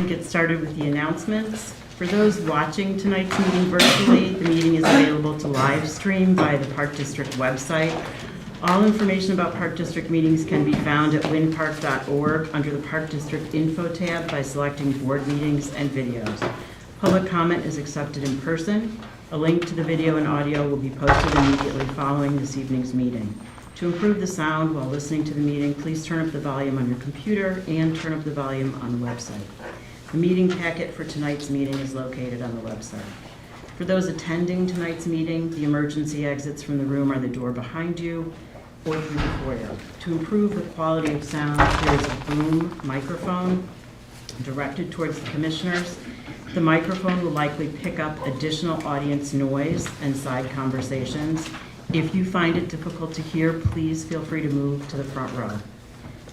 Get started with the announcements. For those watching tonight's meeting virtually, the meeting is available to live stream via the Park District website. All information about Park District meetings can be found at winpark.org under the Park District Info tab by selecting Board Meetings and Videos. Public comment is accepted in person. A link to the video and audio will be posted immediately following this evening's meeting. To improve the sound while listening to the meeting, please turn up the volume on your computer and turn up the volume on the website. The meeting packet for tonight's meeting is located on the website. For those attending tonight's meeting, the emergency exits from the room are the door behind you or through the foyer. To improve the quality of sound, there is a boom microphone directed towards the commissioners. The microphone will likely pick up additional audience noise and side conversations. If you find it difficult to hear, please feel free to move to the front row.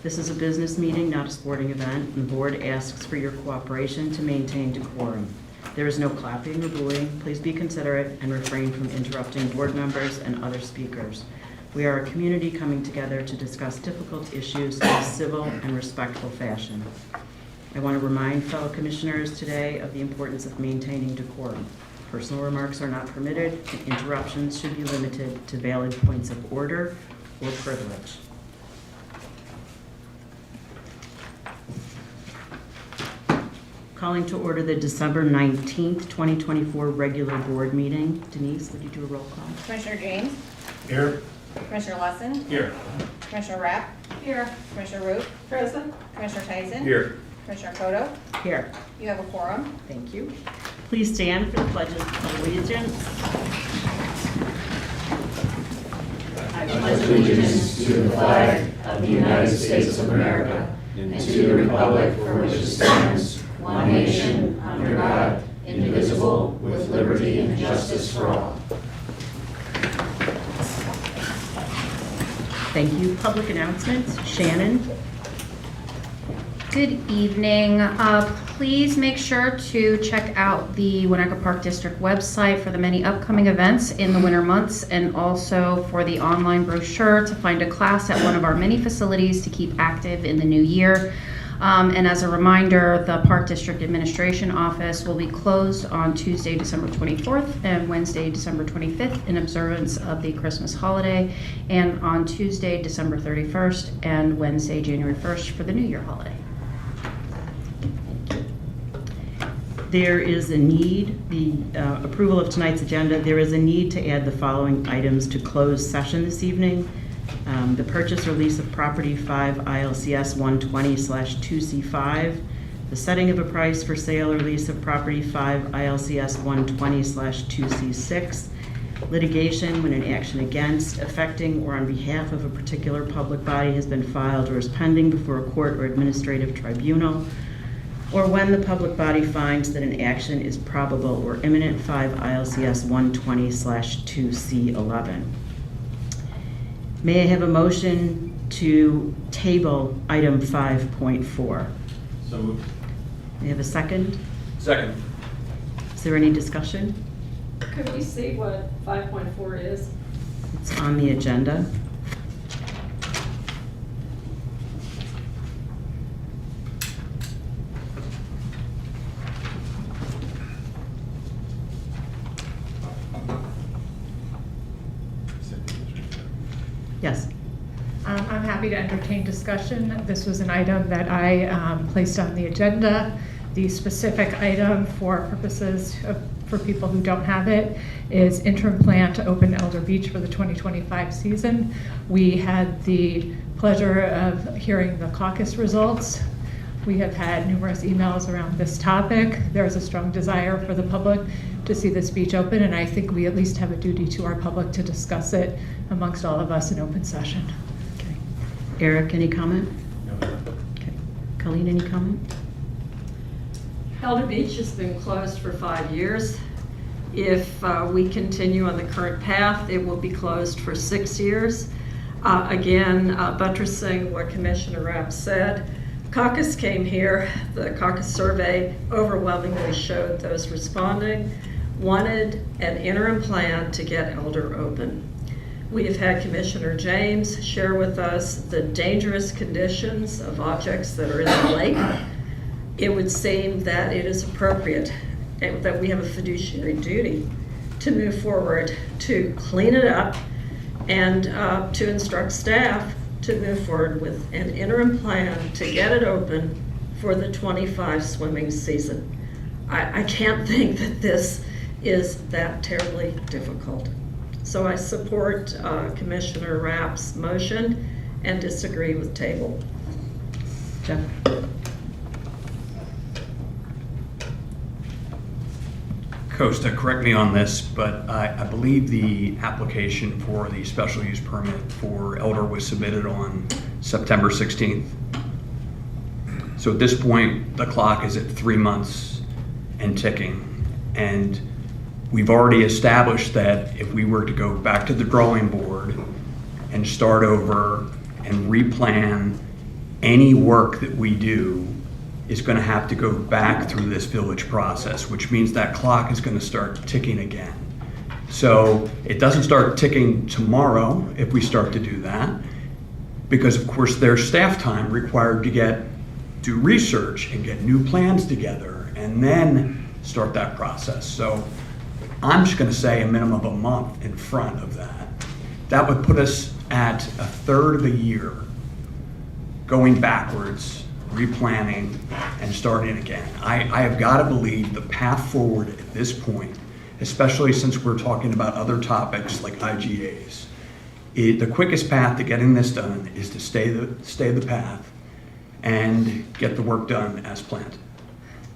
This is a business meeting, not a sporting event, and the board asks for your cooperation to maintain decorum. There is no clapping or booing. Please be considerate and refrain from interrupting board members and other speakers. We are a community coming together to discuss difficult issues in a civil and respectful fashion. I want to remind fellow commissioners today of the importance of maintaining decorum. Personal remarks are not permitted, and interruptions should be limited to valid points of order or privilege. Calling to order the December 19th, 2024 regular board meeting. Denise, would you do a roll call? Commissioner James? Here. Commissioner Lesson? Here. Commissioner Rapp? Here. Commissioner Root? Present. Commissioner Tyson? Here. Commissioner Kodo? Here. You have a quorum. Thank you. Please stand for the Pledge of Allegiance. I pledge allegiance to the flag of the United States of America and to the republic for which it stands, one nation, under God, indivisible, with liberty and justice for all. Thank you. Public announcements. Shannon. Good evening. Please make sure to check out the Winnetka Park District website for the many upcoming events in the winter months, and also for the online brochure to find a class at one of our many facilities to keep active in the new year. And as a reminder, the Park District Administration Office will be closed on Tuesday, December 24th and Wednesday, December 25th in observance of the Christmas holiday, and on Tuesday, December 31st and Wednesday, January 1st for the New Year holiday. There is a need, the approval of tonight's agenda, there is a need to add the following items to closed session this evening. The purchase or lease of property 5 ILCS 120/2C5, the setting of a price for sale or lease of property 5 ILCS 120/2C6, litigation when an action against, affecting, or on behalf of a particular public body has been filed or is pending before a court or administrative tribunal, or when the public body finds that an action is probable or imminent 5 ILCS 120/2C11. May I have a motion to table item 5.4? So moved. May I have a second? Second. Is there any discussion? Could we see what 5.4 is? It's on the agenda. Yes. I'm happy to entertain discussion. This was an item that I placed on the agenda. The specific item for purposes for people who don't have it is interim plan to open Elder Beach for the 2025 season. We had the pleasure of hearing the caucus results. We have had numerous emails around this topic. There is a strong desire for the public to see this beach open, and I think we at least have a duty to our public to discuss it amongst all of us in open session. Okay. Eric, any comment? No. Okay. Colleen, any comment? Elder Beach has been closed for 5 years. If we continue on the current path, it will be closed for 6 years. Again, buttressing what Commissioner Rapp said, caucus came here. The caucus survey overwhelmingly showed those responding wanted an interim plan to get Elder open. We have had Commissioner James share with us the dangerous conditions of objects that are in the lake. it would seem that it is appropriate and that we have a fiduciary duty to move forward, to clean it up, and to instruct staff to move forward with an interim plan to get it open for the 25 swimming season. I can't think that this is that terribly difficult. So I support Commissioner Rapp's motion and disagree with table. Jeff? Costa, correct me on this, but I believe the application for the special use permit for Elder was submitted on September 16th. So at this point, the clock is at 3 months and ticking. And we've already established that if we were to go back to the drawing board and start over and replan, any work that we do is going to have to go back through this village process, which means that clock is going to start ticking again. So it doesn't start ticking tomorrow if we start to do that, because of course there's staff time required to do research and get new plans together and then start that process. So I'm just going to say a minimum of a month in front of that. That would put us at a third of a year going backwards, replanning, and starting again. I have got to believe the path forward at this point, especially since we're talking about other topics like IGAs, the quickest path to getting this done is to stay the path and get the work done as planned.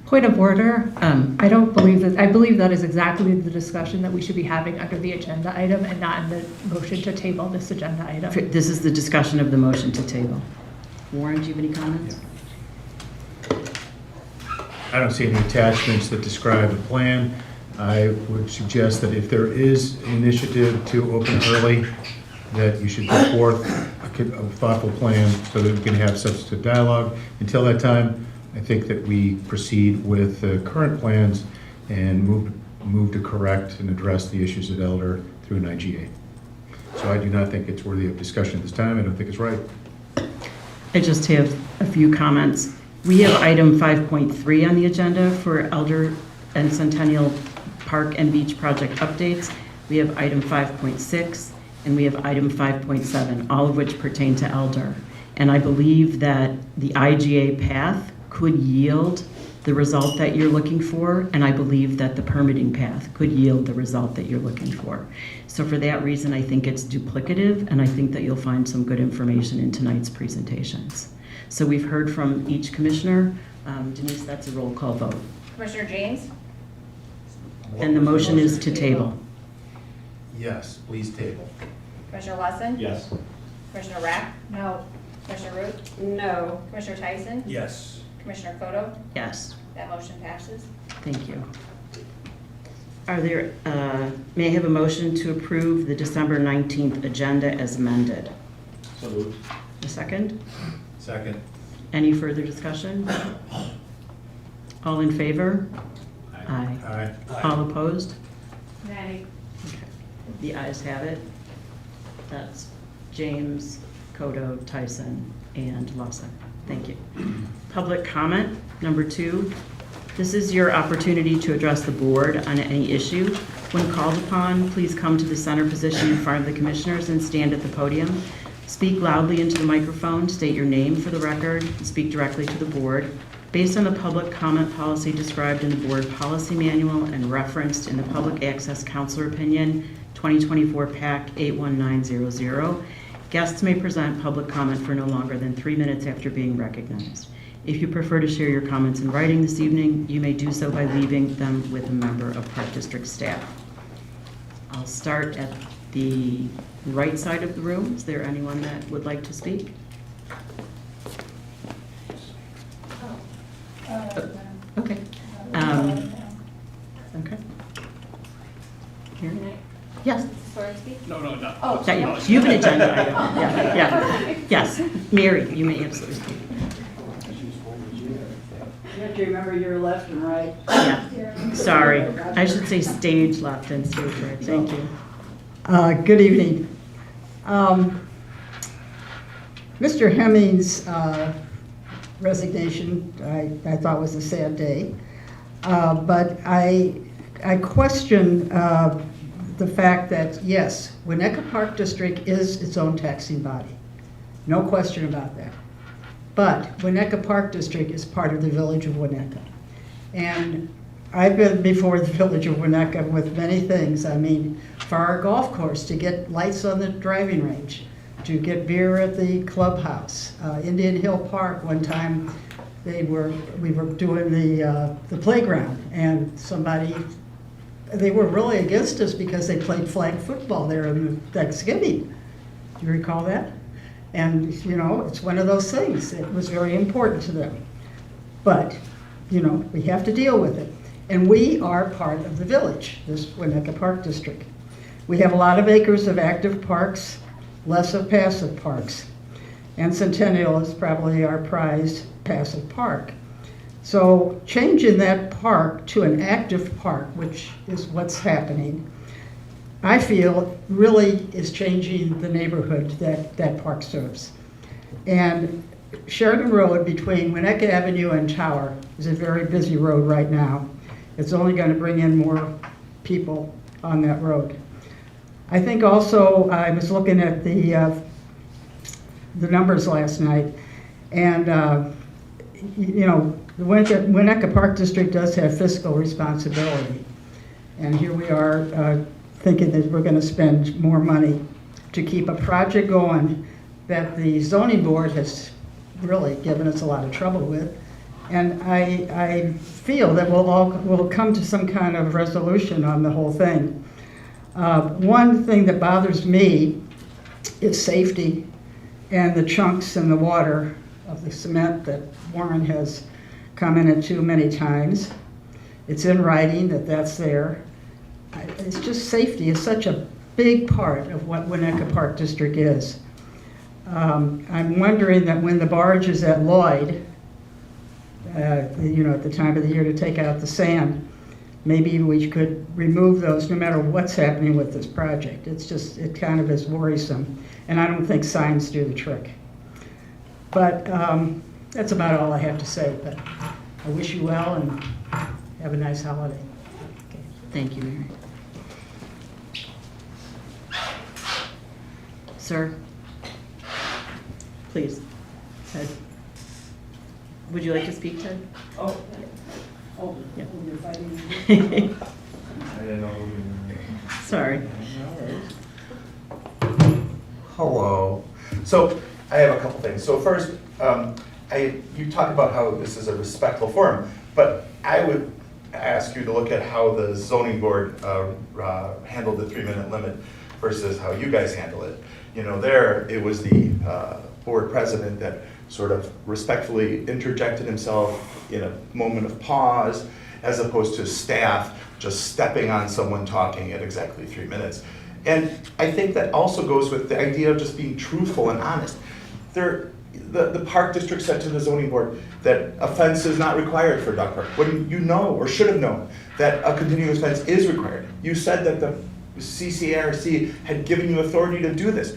Point of order, I believe that is exactly the discussion that we should be having under the agenda item and not in the motion to table this agenda item. This is the discussion of the motion to table. Warren, do you have any comments? I don't see any attachments that describe a plan. I would suggest that if there is an initiative to open early, that you should put forth a thoughtful plan so that we can have substantive dialogue. Until that time, I think that we proceed with the current plans and move to correct and address the issues at Elder through an IGA. So I do not think it's worthy of discussion at this time. I don't think it's right. I just have a few comments. We have item 5.3 on the agenda for Elder and Centennial Park and Beach project updates. We have item 5.6 and we have item 5.7, all of which pertain to Elder. And I believe that the IGA path could yield the result that you're looking for, and I believe that the permitting path could yield the result that you're looking for. So for that reason, I think it's duplicative, and I think that you'll find some good information in tonight's presentations. So we've heard from each commissioner. Denise, that's a roll call vote. Commissioner James? And the motion is to table. Yes, please table. Commissioner Wesson? Yes. Commissioner Rapp? No. Commissioner Root? No. Commissioner Tyson? Yes. Commissioner Koto? Yes, That motion passes. thank you. Are there, may I have a motion to approve the December 19th agenda as amended? So moved. A second? Second. Any further discussion? All in favor? Aye. Aye. All opposed? Nay. The ayes have it. That's James, Koto, Tyson, and Lawson. Thank you. Public comment, number 2. This is your opportunity to address the board on any issue. When called upon, please come to the center position in front of the commissioners and stand at the podium. Speak loudly into the microphone, state your name for the record, and speak directly to the board. Based on the public comment policy described in the board policy manual and referenced in the Public Access Counselor Opinion 2024 PAC 81900, guests may present public comment for no longer than 3 minutes after being recognized. If you prefer to share your comments in writing this evening, you may do so by leaving them with a member of Park District staff. I'll start at the right side of the room. Is there anyone that would like to speak? Okay. Okay. Here? Yes. No, no. Yeah, you have an agenda item. Yeah. Yes. Mary, you may absolutely speak. You have to remember your left and right. Yeah. Sorry. I should say stage left and stage right. Thank you. Good evening. Mr. Hemmings resignation, I thought was a sad day. But I question the fact that, yes, Winnetka Park District is its own taxing body. No question about that. But Winnetka Park District is part of the Village of Winnetka. And I've been before the Village of Winnetka with many things. I mean, for our golf course, to get lights on the driving range, to get beer at the clubhouse. Indian Hill Park, one time, we were doing the playground, and they were really against us because they played flag football there on Thanksgiving. Do you recall that? And, you know, it's one of those things. It was very important to them. But, you know, we have to deal with it. And we are part of the village, this Winnetka Park District. We have a lot of acres of active parks, less of passive parks. And Centennial is probably our prized passive park. So changing that park to an active park, which is what's happening, I feel really is changing the neighborhood that park serves. And Sheridan Road between Winnetka Avenue and Tower is a very busy road right now. It's only going to bring in more people on that road. I think also, I was looking at the numbers last night, and you know, the Winnetka Park District does have fiscal responsibility. And here we are thinking that we're going to spend more money to keep a project going that the zoning board has really given us a lot of trouble with. And I feel that we'll come to some kind of resolution on the whole thing. One thing that bothers me is safety and the chunks in the water of the cement that Warren has commented to many times. It's in writing that that's there. It's just safety is such a big part of what Winnetka Park District is. I'm wondering that when the barge is at Lloyd, you know, at the time of the year to take out the sand, maybe we could remove those no matter what's happening with this project. It kind of is worrisome. And I don't think signs do the trick. But that's about all I have to say. But I wish you well and have a nice holiday. Okay. Thank you, Mary. Sir? Please. Ted? Would you like to speak, Ted? Oh, Yeah. you're fighting. I didn't know who you were. Sorry. Hello. So I have a couple things. So first, you talk about how this is a respectful forum, but I would ask you to look at how the zoning board handled the 3-minute limit versus how you guys handle it. You know, there it was the board president that sort of respectfully interjected himself in a moment of pause, as opposed to staff just stepping on someone talking at exactly 3 minutes. And I think that also goes with the idea of just being truthful and honest. The park district said to the zoning board that a fence is not required for a dog park. When you know, or should have known, that a continuous fence is required. You said that the CCRC had given you authority to do this.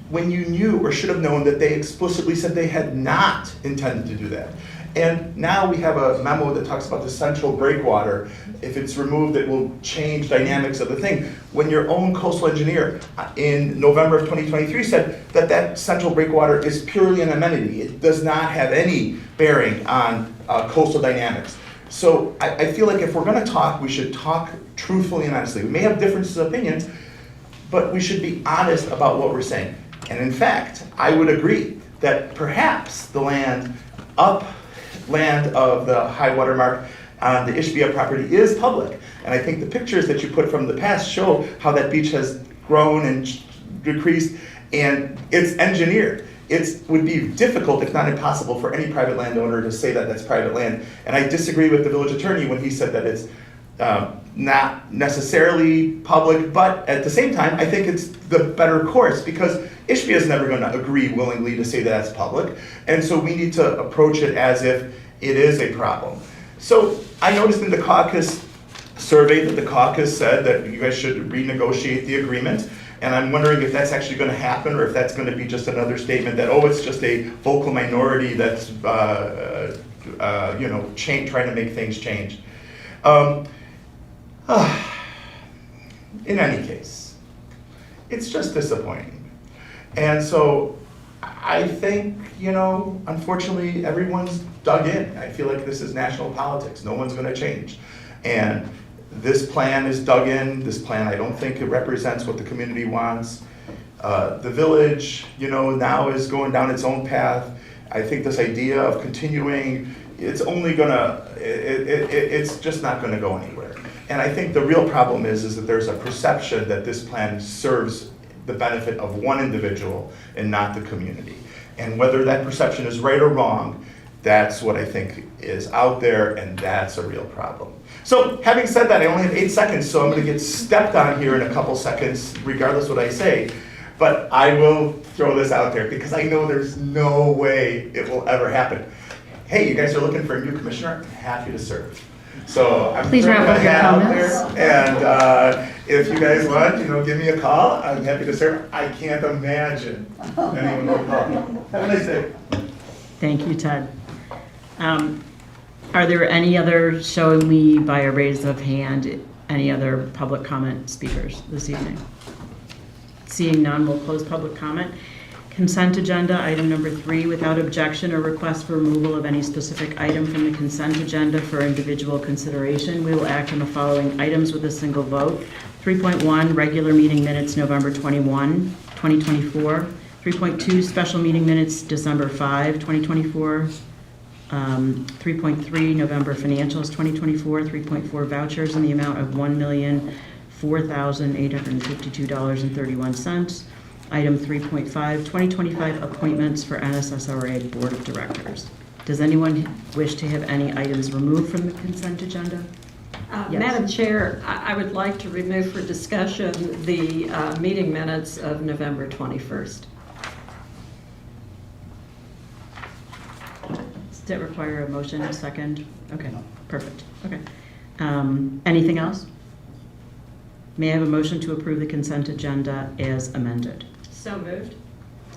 When you knew or should have known that they explicitly said they had not intended to do that. And now we have a memo that talks about the central breakwater. If it's removed, it will change dynamics of the thing. When your own coastal engineer in November of 2023 said that that central breakwater is purely an amenity. It does not have any bearing on coastal dynamics. So I feel like if we're gonna talk, we should talk truthfully and honestly. We may have differences of opinions, but we should be honest about what we're saying. And in fact, I would agree that perhaps the land of the high water mark on the Ishbia property is public. And I think the pictures that you put from the past show how that beach has grown and decreased, and it's engineered. It would be difficult, if not impossible, for any private landowner to say that that's private land. And I disagree with the village attorney when he said that it's not necessarily public, but at the same time, I think it's the better course because Ishbia is never going to agree willingly to say that that's public. And so we need to approach it as if it is a problem. So I noticed in the caucus survey that the caucus said that you guys should renegotiate the agreement. And I'm wondering if that's actually going to happen, or if that's going to be just another statement that, oh, it's just a vocal minority that's, trying to make things change. In any case, it's just disappointing. And so I think, unfortunately, everyone's dug in. I feel like this is national politics. No one's going to change. And this plan is dug in. This plan, I don't think it represents what the community wants. The village, now is going down its own path. I think this idea of continuing, it's only gonna, it's just not gonna go anywhere. And I think the real problem is that there's a perception that this plan serves the benefit of one individual and not the community. And whether that perception is right or wrong, that's what I think is out there, and that's a real problem. So having said that, I only have 8 seconds, so I'm gonna get stepped on here in a couple seconds, regardless what I say. But I will throw this out there because I know there's no way it will ever happen. Hey, you guys are looking for a new commissioner? I'm happy to serve. So I'm Please throwing wrap my up your hat out comments. there. And if you guys want, give me a call. I'm happy to serve. I can't imagine anyone will call me. Have a nice day. Thank you, Ted. Are there any other, show me by a raise of hand, any other public comment speakers this evening? Seeing none, we'll close public comment. Consent agenda, item number 3, without objection or request for removal of any specific item from the consent agenda for individual consideration, we will act on the following items with a single vote. 3.1, regular meeting minutes, November 21, 2024. 3.2, special meeting minutes, December 5, 2024. 3.3, November financials, 2024. 3.4, vouchers in the amount of $1,004,852.31. Item 3.5, 2025 appointments for NSSRA Board of Directors. Does anyone wish to have any items removed from the consent agenda? Yes. Madam Chair, I would like to remove for discussion the meeting minutes of November 21st. Does that require a motion, a second? Okay, perfect, okay. Anything else? May I have a motion to approve the consent agenda as amended? So moved.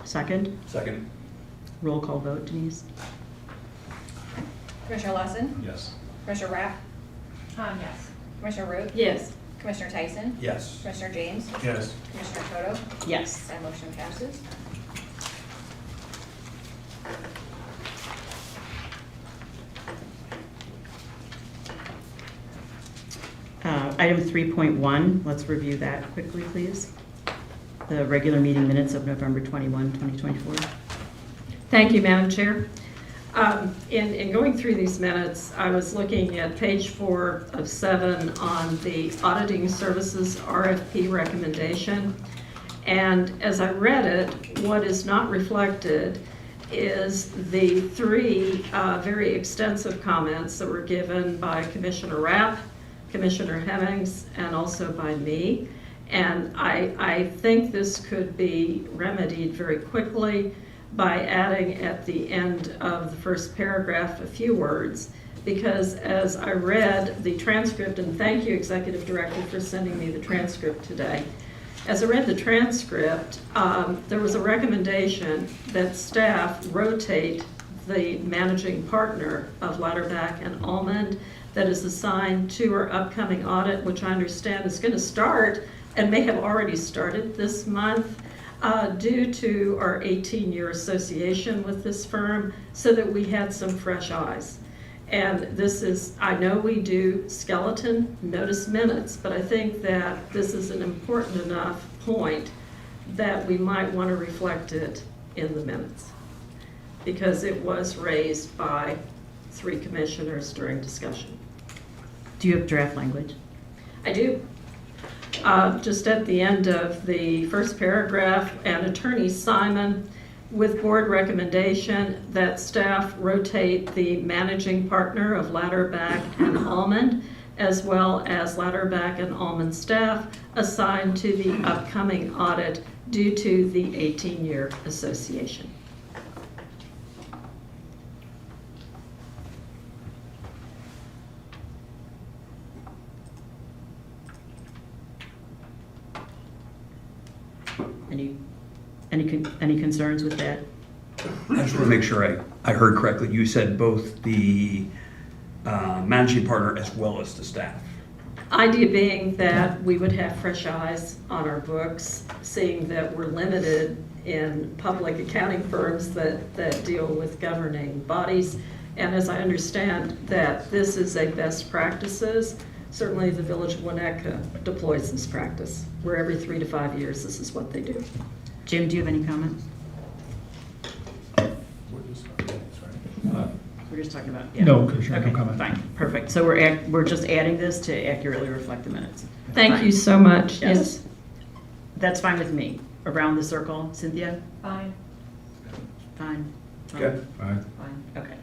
Second? Second. Roll call vote, Denise? Commissioner Lawson? Yes. Commissioner Rapp? Yes. Commissioner Root? Yes. Commissioner Tyson? Yes. Commissioner James? Yes. Commissioner Toto? Yes. That motion passes. Item 3.1, let's review that quickly, please. The regular meeting minutes of November 21, 2024. Thank you, Madam Chair. In going through these minutes, I was looking at page 4 of 7 on the auditing services RFP recommendation. And as I read it, what is not reflected is the 3 very extensive comments that were given by Commissioner Rapp, Commissioner Hemmings, and also by me. And I think this could be remedied very quickly by adding at the end of the first paragraph a few words, because as I read the transcript, and thank you, Executive Director, for sending me the transcript today. As I read the transcript, there was a recommendation that staff rotate the managing partner of Ladderback and Almond that is assigned to our upcoming audit, which I understand is going to start and may have already started this month due to our 18-year association with this firm, so that we had some fresh eyes. And this is, I know we do skeleton notice minutes, but I think that this is an important enough point that we might want to reflect it in the minutes, because it was raised by 3 commissioners during discussion. Do you have draft language? I do. Just at the end of the first paragraph, and Attorney Simon, with board recommendation that staff rotate the managing partner of Ladderback and Almond, as well as Ladderback and Almond staff assigned to the upcoming audit due to the 18-year association. Any concerns with that? I just want to make sure I heard correctly. You said both the managing partner as well as the staff. Idea being that we would have fresh eyes on our books, seeing that we're limited in public accounting firms that deal with governing bodies. And as I understand that this is a best practices, certainly the Village of Winnetka deploys this practice, where every 3 to 5 years, this is what they do. Jim, do you have any comments? We're just talking about. Yeah. No, Commissioner, no Okay, comment. fine, perfect. So we're just adding this to accurately reflect the minutes. Thank Fine. you so much. Yes. That's fine with me. Around the circle, Cynthia? Fine. Fine. Good. Fine. Fine, okay.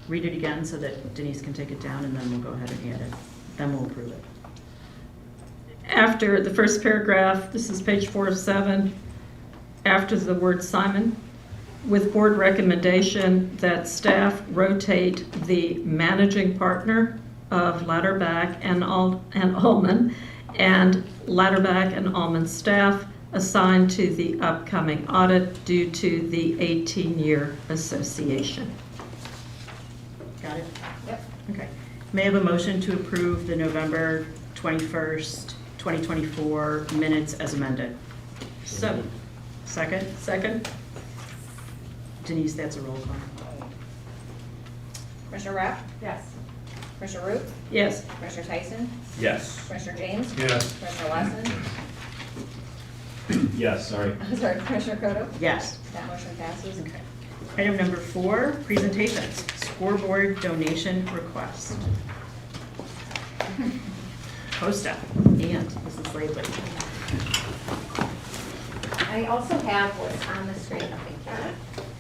Read it again so that Denise can take it down, and then we'll go ahead and add it. Then we'll approve it. After the first paragraph, this is page 4 of 7, after the word Simon, with board recommendation that staff rotate the managing partner of Ladderback and Ullman, and Ladderback and Ullman staff assigned to the upcoming audit due to the 18-year association. Got it? Yep. Okay. May I have a motion to approve the November 21st, 2024 minutes as amended? So, Second? second? Denise, that's a roll call. Commissioner Rapp? Yes. Commissioner Root? Yes. Commissioner Tyson? Yes. Commissioner James? Yes. Commissioner Wesson? Yes, sorry. I'm sorry, Commissioner Koto? Yes. That motion passes. Okay. Item number 4, presentations, scoreboard donation request. Costa and Mrs. Slavely. I also have what's on the screen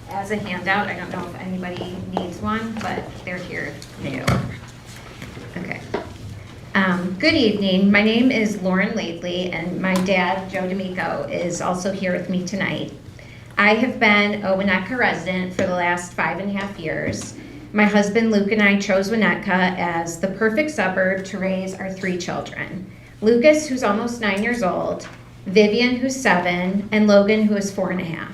as a handout. I don't know if anybody needs one, but they're here for you. Okay. Good evening. My name is Lauren Laidley, and my dad, Joe D'Amico, is also here with me tonight. I have been a Winnetka resident for the last 5.5 years. My husband Luke and I chose Winnetka as the perfect suburb to raise our 3 children. Lucas, who's almost 9 years old, Vivian, who's 7, and Logan, who is 4.5.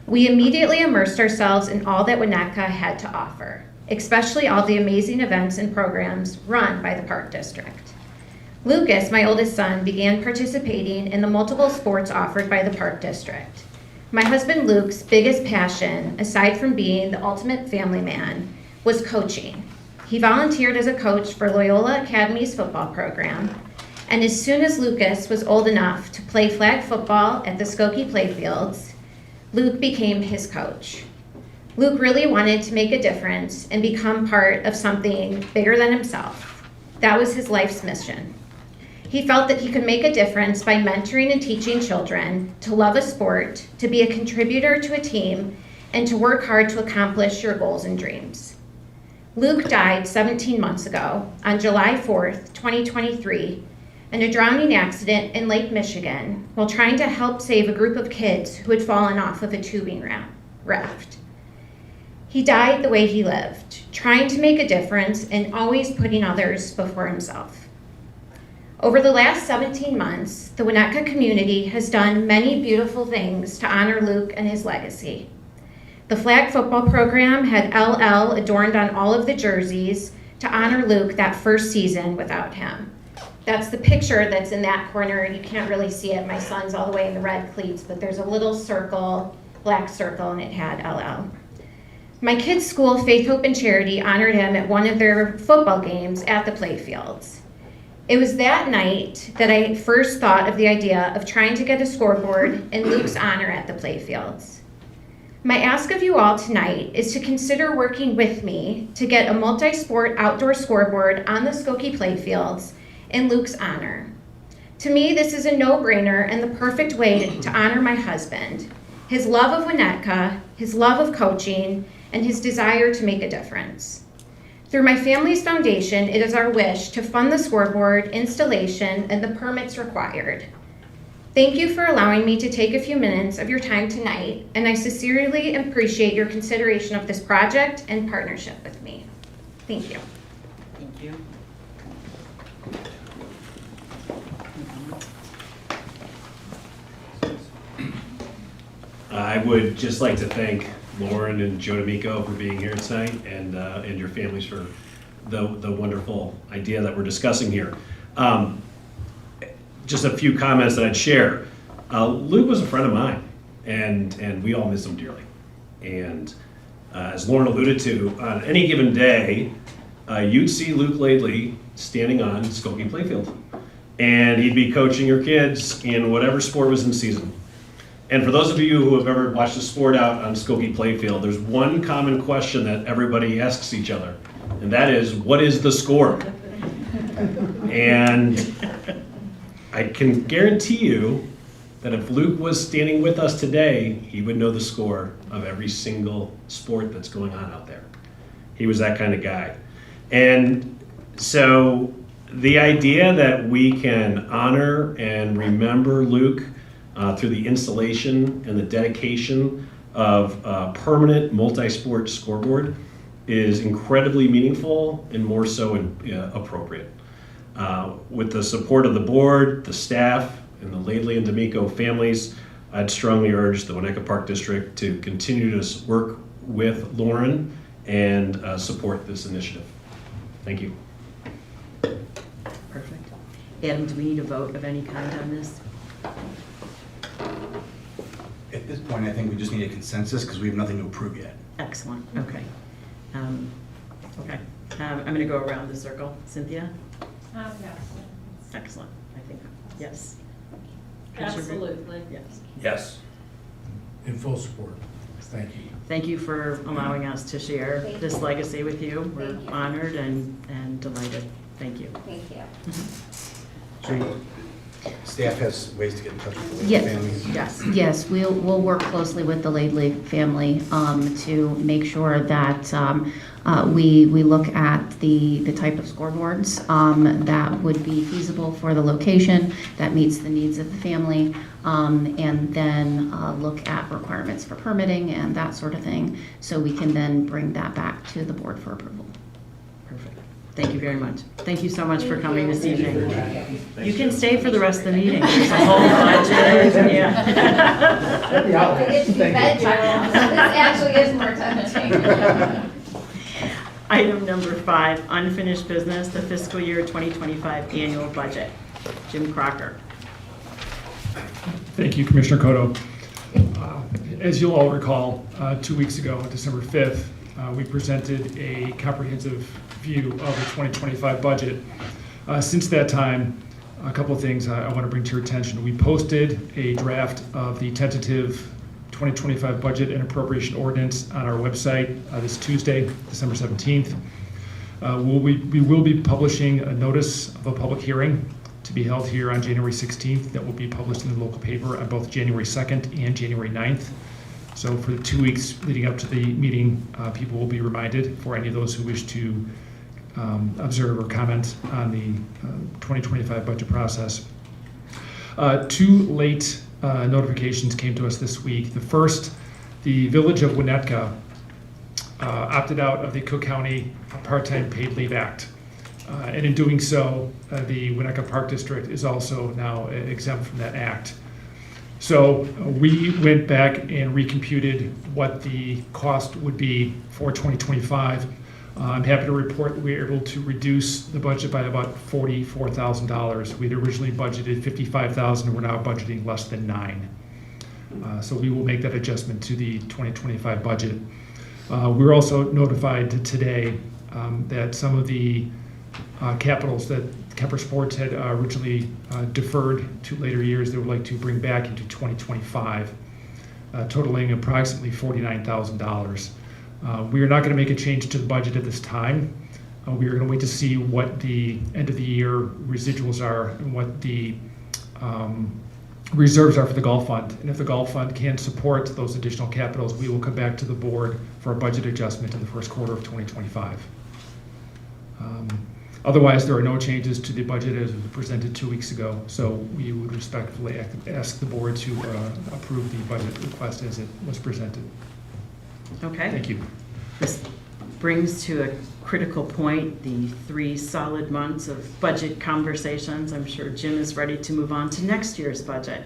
We immediately immersed ourselves in all that Winnetka had to offer, especially all the amazing events and programs run by the Park District. Lucas, my oldest son, began participating in the multiple sports offered by the Park District. My husband Luke's biggest passion, aside from being the ultimate family man, was coaching. He volunteered as a coach for Loyola Academy's football program, and as soon as Lucas was old enough to play flag football at the Skokie playfields, Luke became his coach. Luke really wanted to make a difference and become part of something bigger than himself. That was his life's mission. He felt that he could make a difference by mentoring and teaching children to love a sport, to be a contributor to a team, and to work hard to accomplish your goals and dreams. Luke died 17 months ago on July 4th, 2023, in a drowning accident in Lake Michigan while trying to help save a group of kids who had fallen off of a tubing raft. He died the way he lived, trying to make a difference and always putting others before himself. Over the last 17 months, the Winnetka community has done many beautiful things to honor Luke and his legacy. The flag football program had LL adorned on all of the jerseys to honor Luke that first season without him. That's the picture that's in that corner. You can't really see it. My son's all the way in the red cleats, but there's a little circle, black circle, and it had LL. My kids' school, Faith, Hope, and Charity, honored him at one of their football games at the playfields. It was that night that I first thought of the idea of trying to get a scoreboard in Luke's honor at the playfields. My ask of you all tonight is to consider working with me to get a multi-sport outdoor scoreboard on the Skokie playfields in Luke's honor. To me, this is a no-brainer and the perfect way to honor my husband, his love of Winnetka, his love of coaching, and his desire to make a difference. Through my family's foundation, it is our wish to fund the scoreboard installation and the permits required. Thank you for allowing me to take a few minutes of your time tonight, and I sincerely appreciate your consideration of this project and partnership with me. Thank you. Thank you. I would just like to thank Lauren and Joe D'Amico for being here tonight and your families for the wonderful idea that we're discussing here. Just a few comments that I'd share. Luke was a friend of mine, and we all miss him dearly. And as Lauren alluded to, on any given day, you'd see Luke Laidley standing on Skokie Playfield, and he'd be coaching your kids in whatever sport was in season. And for those of you who have ever watched a sport out on Skokie Playfield, there's one common question that everybody asks each other, and that is, what is the score? And I can guarantee you that if Luke was standing with us today, he would know the score of every single sport that's going on out there. He was that kind of guy. And so the idea that we can honor and remember Luke through the installation and the dedication of a permanent multi-sport scoreboard is incredibly meaningful and more so appropriate. With the support of the board, the staff, and the Laidley and D'Amico families, I'd strongly urge the Winnetka Park District to continue to work with Lauren and support this initiative. Thank you. Perfect. Adam, do we need a vote of any kind on this? At this point, I think we just need a consensus because we have nothing to approve yet. Excellent, okay. Okay, I'm going to go around the circle. Cynthia? Yes. Excellent, I think, yes. Commissioner Rea? Absolutely. Yes. Yes. In full support. Thank you. Thank you for allowing us to share Thank this you. legacy with you. We're Thank you. honored and delighted. Thank you. Thank you. So staff has ways to get in touch with the Yes. families. Yes. Yes, we'll work closely with the Laidley family to make sure that we look at the type of scoreboards that would be feasible for the location, that meets the needs of the family, and then look at requirements for permitting and that sort of thing, so we can then bring that back to the board for approval. Perfect. Thank you very much. Thank you so much for Thank coming you. this evening. You can stay for the rest of the meeting. There's a whole budget, yeah. I get to be fed by now, so this actually is more tempting. Item number 5, unfinished business, the fiscal year 2025 annual budget. Jim Crocker. Thank you, Commissioner Cotto. As you'll all recall, 2 weeks ago, on December 5th, we presented a comprehensive view of the 2025 budget. Since that time, a couple of things I want to bring to your attention. We posted a draft of the tentative 2025 budget and appropriation ordinance on our website this Tuesday, December 17th. We will be publishing a notice of a public hearing to be held here on January 16th that will be published in the local paper on both January 2nd and January 9th. So for the 2 weeks leading up to the meeting, people will be reminded, for any of those who wish to observe or comment on the 2025 budget process. 2 late notifications came to us this week. The first, the Village of Winnetka opted out of the Cook County Part-Time Paid Leave Act. And in doing so, the Winnetka Park District is also now exempt from that act. So we went back and recomputed what the cost would be for 2025. I'm happy to report we were able to reduce the budget by about $44,000. We'd originally budgeted $55,000, and we're now budgeting less than $9,000. So we will make that adjustment to the 2025 budget. We were also notified today that some of the capitals that Kemper Sports had originally deferred to later years, they would like to bring back into 2025, totaling approximately $49,000. We are not going to make a change to the budget at this time. We are going to wait to see what the end of the year residuals are and what the reserves are for the golf fund. And if the golf fund can support those additional capitals, we will come back to the board for a budget adjustment in the first quarter of 2025. Otherwise, there are no changes to the budget as was presented 2 weeks ago, so we would respectfully ask the board to approve the budget request as it was presented. Okay. Thank you. This brings to a critical point the 3 solid months of budget conversations. I'm sure Jim is ready to move on to next year's budget.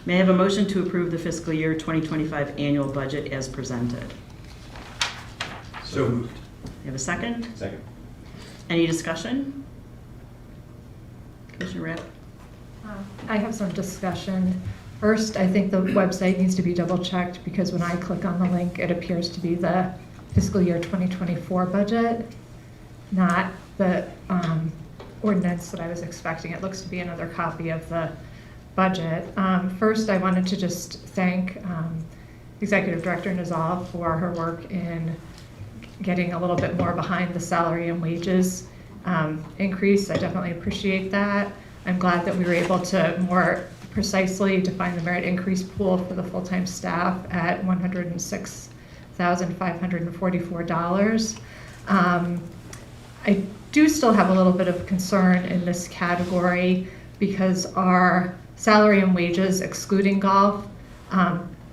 May I have a motion to approve the fiscal year 2025 annual budget as presented? So moved. You have a second? Second. Any discussion? Commissioner Rapp? I have some discussion. First, I think the website needs to be double-checked because when I click on the link, it appears to be the fiscal year 2024 budget, not the ordinance that I was expecting. It looks to be another copy of the budget. First, I wanted to just thank Executive Director Nizal for her work in getting a little bit more behind the salary and wages increase. I definitely appreciate that. I'm glad that we were able to more precisely define the merit increase pool for the full-time staff at $106,544. I do still have a little bit of concern in this category because our salary and wages, excluding golf,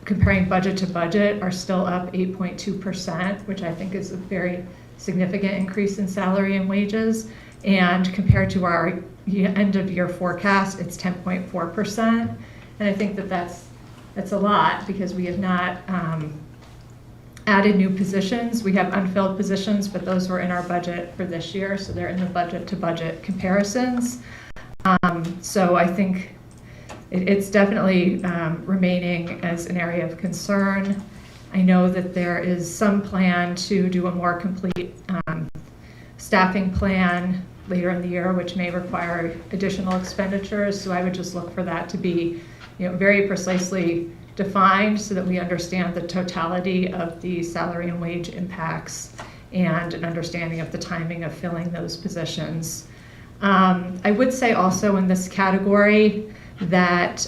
comparing budget to budget, are still up 8.2%, which I think is a very significant increase in salary and wages. And compared to our end of year forecast, it's 10.4%. And I think that that's a lot because we have not added new positions. We have unfilled positions, but those were in our budget for this year, so they're in the budget to budget comparisons. So I think it's definitely remaining as an area of concern. I know that there is some plan to do a more complete staffing plan later in the year, which may require additional expenditures. So I would just look for that to be, very precisely defined so that we understand the totality of the salary and wage impacts and an understanding of the timing of filling those positions. I would say also in this category that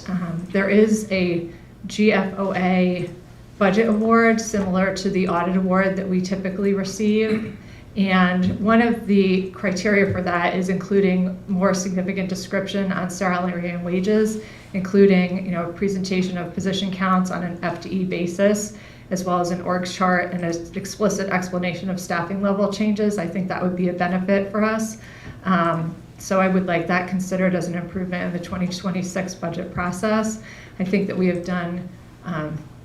there is a GFOA budget award similar to the audit award that we typically receive. And one of the criteria for that is including more significant description on salary and wages, including presentation of position counts on an FTE basis, as well as an org chart and an explicit explanation of staffing level changes. I think that would be a benefit for us. So I would like that considered as an improvement in the 2026 budget process. I think that we have done,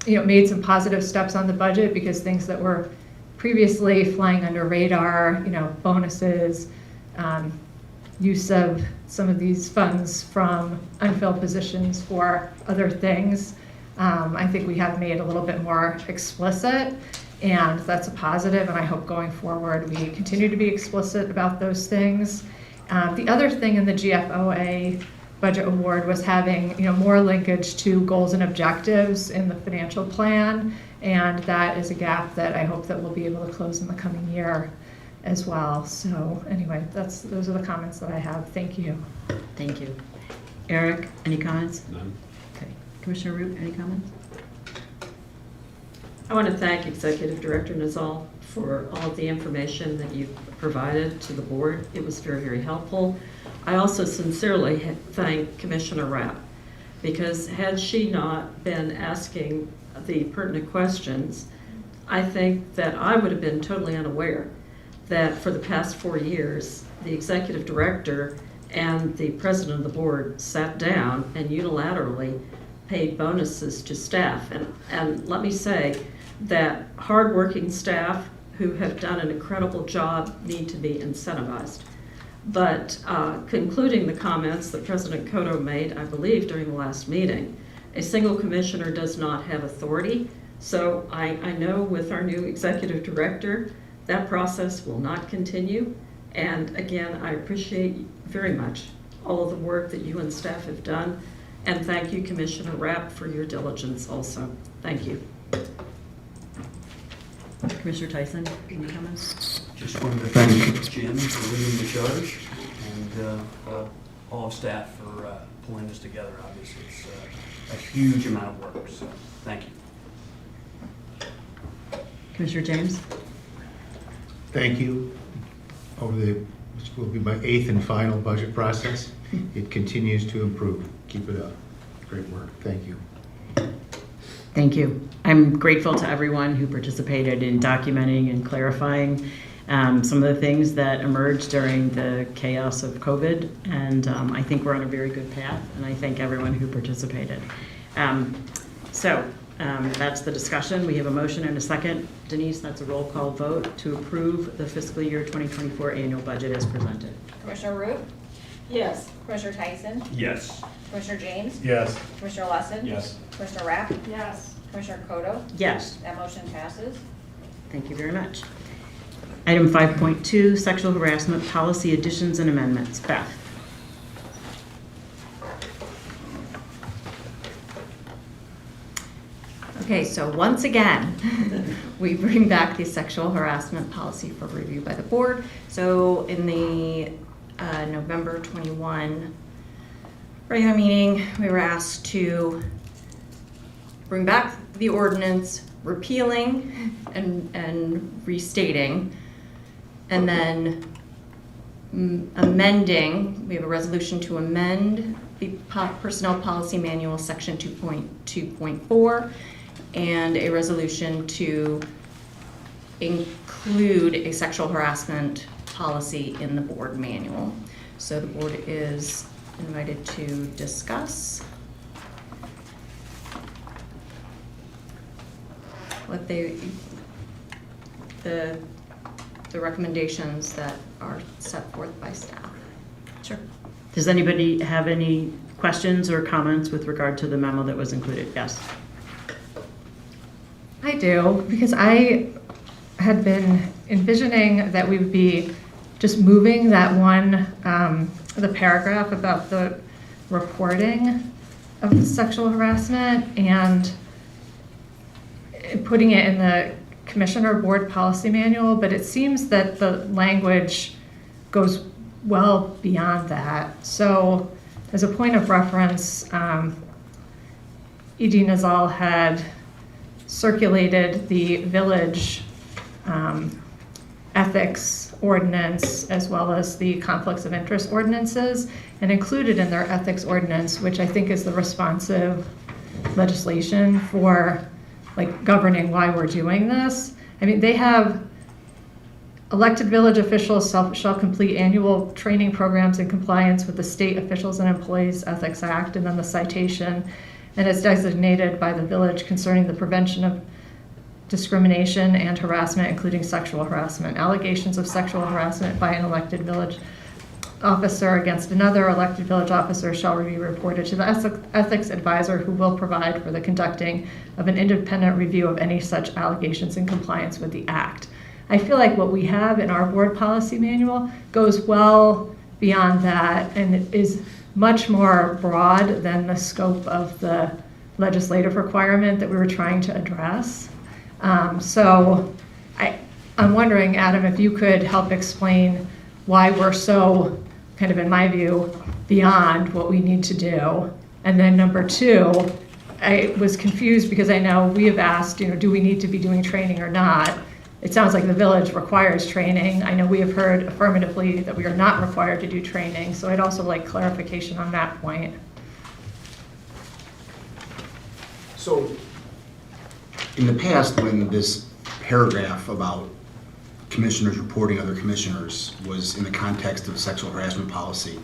made some positive steps on the budget because things that were previously flying under radar, bonuses, use of some of these funds from unfilled positions for other things, I think we have made a little bit more explicit, and that's a positive, and I hope going forward we continue to be explicit about those things. The other thing in the GFOA budget award was having more linkage to goals and objectives in the financial plan, and that is a gap that I hope that we'll be able to close in the coming year as well. So anyway, those are the comments that I have. Thank you. Thank you. Eric, any comments? None. Okay. Commissioner Root, any comments? I want to thank Executive Director Nizal for all of the information that you've provided to the board. It was very, very helpful. I also sincerely thank Commissioner Rapp because had she not been asking the pertinent questions, I think that I would have been totally unaware that for the past 4 years, the executive director and the president of the board sat down and unilaterally paid bonuses to staff. And let me say that hardworking staff who have done an incredible job need to be incentivized. But concluding the comments that President Cotto made, I believe, during the last meeting, a single commissioner does not have authority. So I know with our new executive director, that process will not continue. And again, I appreciate very much all of the work that you and staff have done. And thank you, Commissioner Rapp, for your diligence also. Thank you. Commissioner Tyson, any comments? Just wanted to thank Jim for leading the charge and all of staff for pulling this together. Obviously, it's a huge amount of work, so thank you. Commissioner James? Thank you. This will be my 8th and final budget process. It continues to improve. Keep it up. Great work. Thank you. Thank you. I'm grateful to everyone who participated in documenting and clarifying some of the things that emerged during the chaos of COVID. And I think we're on a very good path, and I thank everyone who participated. That's the discussion. We have a motion and a second. Denise, that's a roll call vote to approve the fiscal year 2024 annual budget as presented. Commissioner Root? Yes. Commissioner Tyson? Yes. Commissioner James? Yes. Commissioner Lesson? Yes. Commissioner Rapp? Yes. Commissioner Kodo? Yes. That motion passes. Thank you very much. Item 5.2, sexual harassment policy additions and amendments. Beth. Okay, so once again, we bring back the sexual harassment policy for review by the board. So in the November 21 regular meeting, we were asked to bring back the ordinance, repealing and restating, and then amending. We have a resolution to amend the Personnel Policy Manual, Section 2.2.4, and a resolution to include a sexual harassment policy in the board manual. So the board is invited to discuss what the recommendations that are set forth by staff. Sure. Does anybody have any questions or comments with regard to the memo that was included? Yes. I do, because I had been envisioning that we would be just moving that one, the paragraph about the reporting of the sexual harassment and putting it in the commissioner board policy manual, but it seems that the language goes well beyond that. So as a point of reference, E.G. Nazal had circulated the village ethics ordinance as well as the conflicts of interest ordinances, and included in their ethics ordinance, which I think is the responsive legislation for like governing why we're doing this. I mean, they have elected village officials shall complete annual training programs in compliance with the State Officials and Employees Ethics Act, and then the citation, and is designated by the village concerning the prevention of discrimination and harassment, including sexual harassment. Allegations of sexual harassment by an elected village officer against another elected village officer shall be reported to the ethics advisor, who will provide for the conducting of an independent review of any such allegations in compliance with the act. I feel like what we have in our board policy manual goes well beyond that and it is much more broad than the scope of the legislative requirement that we were trying to address. So I'm wondering, Adam, if you could help explain why we're so, kind of in my view, beyond what we need to do. And then number two, I was confused because I know we have asked, do we need to be doing training or not? It sounds like the village requires training. I know we have heard affirmatively that we are not required to do training, so I'd also like clarification on that point. So, in the past, when this paragraph about commissioners reporting other commissioners was in the context of sexual harassment policy,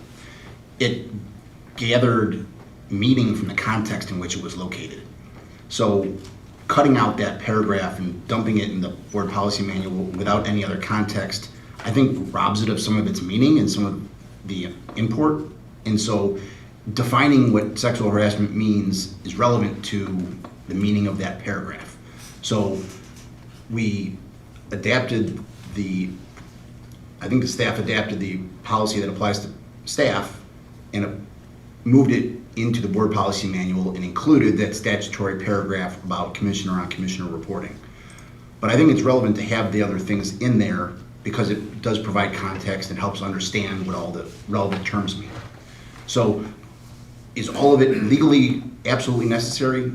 it gathered meaning from the context in which it was located. So, cutting out that paragraph and dumping it in the board policy manual without any other context, I think robs it of some of its meaning and some of the import. And so defining what sexual harassment means is relevant to the meaning of that paragraph. So we adapted I think the staff adapted the policy that applies to staff and moved it into the board policy manual and included that statutory paragraph about commissioner on commissioner reporting. But I think it's relevant to have the other things in there because it does provide context and helps understand what all the relevant terms mean. So is all of it legally absolutely necessary?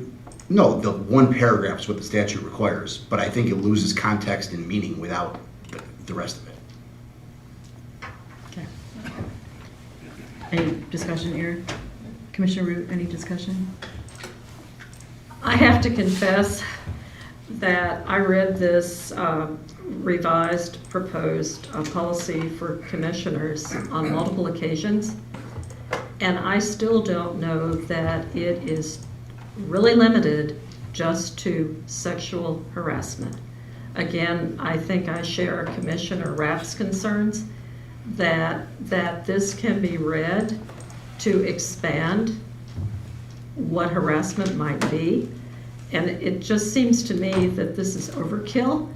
No, the one paragraph is what the statute requires, but I think it loses context and meaning without the rest of it. Okay. Any discussion here? Commissioner Root, any discussion? I have to confess that I read this revised proposed policy for commissioners on multiple occasions, and I still don't know that it is really limited just to sexual harassment. Again, I think I share Commissioner Rapp's concerns that this can be read to expand what harassment might be. And it just seems to me that this is overkill.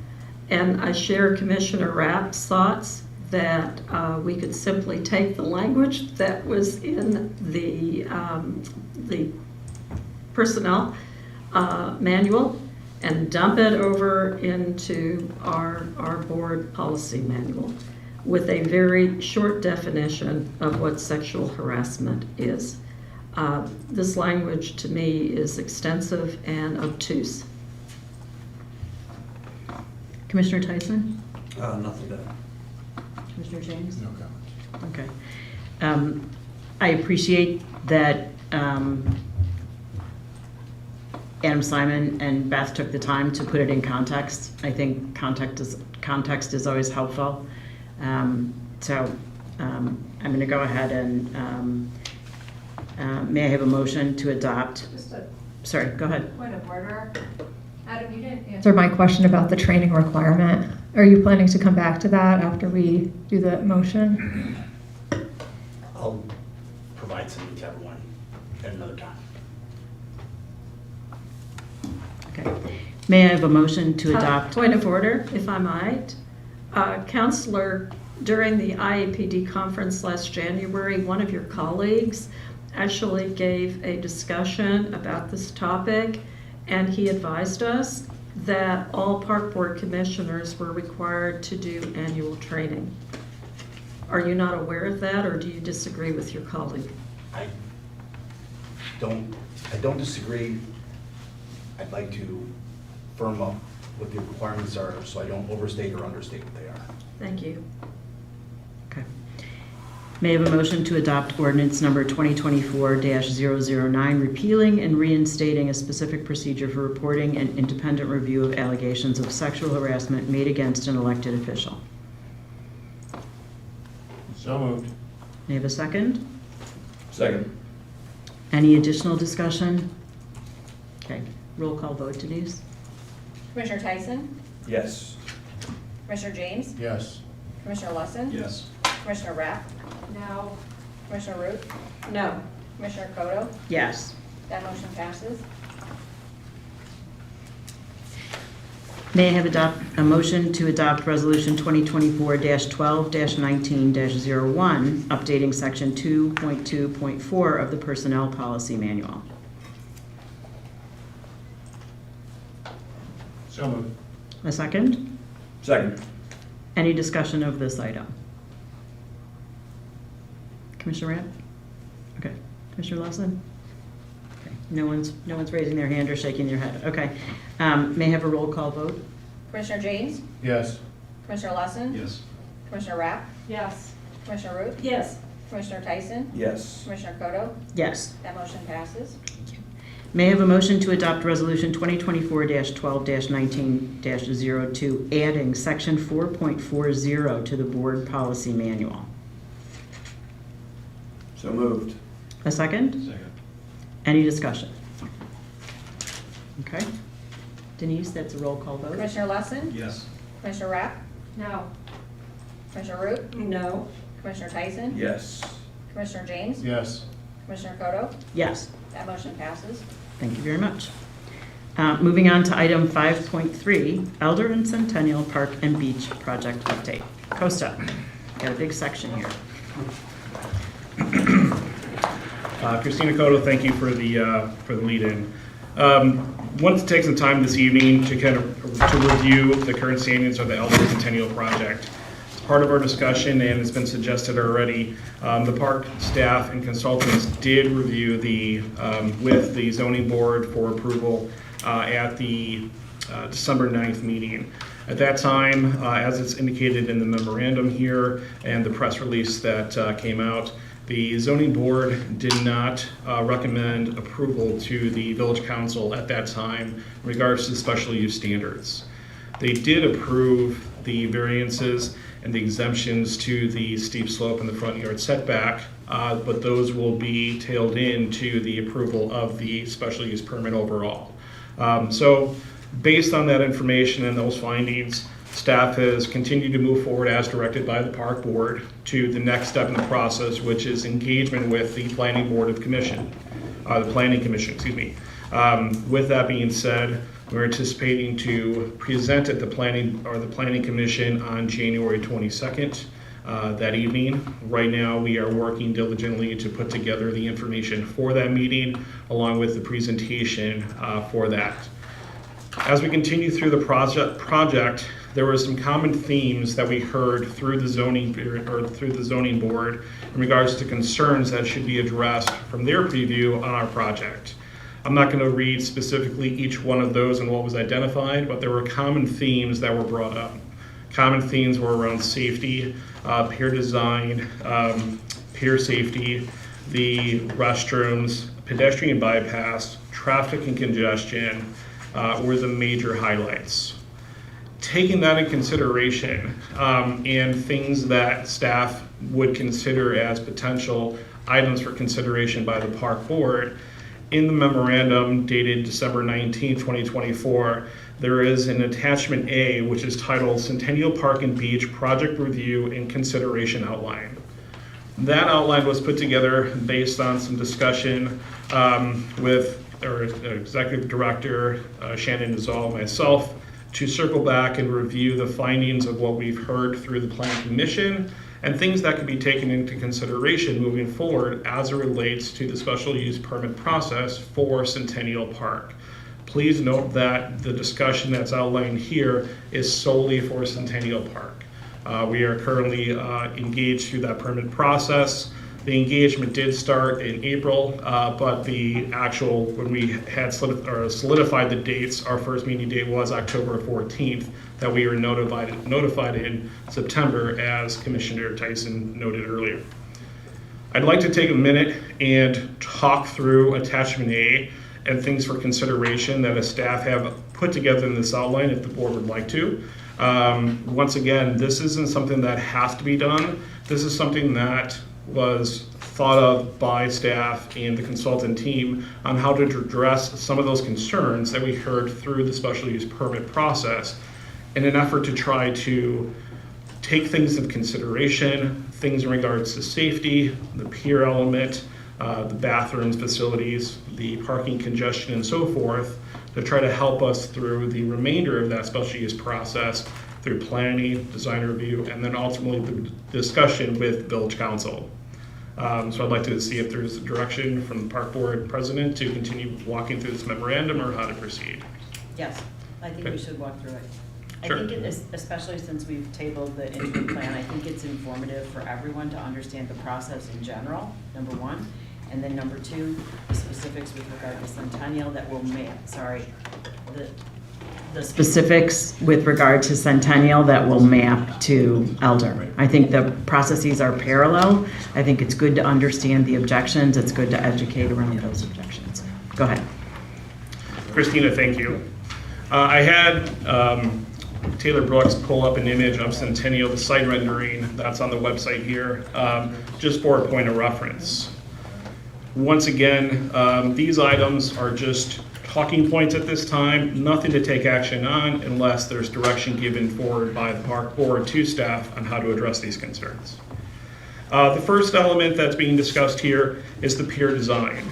And I share Commissioner Rapp's thoughts that we could simply take the language that was in the personnel manual and dump it over into our board policy manual with a very short definition of what sexual harassment is. This language to me is extensive and obtuse. Commissioner Tyson? Nothing to add. Commissioner James? No comment. Okay. I appreciate that Adam Simon and Beth took the time to put it in context. I think context is always helpful. I'm going to go ahead and may I have a motion to adopt? Sorry, go ahead. Point of order. Adam, you didn't answer. Answer my question about the training requirement. Are you planning to come back to that after we do the motion? I'll provide something to everyone at another time. Okay. May I have a motion to adopt? Point of order, if I might. Counselor, during the IAPD conference last January, one of your colleagues actually gave a discussion about this topic, and he advised us that all park board commissioners were required to do annual training. Are you not aware of that, or do you disagree with your colleague? I don't disagree. I'd like to firm up what the requirements are so I don't overstate or understate what they are. Thank you. Okay. May I have a motion to adopt ordinance number 2024-009, repealing and reinstating a specific procedure for reporting and independent review of allegations of sexual harassment made against an elected official? So moved. May I have a second? Second. Any additional discussion? Okay, roll call vote, Denise? Commissioner Tyson? Yes. Commissioner James? Yes. Commissioner Lesson? Yes. Commissioner Rapp? No. Commissioner Root? No. Commissioner Koto? Yes. That motion passes. May I have a motion to adopt Resolution 2024-12-19-01, updating Section 2.2.4 of the Personnel Policy Manual? So moved. A second? Second. Any discussion of this item? Commissioner Rapp? Okay. Commissioner Lawson? Okay. No one's raising their hand or shaking their head. Okay. May I have a roll call vote? Commissioner James? Yes. Commissioner Lesson? Yes. Commissioner Rapp? Yes. Commissioner Root? Yes. Commissioner Tyson? Yes. Commissioner Koto? Yes. That motion passes. May I have a motion to adopt Resolution 2024-12-19-02, adding Section 4.40 to the Board Policy Manual? So moved. A second? Second. Any discussion? Okay. Denise, that's a roll call vote? Commissioner Lesson? Yes. Commissioner Rapp? No. Commissioner Root? No. Commissioner Tyson? Yes. Commissioner James? Yes. Commissioner Koto? Yes. That motion passes. Thank you very much. Moving on to item 5.3, Elder and Centennial Park and Beach Project Update. Costa, got a big section here. Christina Cotto, thank you for the lead-in. Wanted to take some time this evening to review the current standings of the Elder Centennial Project. It's part of our discussion, and it's been suggested already. The park staff and consultants did review with the zoning board for approval at the December 9th meeting. At that time, as it's indicated in the memorandum here and the press release that came out, the zoning board did not recommend approval to the village council at that time in regards to special use standards. They did approve the variances and the exemptions to the steep slope and the front yard setback, but those will be tailed into the approval of the special use permit overall. So based on that information and those findings, staff has continued to move forward as directed by the park board to the next step in the process, which is engagement with the planning board of commission, the planning commission, excuse me. With that being said, we're anticipating to present at the planning commission on January 22nd. That evening. Right now, we are working diligently to put together the information for that meeting, along with the presentation for that. As we continue through the project, there were some common themes that we heard through the zoning board in regards to concerns that should be addressed from their preview on our project. I'm not going to read specifically each one of those and what was identified, but there were common themes that were brought up. Common themes were around safety, pier design, pier safety, the restrooms, pedestrian bypass, traffic and congestion were the major highlights. Taking that in consideration and things that staff would consider as potential items for consideration by the park board, in the memorandum dated December 19, 2024, there is an attachment A, which is titled Centennial Park and Beach Project Review and Consideration Outline. That outline was put together based on some discussion with our executive director, Shannon Nizal, myself, to circle back and review the findings of what we've heard through the Planning Commission and things that could be taken into consideration moving forward as it relates to the special use permit process for Centennial Park. Please note that the discussion that's outlined here is solely for Centennial Park. We are currently engaged through that permit process. The engagement did start in April, but the actual, when we had solidified the dates, our first meeting date was October 14th, that we were notified in September, as Commissioner Tyson noted earlier. I'd like to take a minute and talk through attachment A and things for consideration that a staff have put together in this outline if the board would like to. Once again, this isn't something that has to be done. This is something that was thought of by staff and the consultant team on how to address some of those concerns that we heard through the special use permit process in an effort to try to take things into consideration, things in regards to safety, the pier element, the bathrooms, facilities, the parking congestion, and so forth, to try to help us through the remainder of that special use process through planning, design review, and then ultimately the discussion with village council. So I'd like to see if there's a direction from the park board president to continue walking through this memorandum or how to proceed. Yes, I think we should walk through it. Sure. I think it is, especially since we've tabled the interim plan, I think it's informative for everyone to understand the process in general, number one. And then number two, the specifics with regard to Centennial that will the specifics with regard to Centennial that will map to Elder. I think the processes are parallel. I think it's good to understand the objections. It's good to educate around those objections. Go ahead. Christina, thank you. I had Taylor Brooks pull up an image of Centennial, the site rendering that's on the website here, just for a point of reference. Once again, these items are just talking points at this time, nothing to take action on unless there's direction given forward by the park board to staff on how to address these concerns. The first element that's being discussed here is the pier design.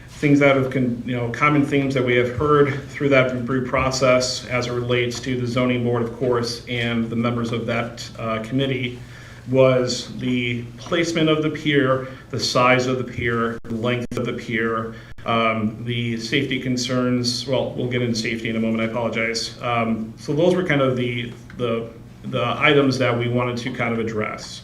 Things that have, common themes that we have heard through that review process as it relates to the zoning board, of course, and the members of that committee was the placement of the pier, the size of the pier, the length of the pier, the safety concerns. Well, we'll get into safety in a moment, I apologize. So those were kind of the items that we wanted to kind of address.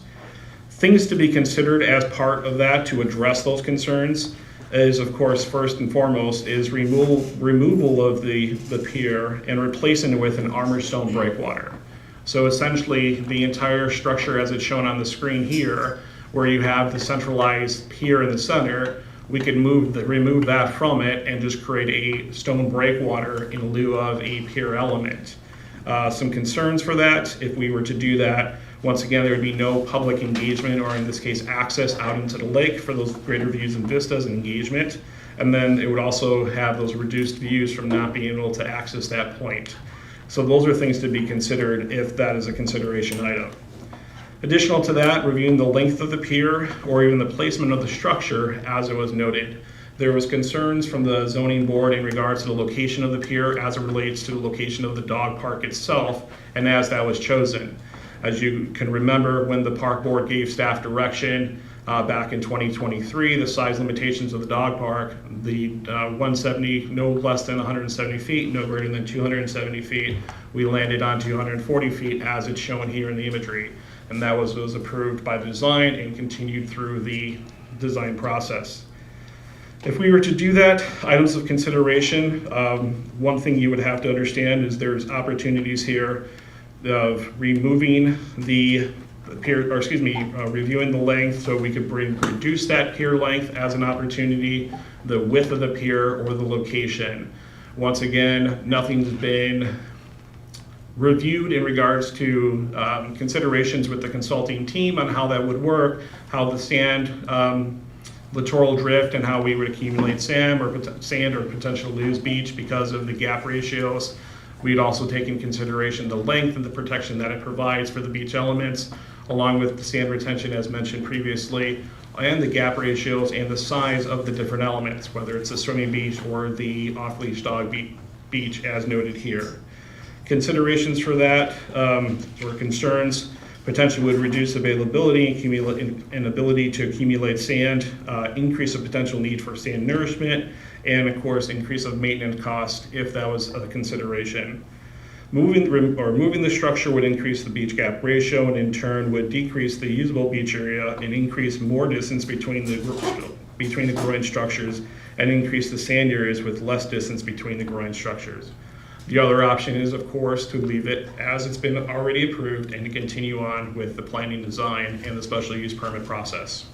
Things to be considered as part of that to address those concerns is, of course, first and foremost, is removal of the pier and replacing it with an armored stone breakwater. So essentially, the entire structure as it's shown on the screen here, where you have the centralized pier in the center, we could remove that from it and just create a stone breakwater in lieu of a pier element. Some concerns for that, if we were to do that, once again, there would be no public engagement, or in this case, access out into the lake for those greater views and vistas and engagement. And then it would also have those reduced views from not being able to access that point. So those are things to be considered if that is a consideration item. Additional to that, reviewing the length of the pier or even the placement of the structure, as it was noted. There was concerns from the zoning board in regards to the location of the pier as it relates to the location of the dog park itself and as that was chosen. As you can remember, when the park board gave staff direction back in 2023, the size limitations of the dog park, the 170, no less than 170 feet, no greater than 270 feet, we landed on 240 feet as it's shown here in the imagery. And that was approved by the design and continued through the design process. If we were to do that, items of consideration, one thing you would have to understand is there's opportunities here of removing the pier, or excuse me, reviewing the length so we could reduce that pier length as an opportunity, the width of the pier or the location. Once again, nothing's been reviewed in regards to considerations with the consulting team on how that would work, how the sand, littoral drift, and how we would accumulate sand or potential lose beach because of the gap ratios. We'd also take in consideration the length and the protection that it provides for the beach elements, along with the sand retention as mentioned previously, and the gap ratios and the size of the different elements, whether it's a swimming beach or the off-leash dog beach as noted here. Considerations for that or concerns potentially would reduce availability and ability to accumulate sand, increase the potential need for sand nourishment, and of course increase of maintenance cost if that was a consideration. Moving the structure would increase the beach gap ratio and in turn would decrease the usable beach area and increase more distance between the groin structures and increase the sand areas with less distance between the groin structures. The other option is, of course, to leave it as it's been already approved and to continue on with the planning design and the special use permit process.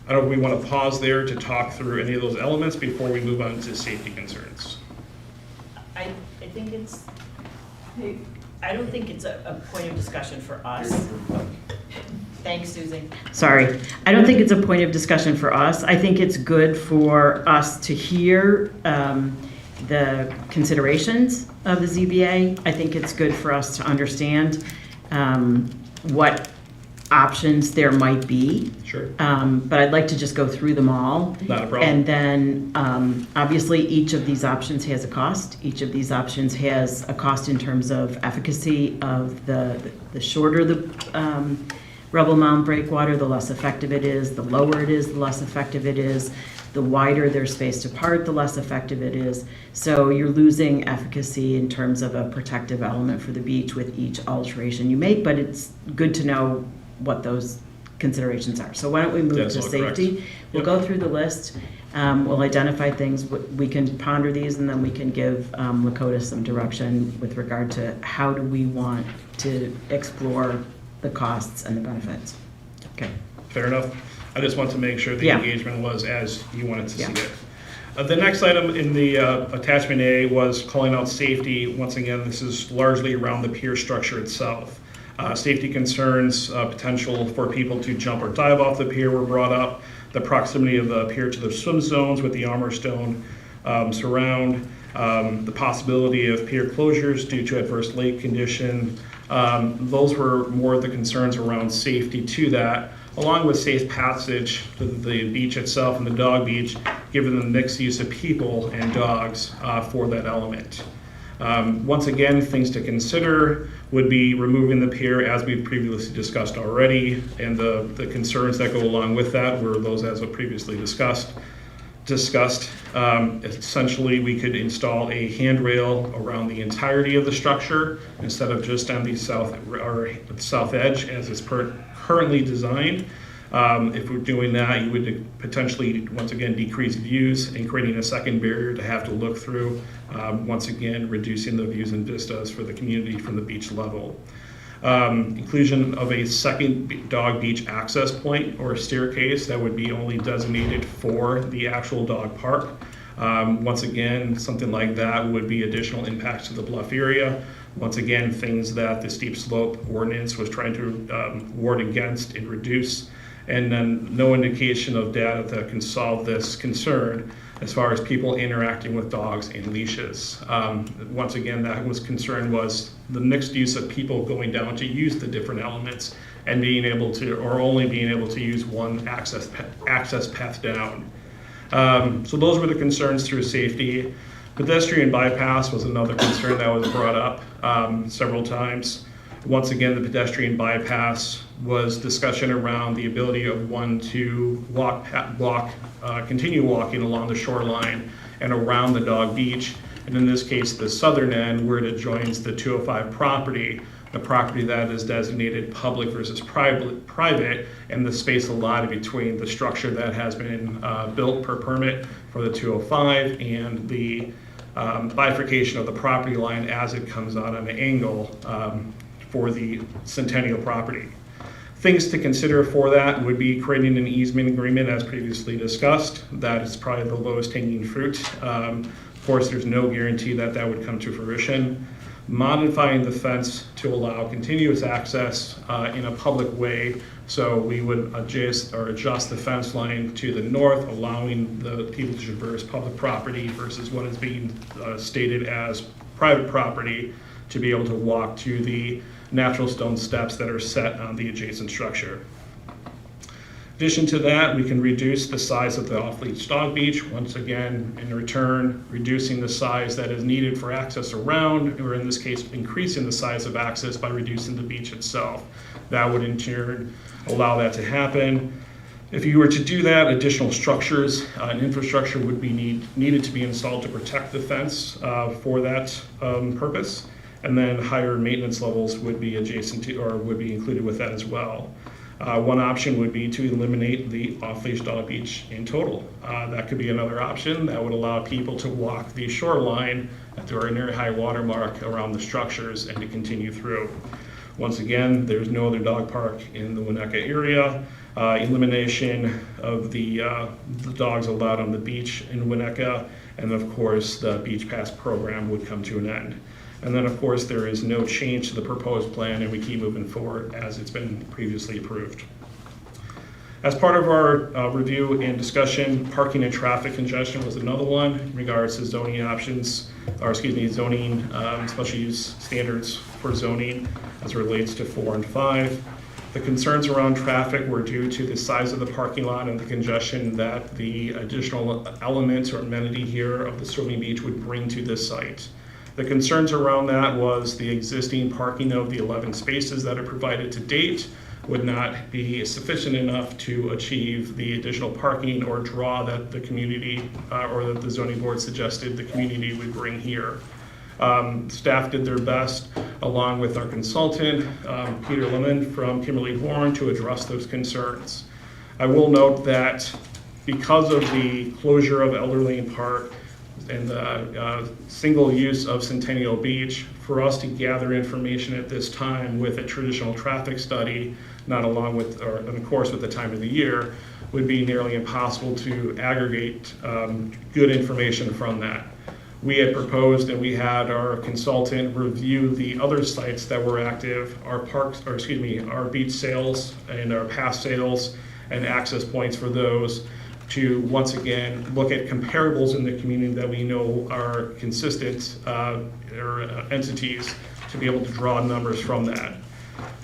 I don't know if we want to pause there to talk through any of those elements before we move on to safety concerns. I think it's, I don't think it's a point of discussion for us. Thanks, Susie. Sorry. I don't think it's a point of discussion for us. I think it's good for us to hear the considerations of the ZBA. I think it's good for us to understand what options there might be. Sure. But I'd like to just go through them all. Not a problem. And then, obviously, each of these options has a cost. Each of these options has a cost in terms of efficacy of the shorter the Rebel Mound breakwater, the less effective it is. The lower it is, the less effective it is. The wider they're spaced apart, the less effective it is. So you're losing efficacy in terms of a protective element for the beach with each alteration you make, but it's good to know what those considerations are. So why don't we move That's to all safety? correct. We'll go through the list. We'll identify things. We can ponder these, and then we can give Lakota some direction with regard to how do we want to explore the costs and the benefits. Okay. Fair enough. I just want to make sure the Yeah. engagement was as you wanted to see Yeah. it. The next item in the attachment A was calling out safety. Once again, this is largely around the pier structure itself. Safety concerns, potential for people to jump or dive off the pier were brought up. The proximity of the pier to the swim zones with the armor stone surround. The possibility of pier closures due to adverse lake condition. Those were more of the concerns around safety to that, along with safe passage to the beach itself and the dog beach, given the mixed use of people and dogs for that element. Once again, things to consider would be removing the pier as we've previously discussed already, and the concerns that go along with that were those as previously discussed. Essentially, we could install a handrail around the entirety of the structure instead of just on the south edge as it's currently designed. If we're doing that, you would potentially, once again, decrease views and creating a second barrier to have to look through, once again, reducing the views and vistas for the community from the beach level. Inclusion of a second dog beach access point or a staircase that would be only designated for the actual dog park. Once again, something like that would be additional impacts to the bluff area. Once again, things that the steep slope ordinance was trying to ward against and reduce, and then no indication of data that can solve this concern as far as people interacting with dogs and leashes. Once again, that was concern was the mixed use of people going down to use the different elements and being able to, or only being able to use one access path down. So those were the concerns through safety. Pedestrian bypass was another concern that was brought up several times. Once again, the pedestrian bypass was discussion around the ability of one to continue walking along the shoreline and around the dog beach. And in this case, the southern end where it joins the 205 property, the property that is designated public versus private, and the space allotted between the structure that has been built per permit for the 205 and the bifurcation of the property line as it comes out on an angle for the Centennial property. Things to consider for that would be creating an easement agreement as previously discussed. That is probably the lowest hanging fruit. Of course, there's no guarantee that that would come to fruition. Modifying the fence to allow continuous access in a public way. So we would adjust the fence line to the north, allowing the people to traverse public property versus what is being stated as private property to be able to walk to the natural stone steps that are set on the adjacent structure. In addition to that, we can reduce the size of the off-leash dog beach, once again, in return, reducing the size that is needed for access around, or in this case, increasing the size of access by reducing the beach itself. That would in turn allow that to happen. If you were to do that, additional structures and infrastructure would be needed to be installed to protect the fence for that purpose. And then higher maintenance levels would be adjacent to, or would be included with that as well. One option would be to eliminate the off-leash dog beach in total. That could be another option that would allow people to walk the shoreline at the ordinary high water mark around the structures and to continue through. Once again, there's no other dog park in the Winnetka area. Elimination of the dogs allowed on the beach in Winnetka, and of course the Beach Pass program would come to an end. And then, of course, there is no change to the proposed plan, and we keep moving forward as it's been previously approved. As part of our review and discussion, parking and traffic congestion was another one in regards to zoning options, or excuse me, zoning, special use standards for zoning as it relates to 4 and 5. The concerns around traffic were due to the size of the parking lot and the congestion that the additional element or amenity here of the swimming beach would bring to this site. The concerns around that was the existing parking of the 11 spaces that are provided to date would not be sufficient enough to achieve the additional parking or draw that the community or that the zoning board suggested the community would bring here. Staff did their best, along with our consultant, Peter Lemon from Kimberly Horn, to address those concerns. I will note that because of the closure of Elder Lane Park and the single use of Centennial Beach, for us to gather information at this time with a traditional traffic study, not along with, or of course with the time of the year, would be nearly impossible to aggregate good information from that. We had proposed, and we had our consultant review the other sites that were active, our parks, or excuse me, our beach sales and our pass sales and access points for those, to once again look at comparables in the community that we know are consistent entities to be able to draw numbers from that.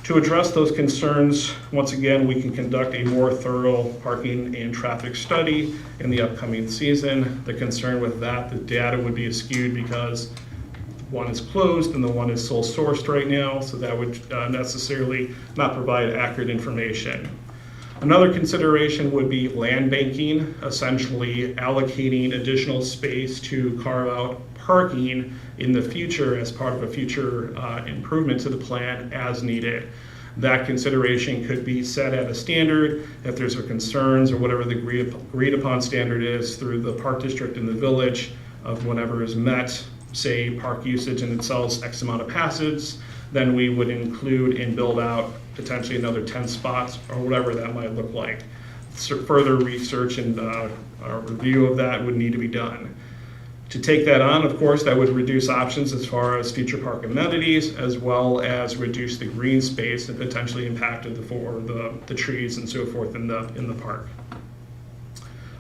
To address those concerns, once again, we can conduct a more thorough parking and traffic study in the upcoming season. The concern with that, the data would be skewed because one is closed and the one is sole sourced right now, so that would necessarily not provide accurate information. Another consideration would be land banking, essentially allocating additional space to carve out parking in the future as part of a future improvement to the plan as needed. That consideration could be set at a standard if there's concerns or whatever the agreed upon standard is through the park district in the village of whatever is met, say park usage and it sells X amount of passes, then we would include and build out potentially another 10 spots or whatever that might look like. So further research and review of that would need to be done. To take that on, of course, that would reduce options as far as future park amenities, as well as reduce the green space and potentially impacted the trees and so forth in the park.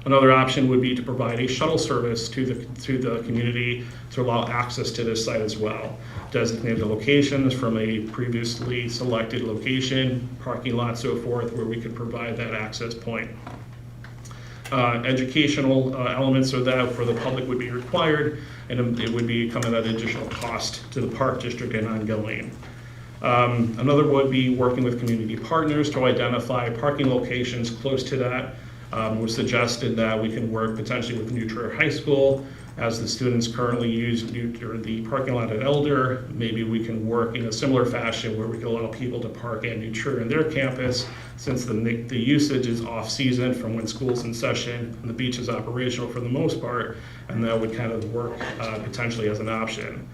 Another option would be to provide a shuttle service to the community to allow access to this site as well. Designate the locations from a previously selected location, parking lot, so forth, where we could provide that access point. Educational elements of that for the public would be required, and it would be coming at additional cost to the park district and ongoing. Another would be working with community partners to identify parking locations close to that. It was suggested that we can work potentially with New Trier High School, as the students currently use the parking lot at Elder. Maybe we can work in a similar fashion where we can allow people to park at New Trier in their campus, since the usage is off-season from when school's in session and the beach is operational for the most part, and that would kind of work potentially as an option.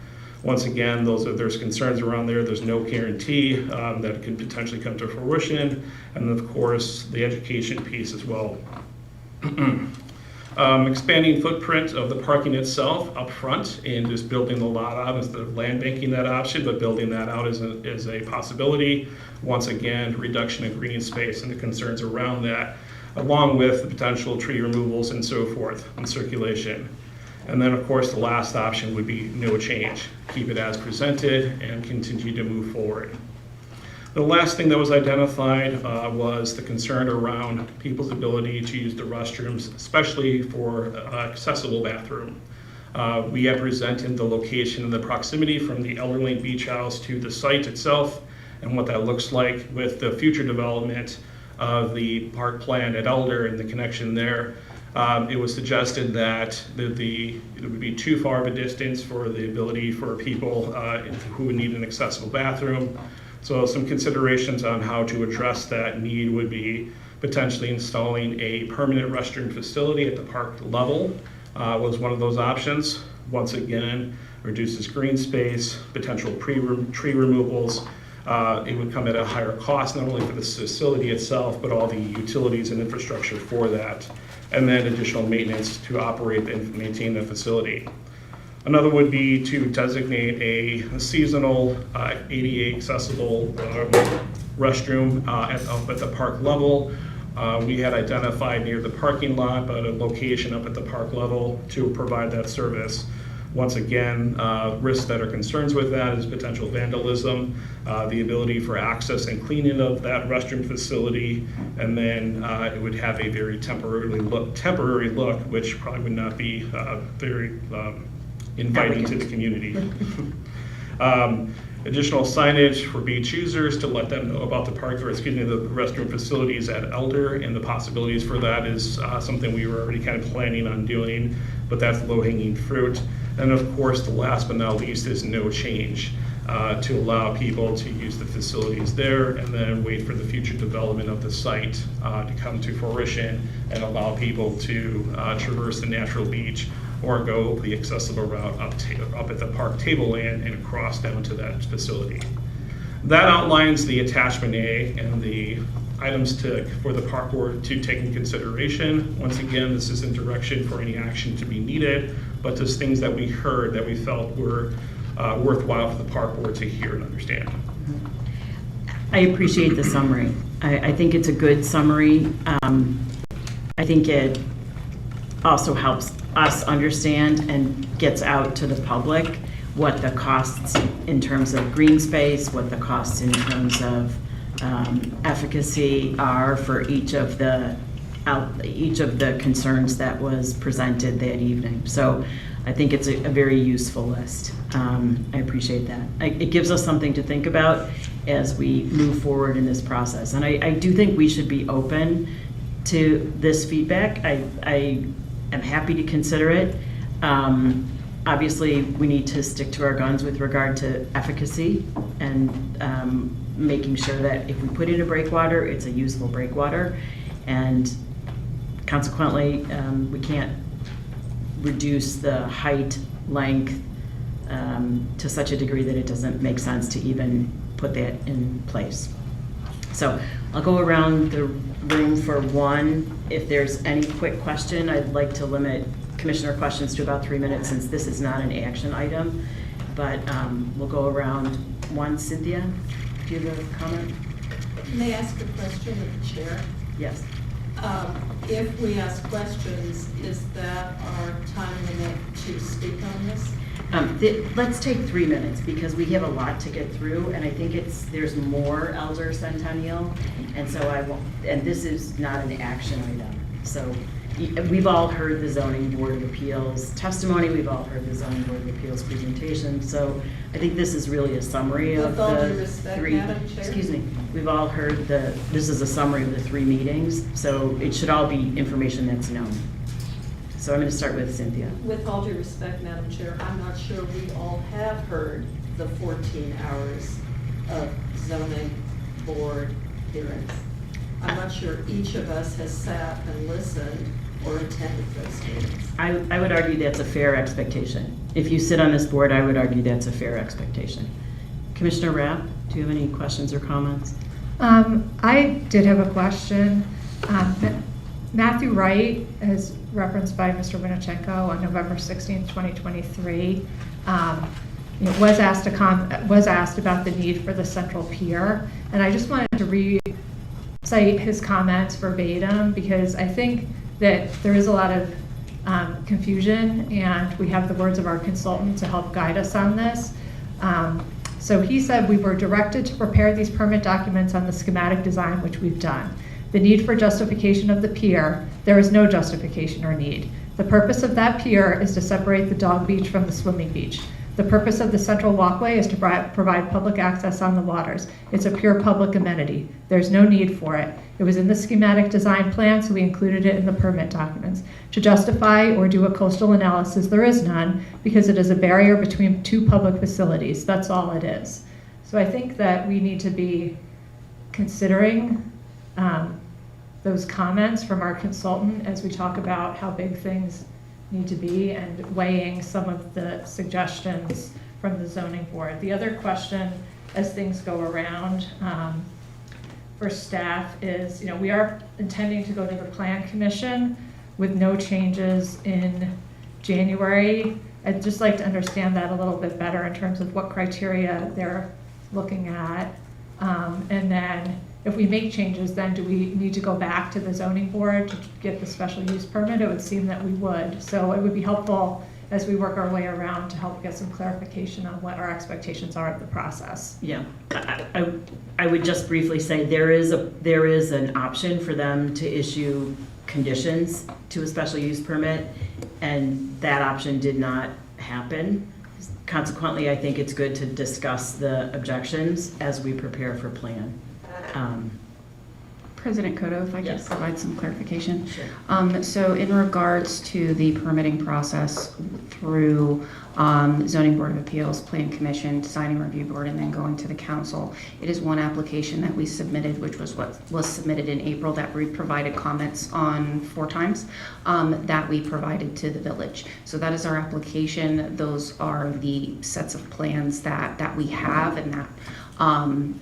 Once again, there's concerns around there. There's no guarantee that it could potentially come to fruition, and of course, the education piece as well. Expanding footprint of the parking itself up front and just building the lot out instead of land banking that option, but building that out is a possibility. Once again, reduction of green space and the concerns around that, along with the potential tree removals and so forth and circulation. And then, of course, the last option would be no change. Keep it as presented and continue to move forward. The last thing that was identified was the concern around people's ability to use the restrooms, especially for accessible bathroom. We have presented the location and the proximity from the Elder Lane Beach House to the site itself and what that looks like with the future development of the park plan at Elder and the connection there. It was suggested that it would be too far of a distance for the ability for people who would need an accessible bathroom. So some considerations on how to address that need would be potentially installing a permanent restroom facility at the park level was one of those options. Once again, reduces green space, potential tree removals. It would come at a higher cost, not only for the facility itself, but all the utilities and infrastructure for that, and then additional maintenance to operate and maintain the facility. Another would be to designate a seasonal ADA accessible restroom up at the park level. We had identified near the parking lot, but a location up at the park level to provide that service. Once again, risks that are concerns with that is potential vandalism, the ability for access and cleaning of that restroom facility, and then it would have a very temporary look, which probably would not be very inviting to the community. Additional signage for beach users to let them know about the restroom facilities at Elder, and the possibilities for that is something we were already kind of planning on doing, but that's low-hanging fruit. And of course, the last but not least is no change to allow people to use the facilities there and then wait for the future development of the site to come to fruition and allow people to traverse the natural beach or go the accessible route up at the park tableland and across down to that facility. That outlines the attachment A and the items for the park board to take in consideration. Once again, this isn't direction for any action to be needed, but just things that we heard that we felt were worthwhile for the park board to hear and understand. I appreciate the summary. I think it's a good summary. I think it also helps us understand and gets out to the public what the costs in terms of green space, what the costs in terms of efficacy are for each of the concerns that was presented that evening. So I think it's a very useful list. I appreciate that. It gives us something to think about as we move forward in this process. And I do think we should be open to this feedback. I am happy to consider it. Obviously, we need to stick to our guns with regard to efficacy and making sure that if we put in a breakwater, it's a useful breakwater. And consequently, we can't reduce the height, length to such a degree that it doesn't make sense to even put that in place. So I'll go around the room for one. If there's any quick question, I'd like to limit commissioner questions to about 3 minutes, since this is not an action item. But we'll go around once. Cynthia, do you have a comment? May I ask a question of the chair? Yes. If we ask questions, is that our time limit to speak on this? Let's take 3 minutes, because we have a lot to get through, and I think there's more elder centennial, and so and this is not an action item. So we've all heard the zoning board of appeals testimony, we've all heard the zoning board of appeals presentation, so I think this is really a summary of With all due the respect, three. Madam Chair? Excuse me, we've all heard this is a summary of the 3 meetings, so it should all be information that's known. So I'm going to start with Cynthia. With all due respect, Madam Chair, I'm not sure we all have heard the 14 hours of zoning board hearings. I'm not sure each of us has sat and listened or attended those meetings. I would argue that's a fair expectation. If you sit on this board, I would argue that's a fair expectation. Commissioner Rapp, do you have any questions or comments? I did have a question. Matthew Wright, as referenced by Mr. Winnichenko on November 16th, 2023, was asked about the need for the central pier, and I just wanted to recite his comments verbatim, because I think that there is a lot of confusion, and we have the words of our consultant to help guide us on this. So he said, "We were directed to prepare these permit documents on the schematic design, which we've done. The need for justification of the pier, there is no justification or need. The purpose of that pier is to separate the dog beach from the swimming beach. The purpose of the central walkway is to provide public access on the waters. It's a pure public amenity. There's no need for it. It was in the schematic design plan, so we included it in the permit documents. To justify or do a coastal analysis, there is none, because it is a barrier between 2 public facilities. That's all it is." So I think that we need to be considering those comments from our consultant as we talk about how big things need to be, and weighing some of the suggestions from the zoning board. The other question, as things go around for staff, is, we are intending to go to the Plan Commission with no changes in January. I'd just like to understand that a little bit better in terms of what criteria they're looking at. And then if we make changes, then do we need to go back to the zoning board to get the special use permit? It would seem that we would. So it would be helpful as we work our way around to help get some clarification on what our expectations are of the process. Yeah, I would just briefly say there is an option for them to issue conditions to a special use permit, and that option did not happen. Consequently, I think it's good to discuss the objections as we prepare for plan. President Cotto, if I could Yes. provide some clarification. Sure. So in regards to the permitting process through Zoning Board of Appeals, Plan Commission, Design and Review Board, and then going to the council, it is one application that we submitted, which was what was submitted in April, that we provided comments on 4 times, that we provided to the village. So that is our application. Those are the sets of plans that we have, and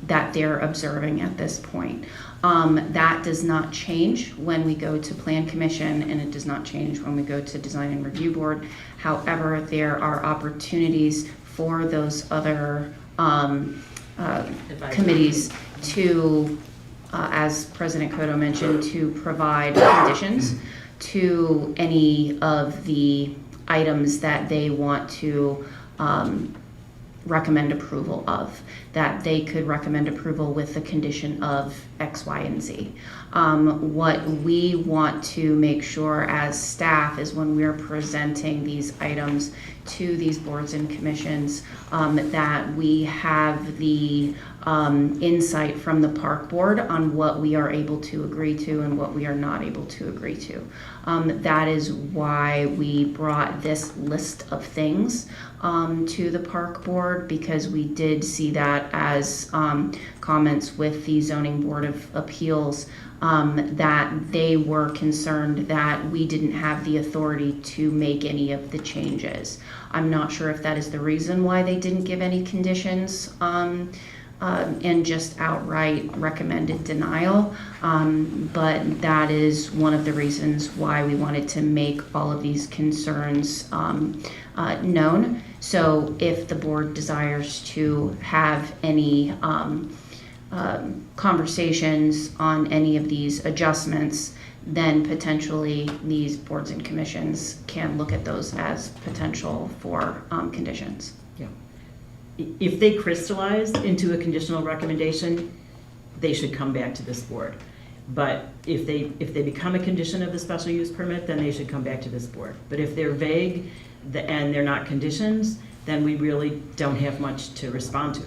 that they're observing at this point. That does not change when we go to Plan Commission, and it does not change when we go to Design and Review Board. However, there are opportunities for those other committees to, as President Cotto mentioned, to provide conditions to any of the items that they want to recommend approval of, that they could recommend approval with the condition of X, Y, and Z. What we want to make sure as staff is when we're presenting these items to these boards and commissions, that we have the insight from the park board on what we are able to agree to and what we are not able to agree to. That is why we brought this list of things to the park board, because we did see that as comments with the Zoning Board of Appeals, that they were concerned that we didn't have the authority to make any of the changes. I'm not sure if that is the reason why they didn't give any conditions and just outright recommended denial. But that is one of the reasons why we wanted to make all of these concerns known. So if the board desires to have any conversations on any of these adjustments, then potentially these boards and commissions can look at those as potential for conditions. Yeah. If they crystallize into a conditional recommendation, they should come back to this board. But if they become a condition of the special use permit, then they should come back to this board. But if they're vague and they're not conditions, then we really don't have much to respond to.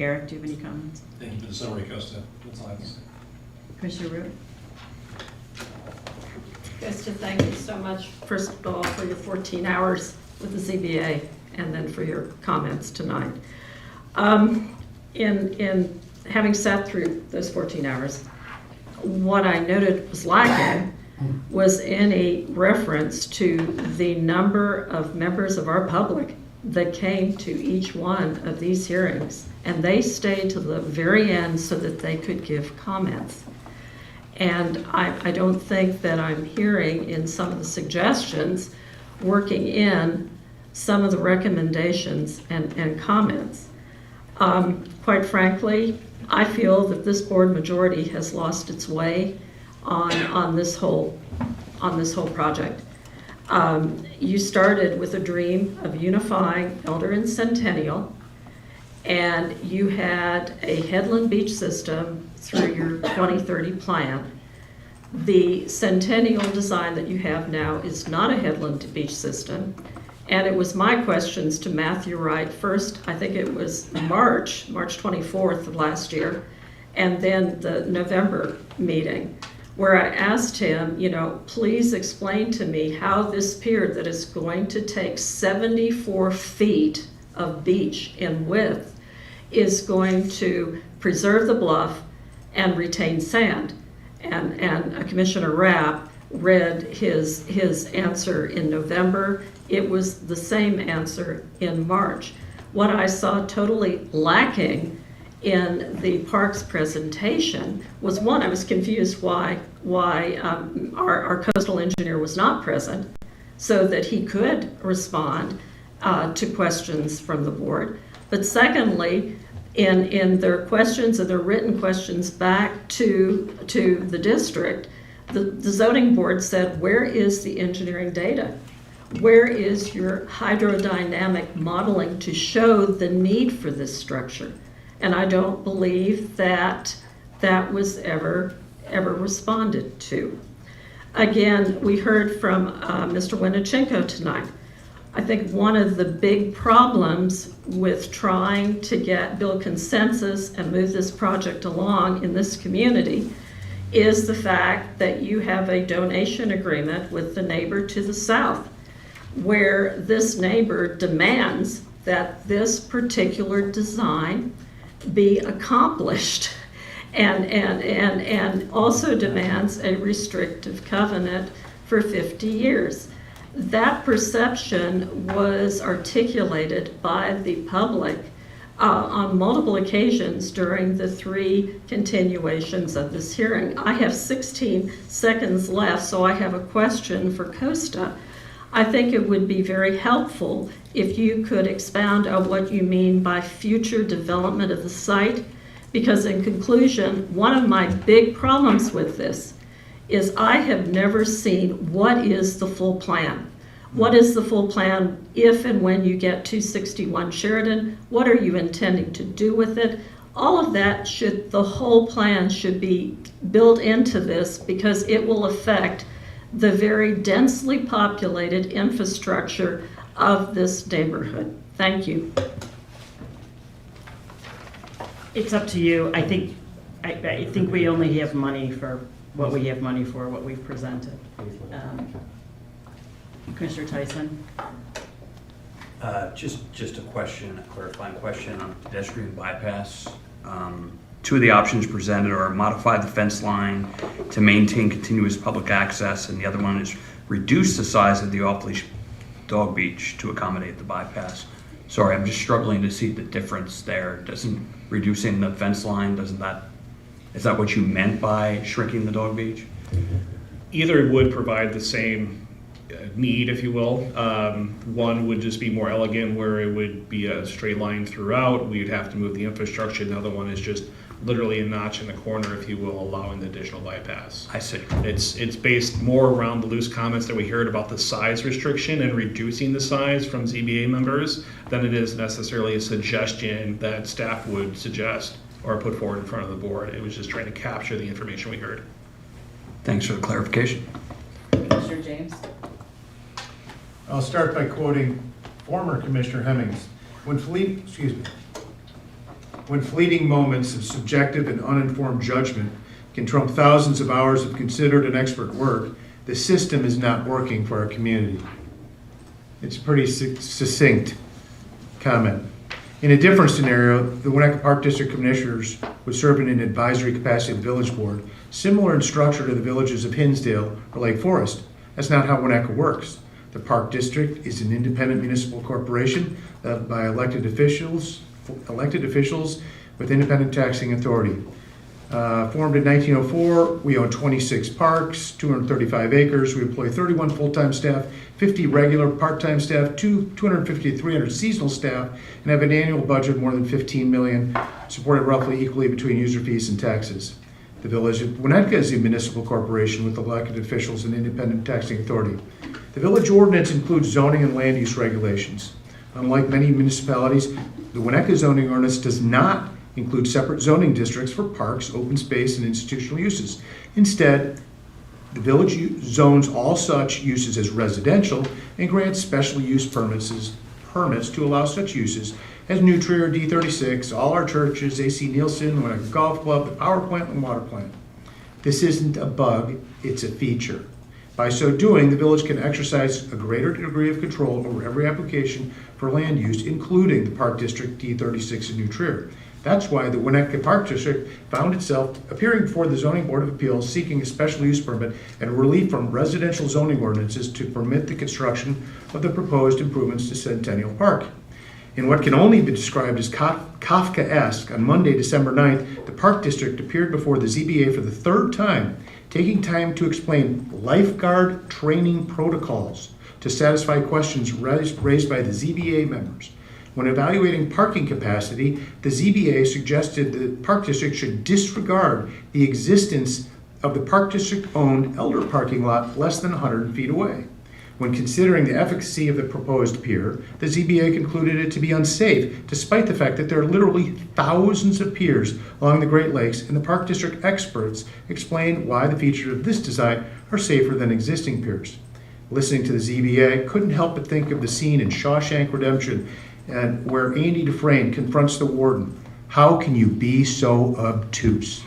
Eric, do you have any comments? Thank you for the summary, Costa. That's all I have to say. Commissioner Root? Costa, thank you so much, first of all, for your 14 hours with the ZBA, and then for your comments tonight. In having sat through those 14 hours, what I noted was lacking was any reference to the number of members of our public that came to each one of these hearings, and they stayed to the very end so that they could give comments. And I don't think that I'm hearing in some of the suggestions working in some of the recommendations and comments. Quite frankly, I feel that this board majority has lost its way on this whole project. You started with a dream of unifying Elder and Centennial, and you had a headland beach system through your 2030 plan. The Centennial design that you have now is not a headland beach system, and it was my questions to Matthew Wright first, I think it was March 24th of last year, and then the November meeting, where I asked him, please explain to me how this pier that is going to take 74 feet of beach in width is going to preserve the bluff and retain sand. And Commissioner Rapp read his answer in November. It was the same answer in March. What I saw totally lacking in the parks presentation was, one, I was confused why our coastal engineer was not present so that he could respond to questions from the board. But secondly, in their questions and their written questions back to the district, the zoning board said, where is the engineering data? Where is your hydrodynamic modeling to show the need for this structure? And I don't believe that was ever responded to. Again, we heard from Mr. Winnichenko tonight. I think one of the big problems with trying to build consensus and move this project along in this community is the fact that you have a donation agreement with the neighbor to the south, where this neighbor demands that this particular design be accomplished and also demands a restrictive covenant for 50 years. That perception was articulated by the public on multiple occasions during the 3 continuations of this hearing. I have 16 seconds left, so I have a question for Costa. I think it would be very helpful if you could expound on what you mean by future development of the site, because in conclusion, one of my big problems with this is I have never seen what is the full plan. What is the full plan if and when you get 261 Sheridan? What are you intending to do with it? All of that the whole plan should be built into this, because it will affect the very densely populated infrastructure of this neighborhood. Thank you. It's up to you. I think we only have money for what we have money for, what we've presented. Commissioner Tyson? Just a question, a clarifying question on pedestrian bypass. 2 of the options presented are modify the fence line to maintain continuous public access, and the other one is reduce the size of the off-leash dog beach to accommodate the bypass. Sorry, I'm just struggling to see the difference there. Doesn't reducing the fence line, is that what you meant by shrinking the dog beach? Either would provide the same need, if you will. One would just be more elegant, where it would be a straight line throughout. We'd have to move the infrastructure. The other one is just literally a notch in the corner, if you will, allowing the additional bypass. I see. It's based more around the loose comments that we heard about the size restriction and reducing the size from ZBA members than it is necessarily a suggestion that staff would suggest or put forward in front of the board. It was just trying to capture the information we heard. Thanks for the clarification. Commissioner James? I'll start by quoting former Commissioner Hemmings. When fleeting moments of subjective and uninformed judgment can trump thousands of hours of considered and expert work, the system is not working for our community. It's a pretty succinct comment. In a different scenario, the Winnetka Park District Commissioners would serve in an advisory capacity of the village board, similar in structure to the villages of Hinsdale or Lake Forest. That's not how Winnetka works. The Park District is an independent municipal corporation by elected officials with independent taxing authority. Formed in 1904, we own 26 parks, 235 acres. We employ 31 full-time staff, 50 regular part-time staff, 250 to 300 seasonal staff, and have an annual budget of more than $15 million, supported roughly equally between user fees and taxes. The village of Winnetka is a municipal corporation with elected officials and independent taxing authority. The village ordinance includes zoning and land use regulations. Unlike many municipalities, the Winnetka zoning ordinance does not include separate zoning districts for parks, open space, and institutional uses. Instead, the village zones all such uses as residential and grants special use permits to allow such uses as Nutria or D36, all our churches, AC Nielsen, the Winnetka Golf Club, the power plant, and water plant. This isn't a bug, it's a feature. By so doing, the village can exercise a greater degree of control over every application for land use, including the Park District D36 in New Trier. That's why the Winnetka Park District found itself appearing before the Zoning Board of Appeals seeking a special use permit and relief from residential zoning ordinances to permit the construction of the proposed improvements to Centennial Park. In what can only be described as Kafkaesque, on Monday, December 9th, the Park District appeared before the ZBA for the third time, taking time to explain lifeguard training protocols to satisfy questions raised by the ZBA members. When evaluating parking capacity, the ZBA suggested the Park District should disregard the existence of the Park District-owned Elder parking lot less than 100 feet away. When considering the efficacy of the proposed pier, the ZBA concluded it to be unsafe, despite the fact that there are literally thousands of piers along the Great Lakes, and the Park District experts explained why the features of this design are safer than existing piers. Listening to the ZBA, I couldn't help but think of the scene in Shawshank Redemption, and where Andy Dufresne confronts the warden. How can you be so obtuse?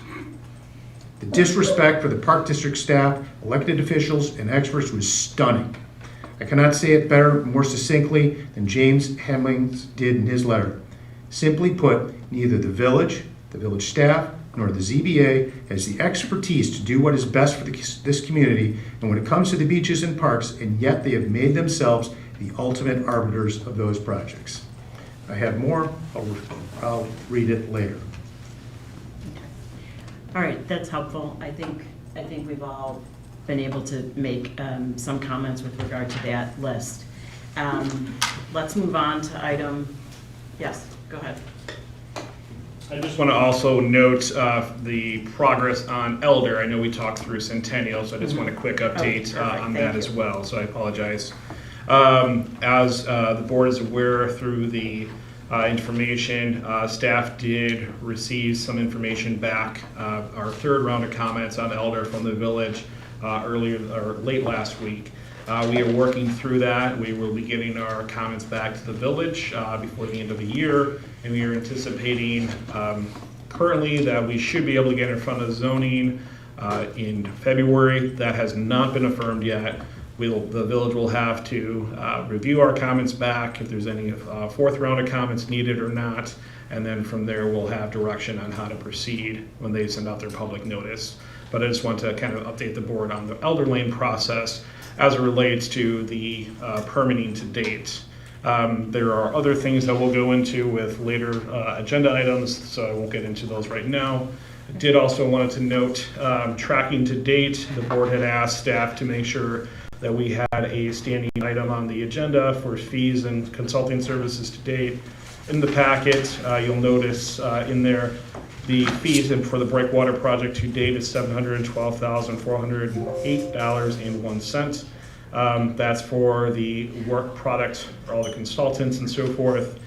The disrespect for the Park District staff, elected officials, and experts was stunning. I cannot say it better, more succinctly than James Hemmings did in his letter. Simply put, neither the village staff, nor the ZBA has the expertise to do what is best for this community, and when it comes to the beaches and parks, and yet they have made themselves the ultimate arbiters of those projects. I have more, I'll read it later. All right, that's helpful. I think we've all been able to make some comments with regard to that list. Let's move on to item, yes, go ahead. I just want to also note the progress on Elder. I know we talked through Centennial, so I just want a quick update on that as well, so I apologize. As the board is aware through the information, staff did receive some information back, our third round of comments on Elder from the village late last week. We are working through that. We will be getting our comments back to the village before the end of the year, and we are anticipating currently that we should be able to get in front of zoning in February. That has not been affirmed yet. The village will have to review our comments back, if there's any fourth round of comments needed or not, and then from there we'll have direction on how to proceed when they send out their public notice. But I just want to kind of update the board on the Elder Lane process as it relates to the permitting to date. There are other things that we'll go into with later agenda items, so I won't get into those right now. I did also wanted to note, tracking to date, the board had asked staff to make sure that we had a standing item on the agenda for fees and consulting services to date. In the packet, you'll notice in there the fees for the Breakwater project to date is $712,408.01. That's for the work product for all the consultants and so forth.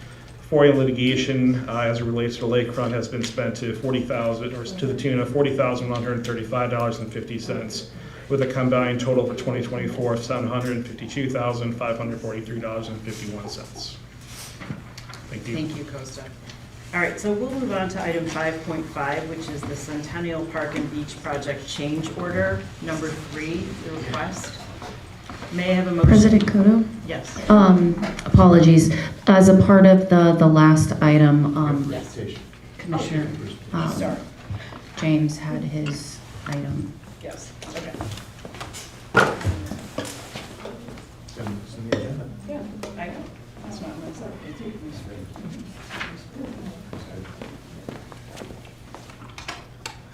FOIA litigation, as it relates to lakefront, has been spent to $40,000, or to the tune of $40,135.50, with a combined total for 2024 of $752,543.51. Thank you. Thank you, Costa. All right, so we'll move on to item 5.5, which is the Centennial Park and Beach Project change order, number 3, the request. May I have a motion? President Koto? Yes. Apologies. As a part of the last item, Commissioner James had his item. Yes, okay. Yeah, I know. That's not myself. It's you.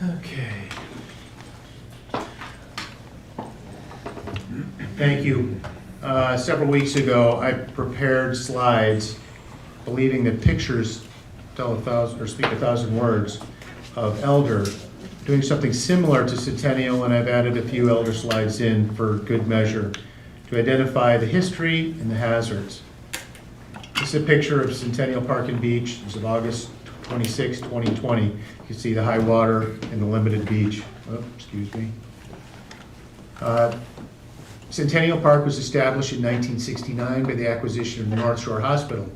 Okay. Thank you. Several weeks ago, I prepared slides believing that pictures tell 1,000 or speak 1,000 words of Elder doing something similar to Centennial, and I've added a few Elder slides in for good measure to identify the history and the hazards. This is a picture of Centennial Park and Beach. It's of August 26, 2020. You can see the high water and the limited beach. Oh, excuse me. Centennial Park was established in 1969 by the acquisition of North Shore Hospital.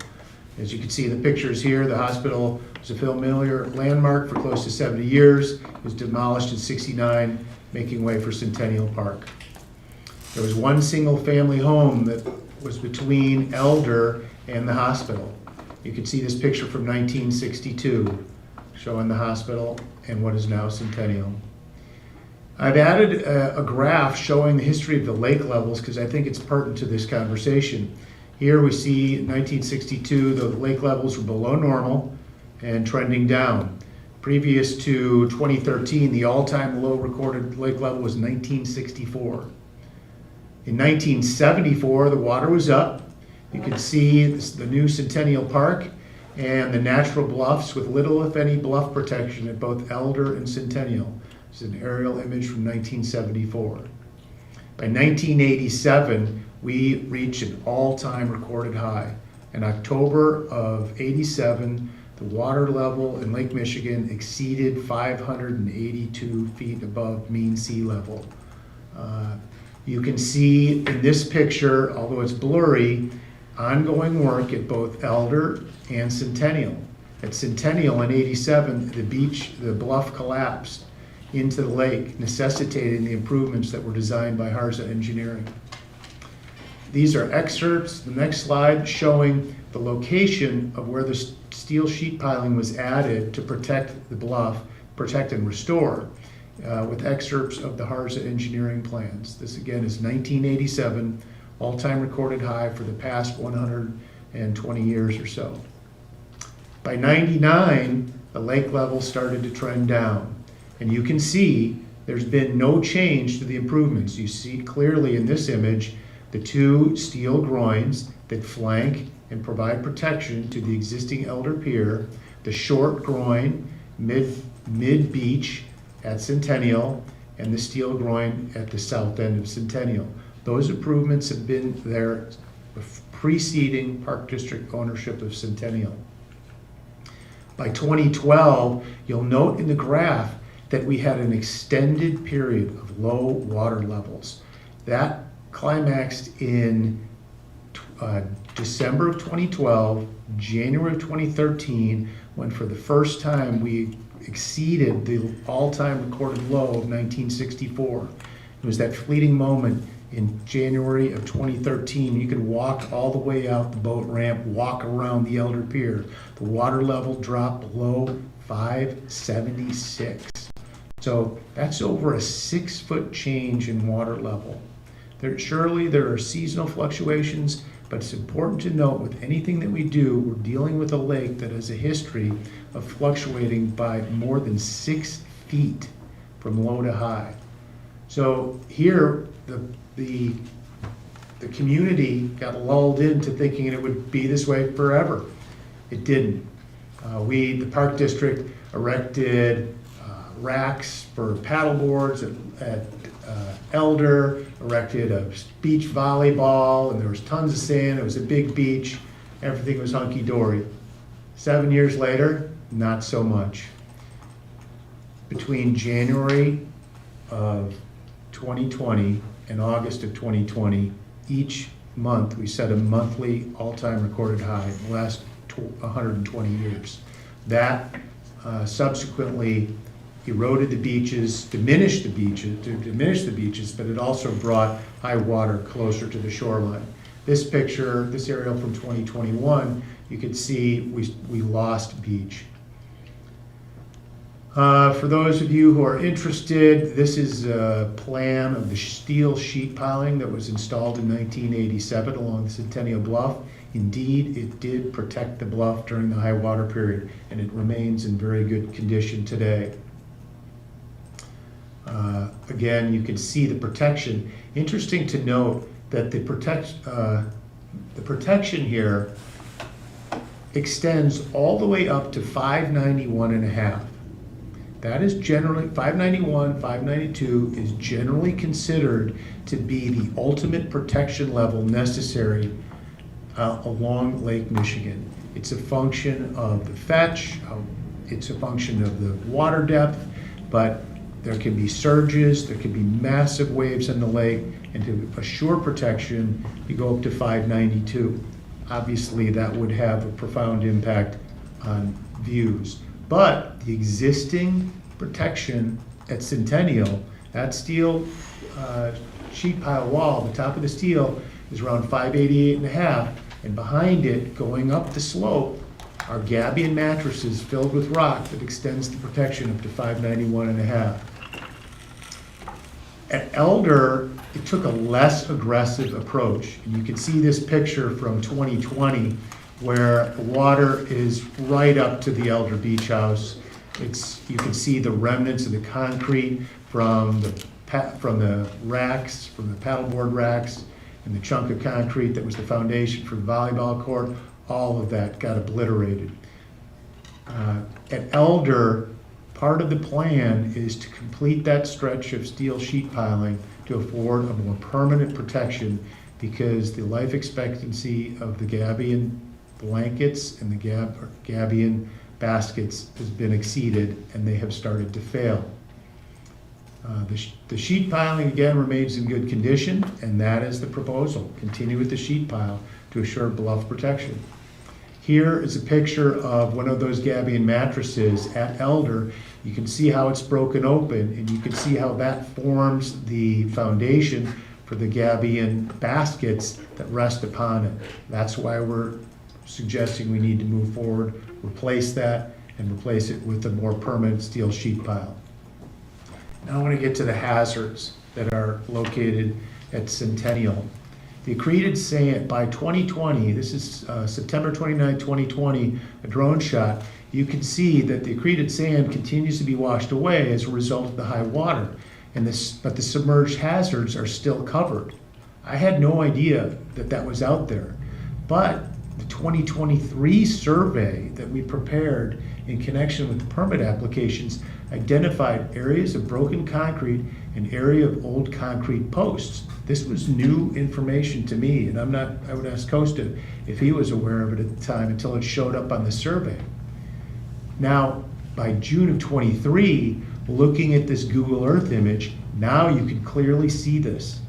As you can see in the pictures here, the hospital was a familiar landmark for close to 70 years. It was demolished in '69, making way for Centennial Park. There was one single family home that was between Elder and the hospital. You can see this picture from 1962, showing the hospital and what is now Centennial. I've added a graph showing the history of the lake levels because I think it's pertinent to this conversation. Here we see in 1962, the lake levels were below normal and trending down. Previous to 2013, the all-time low recorded lake level was 1964. In 1974, the water was up. You can see the new Centennial Park and the natural bluffs with little, if any, bluff protection at both Elder and Centennial. This is an aerial image from 1974. By 1987, we reached an all-time recorded high. In October of '87, the water level in Lake Michigan exceeded 582 feet above mean sea level. You can see in this picture, although it's blurry, ongoing work at both Elder and Centennial. At Centennial in '87, the bluff collapsed into the lake, necessitating the improvements that were designed by Harza Engineering. These are excerpts, the next slide, showing the location of where the steel sheet piling was added to protect the bluff, protect and restore, with excerpts of the Harza Engineering plans. This again is 1987, all-time recorded high for the past 120 years or so. By '99, the lake level started to trend down. And you can see there's been no change to the improvements. You see clearly in this image the two steel groins that flank and provide protection to the existing Elder Pier, the short groin mid-beach at Centennial, and the steel groin at the south end of Centennial. Those improvements have been there preceding Park District ownership of Centennial. By 2012, you'll note in the graph that we had an extended period of low water levels. That climaxed in December of 2012, January of 2013, when for the first time we exceeded the all-time recorded low of 1964. It was that fleeting moment in January of 2013. You could walk all the way out the boat ramp, walk around the Elder Pier. The water level dropped below 576. So that's over a 6-foot change in water level. Surely there are seasonal fluctuations, But it's important to note with anything that we do, we're dealing with a lake that has a history of fluctuating by more than 6 feet from low to high. So here, the community got lulled into thinking it would be this way forever. It didn't. The Park District, erected racks for paddle boards at Elder, erected a beach volleyball, and there was tons of sand. It was a big beach. Everything was hunky-dory. 7 years later, not so much. Between January of 2020 and August of 2020, each month we set a monthly all-time recorded high in the last 120 years. That subsequently eroded the beaches, diminished the beaches, but it also brought high water closer to the shoreline. This picture, this aerial from 2021, you can see we lost beach. For those of you who are interested, this is a plan of the steel sheet piling that was installed in 1987 along the Centennial Bluff. Indeed, it did protect the bluff during the high water period, and it remains in very good condition today. Again, you can see the protection. Interesting to note that the protection here extends all the way up to 591.5. That is generally, 591, 592 is generally considered to be the ultimate protection level necessary along Lake Michigan. It's a function of the fetch, it's a function of the water depth, but there can be surges, there can be massive waves in the lake, and to assure protection, you go up to 592. Obviously, that would have a profound impact on views. But the existing protection at Centennial, that steel sheet pile wall, the top of the steel is around 588.5, and behind it, going up the slope, are gabion mattresses filled with rock that extends the protection up to 591.5. At Elder, it took a less aggressive approach. And you can see this picture from 2020 where the water is right up to the Elder Beach House. You can see the remnants of the concrete from the racks, from the paddleboard racks, and the chunk of concrete that was the foundation for the volleyball court. All of that got obliterated. At Elder, part of the plan is to complete that stretch of steel sheet piling to afford a more permanent protection because the life expectancy of the gabion blankets and the gabion baskets has been exceeded and they have started to fail. The sheet piling again remains in good condition, and that is the proposal. Continue with the sheet pile to assure bluff protection. Here is a picture of one of those gabion mattresses at Elder. You can see how it's broken open, and you can see how that forms the foundation for the gabion baskets that rest upon it. That's why we're suggesting we need to move forward, replace that, and replace it with a more permanent steel sheet pile. Now I want to get to the hazards that are located at Centennial. The accreted sand, by 2020, this is September 29, 2020, a drone shot, you can see that the accreted sand continues to be washed away as a result of the high water, but the submerged hazards are still covered. I had no idea that that was out there, but the 2023 survey that we prepared in connection with the permit applications identified areas of broken concrete and area of old concrete posts. This was new information to me, and I would ask Costa if he was aware of it at the time until it showed up on the survey. Now, by June of 23, looking at this Google Earth image, now you can clearly see this.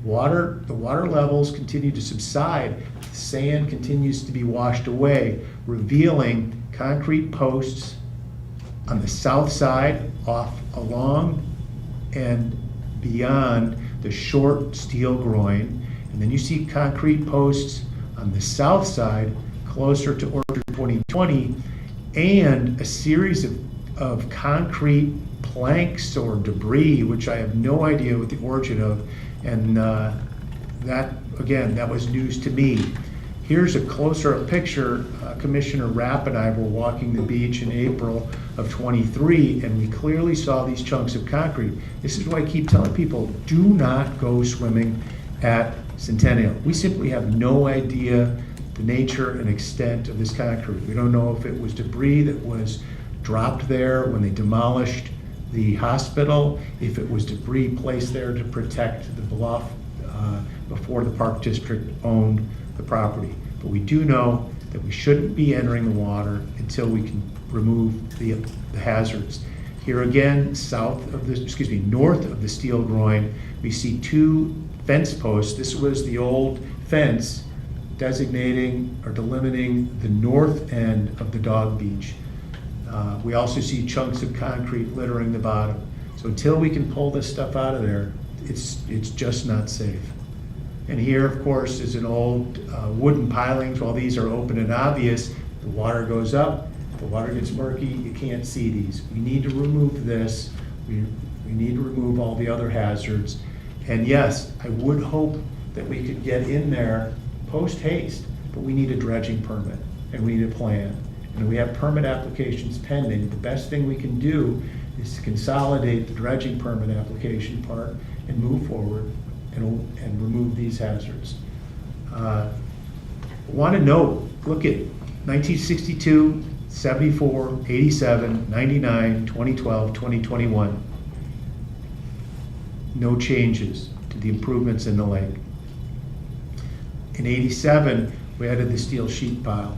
The water levels continue to subside, the sand continues to be washed away, revealing concrete posts on the south side, along and beyond the short steel groin. And then you see concrete posts on the south side, closer to Orchard 2020, and a series of concrete planks or debris, which I have no idea what the origin of. And that, again, that was news to me. Here's a closer picture. Commissioner Rapp and I were walking the beach in April of '23, and we clearly saw these chunks of concrete. This is why I keep telling people, do not go swimming at Centennial. We simply have no idea the nature and extent of this concrete. We don't know if it was debris that was dropped there when they demolished the hospital, if it was debris placed there to protect the bluff before the Park District owned the property. But we do know that we shouldn't be entering the water until we can remove the hazards. Here again, north of the steel groin, we see 2 fence posts. This was the old fence designating or delimiting the north end of the dog beach. We also see chunks of concrete littering the bottom. So until we can pull this stuff out of there, it's just not safe. And here, of course, is an old wooden pilings. While these are open and obvious, the water goes up, the water gets murky, you can't see these. We need to remove this. We need to remove all the other hazards. And yes, I would hope that we could get in there post haste, but we need a dredging permit and we need a plan. And we have permit applications pending. The best thing we can do is to consolidate the dredging permit application part and move forward and remove these hazards. Want to note, look at 1962, 74, 87, 99, 2012, 2021. No changes to the improvements in the lake. In 87, we added the steel sheet pile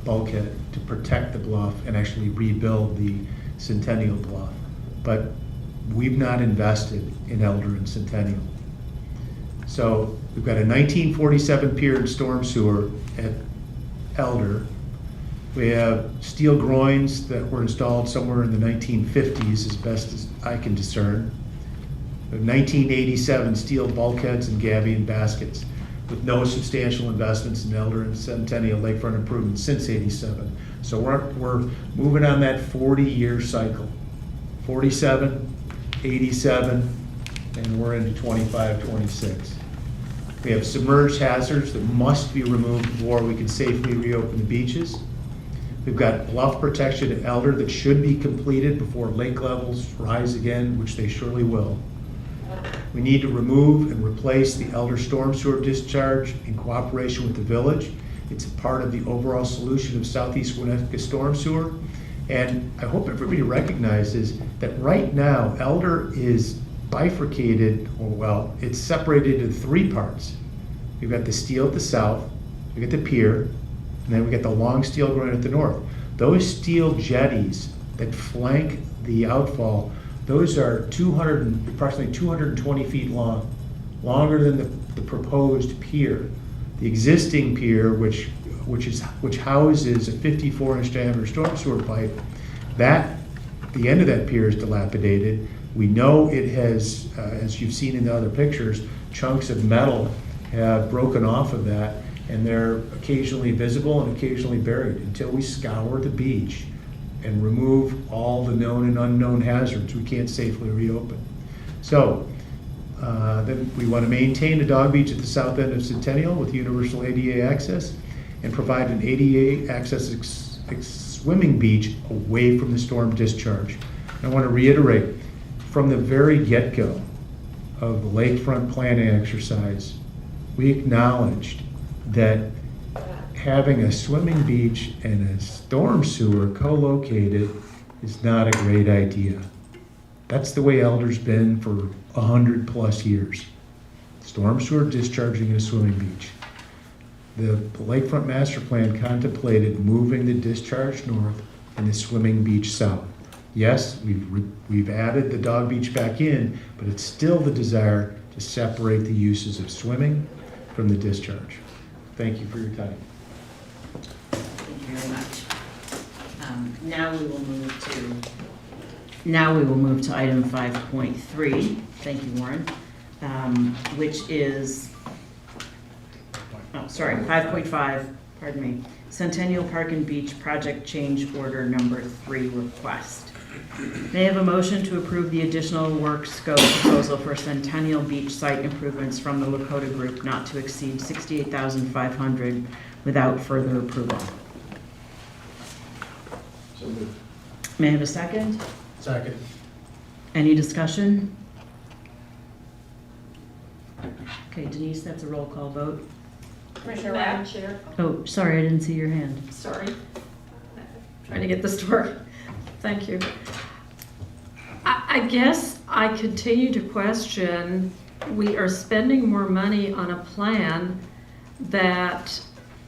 bulkhead to protect the bluff and actually rebuild the Centennial Bluff. But we've not invested in Elder and Centennial. So we've got a 1947 pier and storm sewer at Elder. We have steel groins that were installed somewhere in the 1950s, as best as I can discern. We have 1987 steel bulkheads and gabion baskets, with no substantial investments in Elder and Centennial lakefront improvements since '87. So we're moving on that 40-year cycle. 47, 87, and we're into 25, 26. We have submerged hazards that must be removed before we can safely reopen the beaches. We've got bluff protection at Elder that should be completed before lake levels rise again, which they surely will. We need to remove and replace the Elder storm sewer discharge in cooperation with the village. It's a part of the overall solution of Southeast Winnetka storm sewer. And I hope everybody recognizes that right now, Elder is bifurcated, or well, it's separated into 3 parts. We've got the steel at the south, we got the pier, and then we got the long steel groin at the north. Those steel jetties that flank the outfall, those are approximately 220 feet long, longer than the proposed pier. The existing pier, which houses a 54-inch diameter storm sewer pipe, the end of that pier is dilapidated. We know it has, as you've seen in the other pictures, chunks of metal have broken off of that, and they're occasionally visible and occasionally buried. Until we scour the beach and remove all the known and unknown hazards, we can't safely reopen. So then we want to maintain the dog beach at the south end of Centennial with universal ADA access and provide an ADA access swimming beach away from the storm discharge. I want to reiterate, from the very get-go of the lakefront planning exercise, we acknowledged that having a swimming beach and a storm sewer co-located is not a great idea. That's the way Elder's been for 100+ years. Storm sewer discharging in a swimming beach. The lakefront master plan contemplated moving the discharge north and the swimming beach south. Yes, we've added the dog beach back in, but it's still the desire to separate the uses of swimming from the discharge. Thank you for your time. Thank you very much. Now we will move to item 5.3. Thank you, Warren. Which is 5.5. Pardon me. Centennial Park and Beach Project Change Order Number 3 request. May I have a motion to approve the additional work scope proposal for Centennial Beach site improvements from the Lakota Group not to exceed $68,500 without further approval? So moved. May I have a second? Second. Any discussion? Okay, Denise, that's a roll call vote. Commissioner Madam Rapp? Chair, Oh, sorry, I didn't see your hand. sorry. Trying to get this to work. Thank you. I guess I continue to question, we are spending more money on a plan that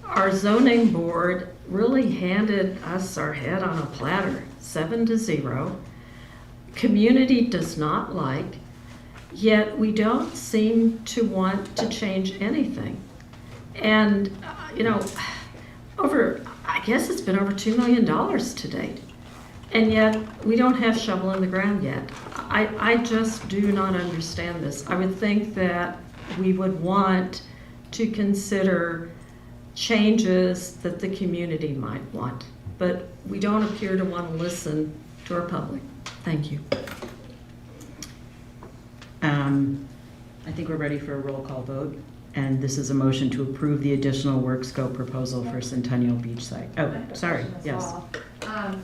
our zoning board really handed us our head on a platter, 7-0. Community does not like, yet we don't seem to want to change anything. And, I guess it's been over $2 million to date. And yet, we don't have shovel in the ground yet. I just do not understand this. I would think that we would want to consider changes that the community might want. But we don't appear to want to listen to our public. Thank you. I think we're ready for a roll call vote. And this is a motion to approve the additional work scope proposal for Centennial Beach site. Oh, sorry, yes. I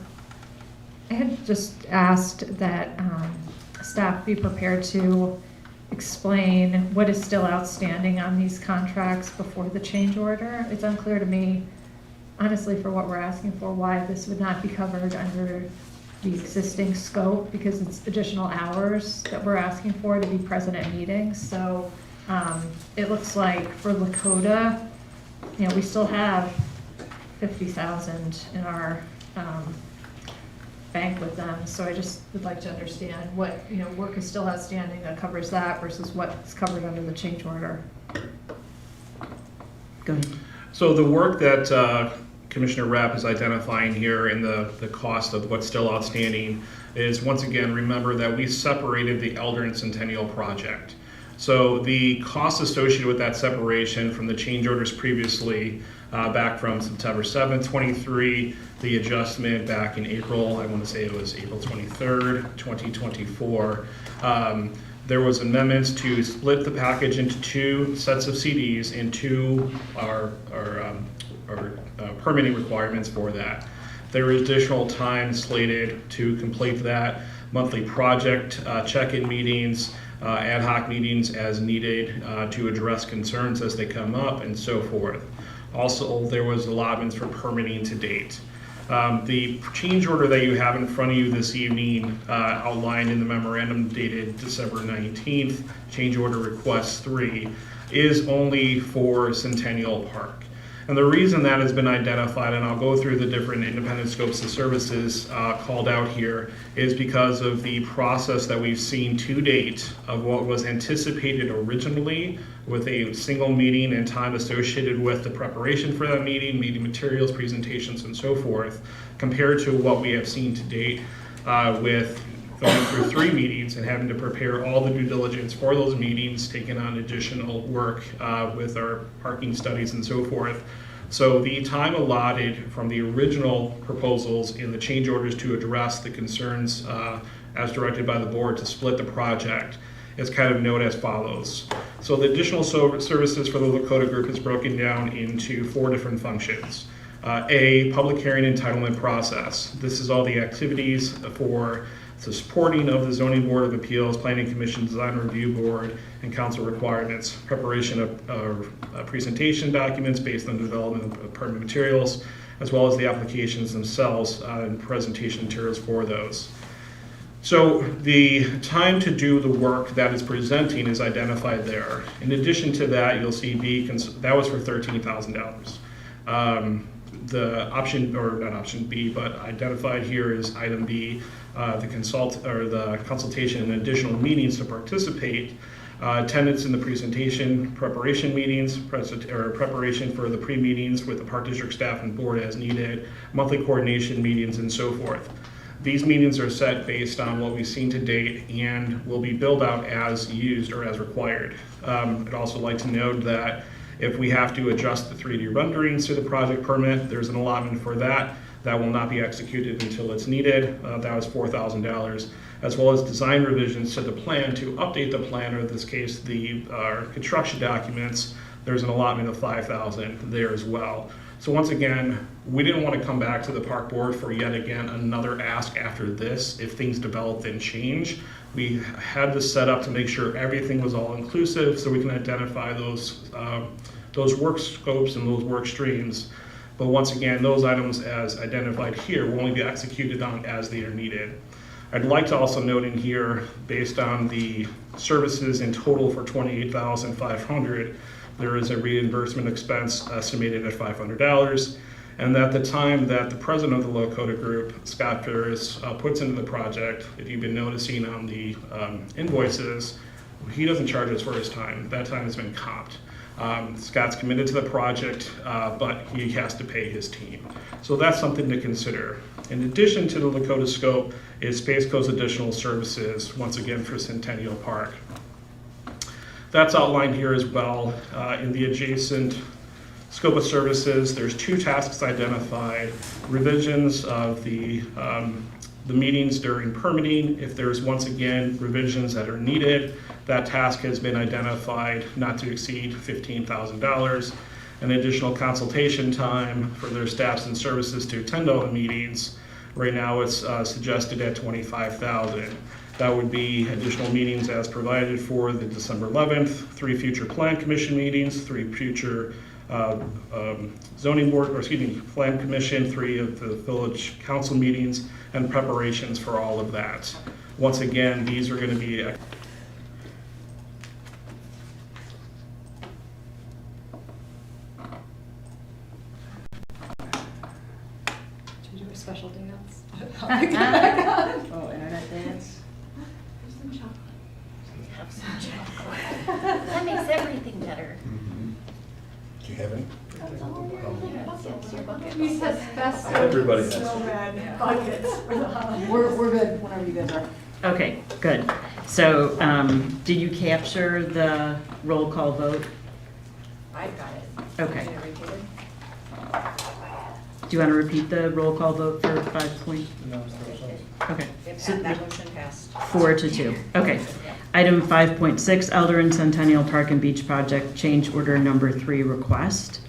had just asked that staff be prepared to explain what is still outstanding on these contracts before the change order. It's unclear to me, honestly, for what we're asking for, why this would not be covered under the existing scope, because it's additional hours that we're asking for to be present at meetings. So it looks like for Lakota, we still have $50,000 in our bank with them. So I just would like to understand what, work is still outstanding that covers that versus what's covered under the change order. Go ahead. So the work that Commissioner Rapp is identifying here in the cost of what's still outstanding is, once again, remember that we separated the Elder and Centennial project. So the costs associated with that separation from the change orders previously, back from September 7th, 23, the adjustment back in April, I want to say it was April 23rd, 2024, there was amendments to split the package into 2 sets of CDs into our permitting requirements for that. There was additional time slated to complete that, monthly project check-in meetings, ad hoc meetings as needed to address concerns as they come up, and so forth. Also, there was allotments for permitting to date. The change order that you have in front of you this evening, outlined in the memorandum dated December 19th, change order request 3, is only for Centennial Park. And the reason that has been identified, and I'll go through the different independent scopes of services called out here, is because of the process that we've seen to date of what was anticipated originally with a single meeting and time associated with the preparation for that meeting materials, presentations, and so forth, compared to what we have seen to date with going through 3 meetings and having to prepare all the due diligence for those meetings, taking on additional work with our parking studies and so forth. So the time allotted from the original proposals in the change orders to address the concerns as directed by the board to split the project is kind of noted as follows. So the additional services for the Lakota Group is broken down into 4 different functions. A, public hearing entitlement process. This is all the activities for the supporting of the Zoning Board of Appeals, Planning Commission, Design Review Board, and council requirements, preparation of presentation documents based on development of permit materials, as well as the applications themselves and presentation materials for those. So the time to do the work that is presenting is identified there. In addition to that, you'll see B, that was for $13,000. The option, or not option B, but identified here is item B, the consultation and additional meetings to participate, attendance in the presentation, preparation meetings, preparation for the pre-meetings with the Park District staff and board as needed, monthly coordination meetings, and so forth. These meetings are set based on what we've seen to date and will be billed out as used or as required. I'd also like to note that if we have to adjust the 3D renderings to the project permit, there's an allotment for that. That will not be executed until it's needed. That was $4,000, as well as design revisions to the plan to update the plan, or in this case, the construction documents. There's an allotment of $5,000 there as well. So once again, we didn't want to come back to the park board for yet again another ask after this if things developed and change. We had this set up to make sure everything was all inclusive so we can identify those work scopes and those work streams. But once again, those items as identified here will only be executed on as they are needed. I'd like to also note in here, based on the services in total for $28,500, there is a reimbursement expense estimated at $500, and at the time that the president of the Lakota Group, Scott Ferris, puts into the project, if you've been noticing on the invoices, he doesn't charge us for his time. That time has been comped. Scott's committed to the project, but he has to pay his team. So that's something to consider. In addition to the Lakota scope is Space Coast additional services, once again for Centennial Park. That's outlined here as well. In the adjacent scope of services, there's 2 tasks identified: revisions of the meetings during permitting. If there's, once again, revisions that are needed, that task has been identified not to exceed $15,000. An additional consultation time for their staffs and services to attend all the meetings. Right now it's suggested at $25,000. That would be additional meetings as provided for the December 11th, 3 future plan commission meetings, 3 future zoning board, plan commission, 3 of the village council meetings, and preparations for all of that. Once again, these are going to be Did you do a special dance? Oh, internet dance? Have some chocolate. That makes everything better. Do you have any? He says best. Everybody has. Snowman buckets for the holidays. We're good whenever you guys are. Okay, good. So, did you capture the roll call vote? I got it. Okay. Did I repeat it? Do you want to repeat the roll call vote for 5 point? No, Okay. That motion passed. 4-2. Okay. Item 5.6, Elder and Centennial Park and Beach Project Change Order Number 3 request.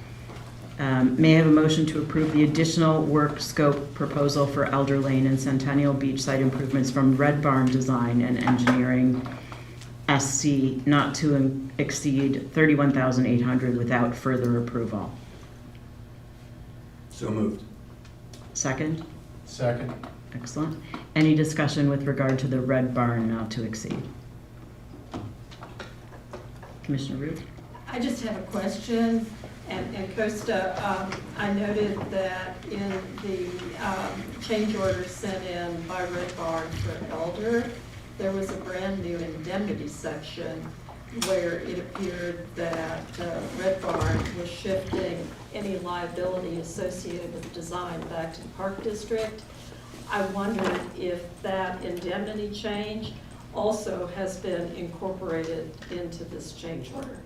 May I have a motion to approve the additional work scope proposal for Elder Lane and Centennial Beach site improvements from Red Barn Design and Engineering SC not to exceed $31,800 without further approval? So moved. Second? Second. Excellent. Any discussion with regard to the Red Barn not to exceed? Commissioner Ruth? I just have a question, and Costa, I noted that in the change order sent in by Red Barn for Elder, there was a brand new indemnity section where it appeared that Red Barn was shifting any liability associated with design back to the Park District. I wondered if that indemnity change also has been incorporated into this change order,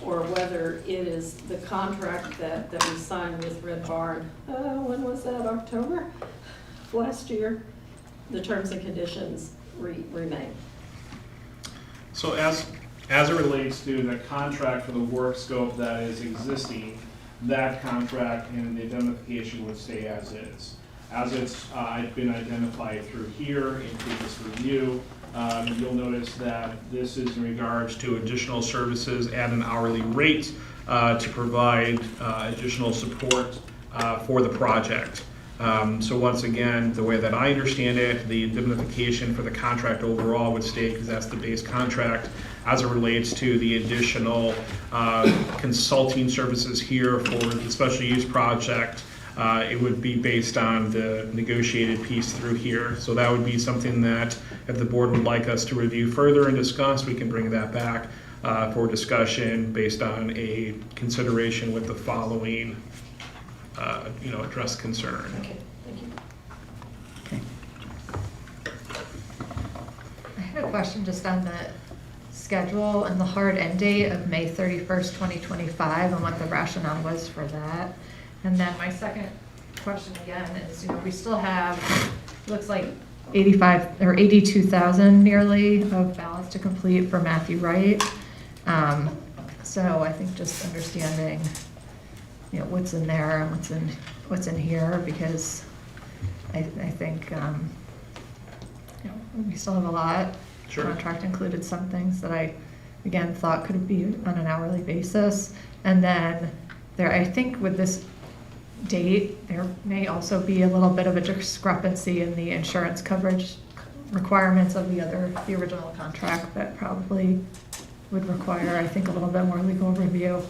or whether it is the contract that we signed with Red Barn, when was that, October last year? The terms and conditions remain. So as it relates to the contract for the work scope that is existing, that contract and the indemnification would stay as is. As it's been identified through here in previous review, you'll notice that this is in regards to additional services at an hourly rate to provide additional support for the project. So once again, the way that I understand it, the indemnification for the contract overall would stay because that's the base contract. As it relates to the additional consulting services here for the special use project, it would be based on the negotiated piece through here. So that would be something that if the board would like us to review further and discuss, we can bring that back for discussion based on a consideration with the following addressed concern. Okay, thank you. I had a question just on the schedule and the hard end date of May 31st, 2025, and what the rationale was for that. And then my second question again is, we still have, looks like 85 or 82,000 nearly of balance to complete for Matthew Wright. So I think just understanding, what's in there and what's in here, because I think, we still have a lot. Sure. Contract included some things that I, again, thought could be on an hourly basis. And then I think with this date, there may also be a little bit of a discrepancy in the insurance coverage requirements of the original contract that probably would require, I think, a little bit more legal review.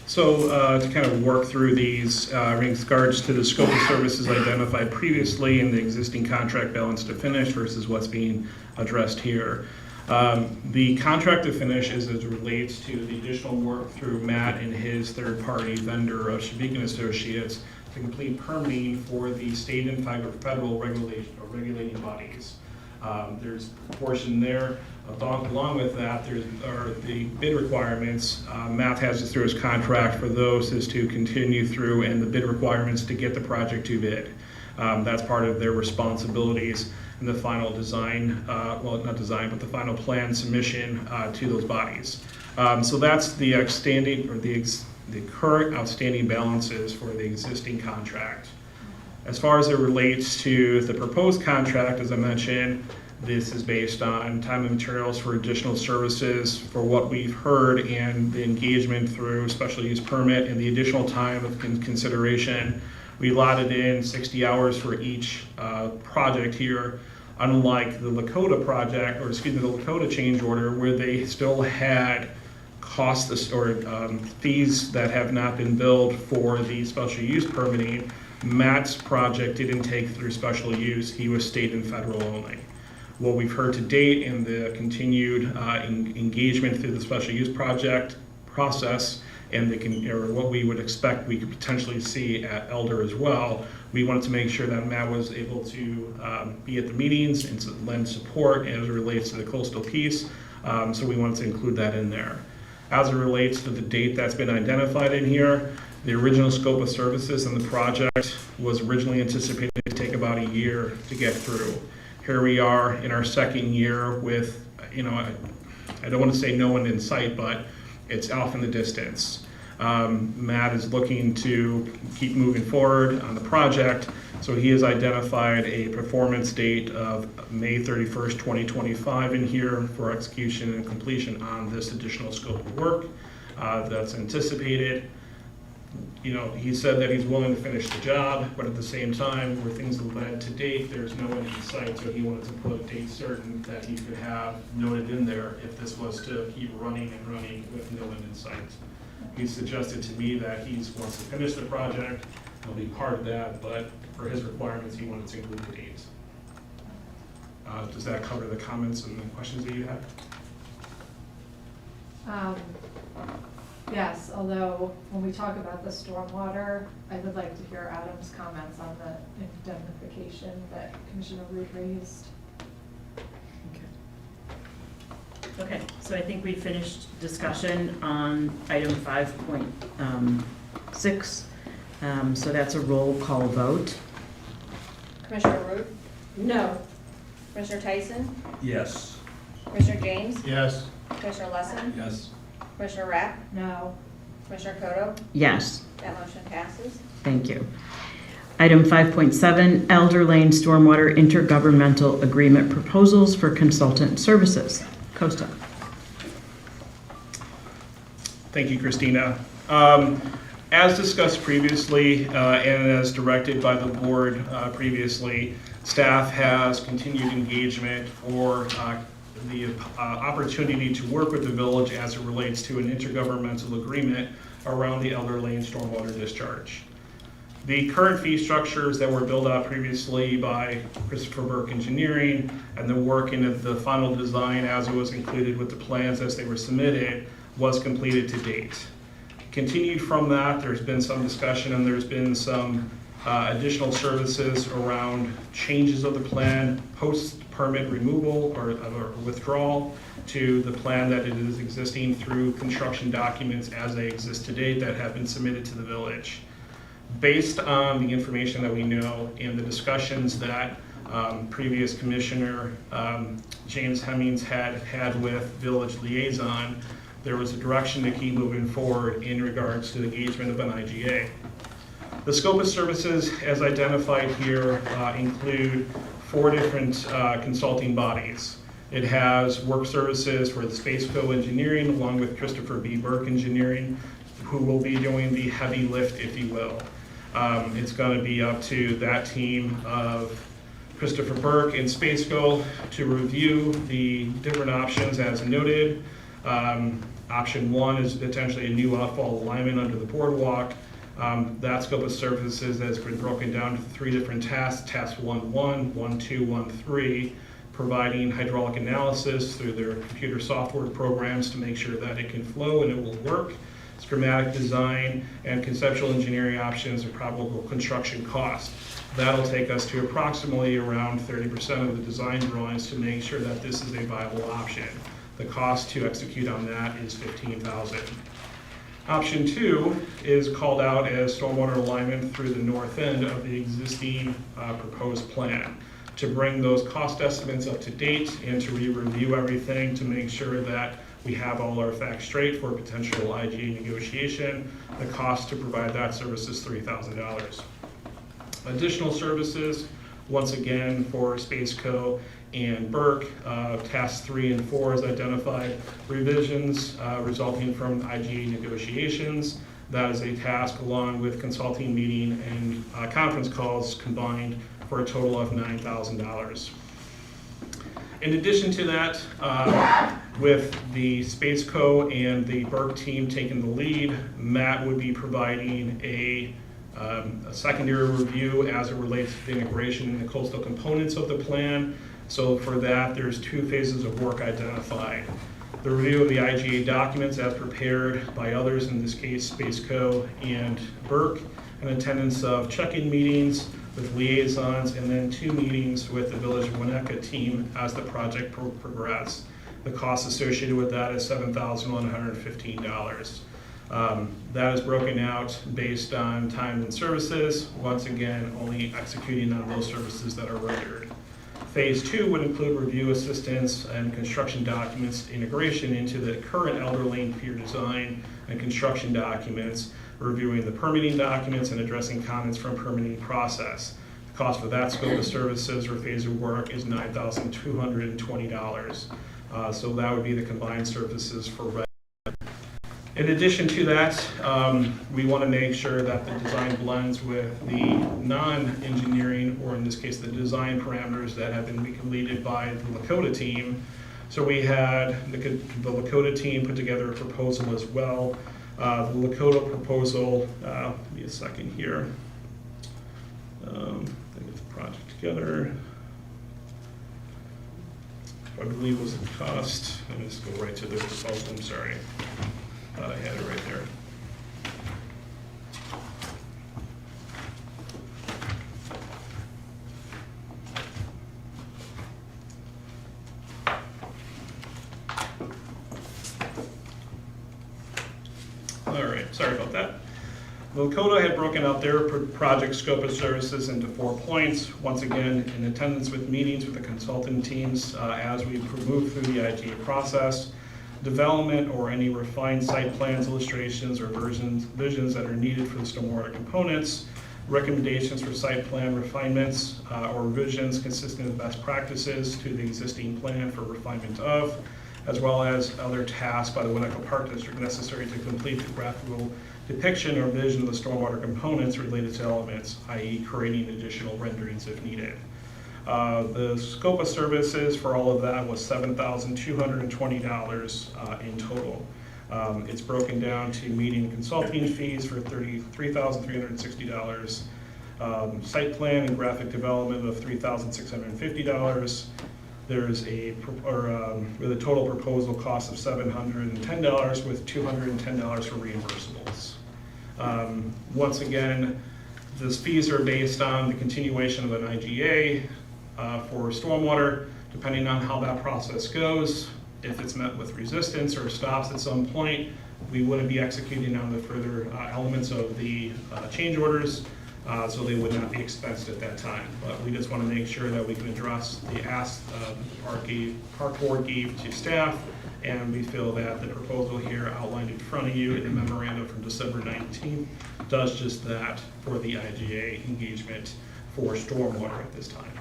So to kind of work through these in regards to the scope of services identified previously in the existing contract balance to finish versus what's being addressed here. The contract to finish is as it relates to the additional work through Matt and his third-party vendor of Shabik & Associates to complete permitting for the state and federal regulating bodies. There's a portion there. Along with that, there are the bid requirements. Matt has it through his contract for those is to continue through, and the bid requirements to get the project to bid. That's part of their responsibilities in the final design, well, not design, but the final plan submission to those bodies. So that's the outstanding, or the current outstanding balances for the existing contract. As far as it relates to the proposed contract, as I mentioned, this is based on time and materials for additional services for what we've heard and the engagement through special use permit and the additional time of consideration. We allotted in 60 hours for each project here, unlike the Lakota project, or excuse me, the Lakota change order, where they still had costs or fees that have not been billed for the special use permitting. Matt's project didn't take through special use. He was state and federal only. What we've heard to date in the continued engagement through the special use project process and what we would expect we could potentially see at Elder as well, we wanted to make sure that Matt was able to be at the meetings and to lend support as it relates to the coastal piece. So we wanted to include that in there. As it relates to the date that's been identified in here, the original scope of services and the project was originally anticipated to take about a year to get through. Here we are in our second year with, I don't want to say no one in sight, but it's off in the distance. Matt is looking to keep moving forward on the project, so he has identified a performance date of May 31st, 2025 in here for execution and completion on this additional scope of work that's anticipated. He said that he's willing to finish the job, but at the same time, where things have led to date, there's no end in sight, so he wanted to put a date certain that he could have noted in there if this was to keep running and running with no end in sight. He suggested to me that he wants to finish the project, he'll be part of that, but for his requirements, he wanted to include the dates. Does that cover the comments and the questions that you had? Yes, although when we talk about the stormwater, I would like to hear Adam's comments on the indemnification that Commissioner Root raised. Okay, so I think we finished discussion on item 5.6. So that's a roll call vote. Commissioner Root? No. Commissioner Tyson? Yes. Commissioner James? Yes. Commissioner Lesson? Yes. Commissioner Rapp? No. Commissioner Kodo? Yes, That motion passes. thank you. Item 5.7, Elder Lane Stormwater Intergovernmental Agreement Proposals for Consultant Services. Costa. Thank you, Christina. As discussed previously and as directed by the board previously, staff has continued engagement for the opportunity to work with the village as it relates to an intergovernmental agreement around the Elder Lane stormwater discharge. The current fee structures that were built out previously by Christopher Burke Engineering and the work in the final design as it was included with the plans as they were submitted was completed to date. Continued from that, there's been some discussion and there's been some additional services around changes of the plan, post-permit removal or withdrawal to the plan that it is existing through construction documents as they exist to date that have been submitted to the village. Based on the information that we know and the discussions that previous Commissioner James Hemmings had with Village Liaison, there was a direction to keep moving forward in regards to the engagement of an IGA. The scope of services as identified here include 4 different consulting bodies. It has work services for the Spaceco Engineering along with Christopher B. Burke Engineering, who will be doing the heavy lift, if you will. It's going to be up to that team of Christopher Burke and Spaceco to review the different options as noted. Option 1 is potentially a new outfall alignment under the boardwalk. That scope of services has been broken down to 3 different tasks, task 1.1, 1.2, 1.3, providing hydraulic analysis through their computer software programs to make sure that it can flow and it will work, schematic design, and conceptual engineering options and probable construction cost. That'll take us to approximately around 30% of the design drawings to make sure that this is a viable option. The cost to execute on that is $15,000. Option 2 is called out as stormwater alignment through the north end of the existing proposed plan to bring those cost estimates up to date and to re-review everything to make sure that we have all our facts straight for potential IGA negotiation. The cost to provide that service is $3,000. Additional services, once again for Spaceco and Burke, tasks 3 and 4 is identified, revisions resulting from IGA negotiations. That is a task along with consulting meeting and conference calls combined for a total of $9,000. In addition to that, with the Spaceco and the Burke team taking the lead, Matt would be providing a secondary review as it relates to the integration and the coastal components of the plan. So for that, there's 2 phases of work identified. The review of the IGA documents as prepared by others, in this case Spaceco and Burke, and attendance of check-in meetings with liaisons, and then 2 meetings with the Village of Winnetka team as the project progresses. The cost associated with that is $7,115. That is broken out based on time and services, once again only executing on those services that are rendered. Phase 2 would include review assistance and construction documents integration into the current Elder Lane Pier design and construction documents, reviewing the permitting documents and addressing comments from permitting process. The cost for that scope of services or phase of work is $9,220. So that would be the combined services for RED. In addition to that, we want to make sure that the design blends with the non-engineering, or in this case, the design parameters that have been completed by the Lakota team. So we had the Lakota team put together a proposal as well. The Lakota proposal, give me a second here. Let me get the project together. I believe was the cost. Let me just go right to the proposal, I'm sorry. I had it right there. All right, sorry about that. Lakota had broken out their project scope of services into 4 points. Once again, in attendance with meetings with the consultant teams as we move through the IGA process. Development or any refined site plans, illustrations, or visions that are needed for the stormwater components, recommendations for site plan refinements or revisions consistent with best practices to the existing plan for refinement of, as well as other tasks by the Winnetka Park District necessary to complete the graphical depiction or vision of the stormwater components related to elements, i.e. creating additional renderings if needed. The scope of services for all of that was $7,220 in total. It's broken down to meeting and consulting fees for $33,360, site plan and graphic development of $3,650. There's with a total proposal cost of $710 with $210 for reimbursables. Once again, these fees are based on the continuation of an IGA for stormwater. Depending on how that process goes, If it's met with resistance or stops at some point, we wouldn't be executing on the further elements of the change orders, so they would not be expensed at that time. But we just want to make sure that we can address the ask the park board gave to staff, and we feel that the proposal here outlined in front of you in the memorandum from December 19th does just that for the IGA engagement for stormwater at this time.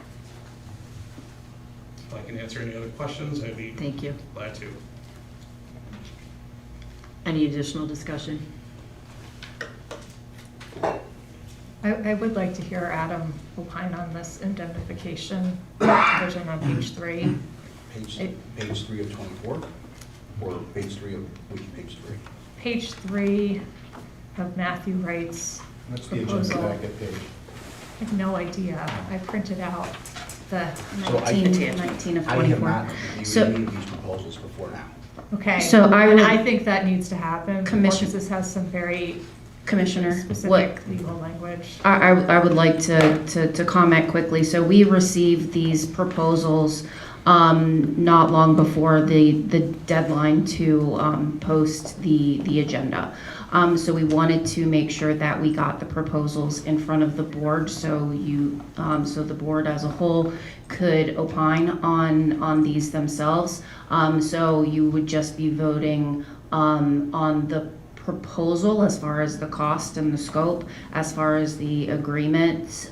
If I can answer any other questions, I'd be Thank you. glad to. Any additional discussion? I would like to hear Adam opine on this indemnification provision on page 3. Page 3 of 24, or page 3 of, which page 3? Page 3 of Matthew Wright's That's the agenda proposal. packet page. I have no idea. I printed out the So I 19 of I have 24. not reviewed So- any of these proposals before now. Okay. So I And would- I think that needs to happen. Commission- Because this has some very Commissioner, specific what, legal language. I would like to comment quickly. So we received these proposals not long before the deadline to post the agenda. So we wanted to make sure that we got the proposals in front of the board, so so the board as a whole could opine on these themselves. So you would just be voting on the proposal as far as the cost and the scope, as far as the agreement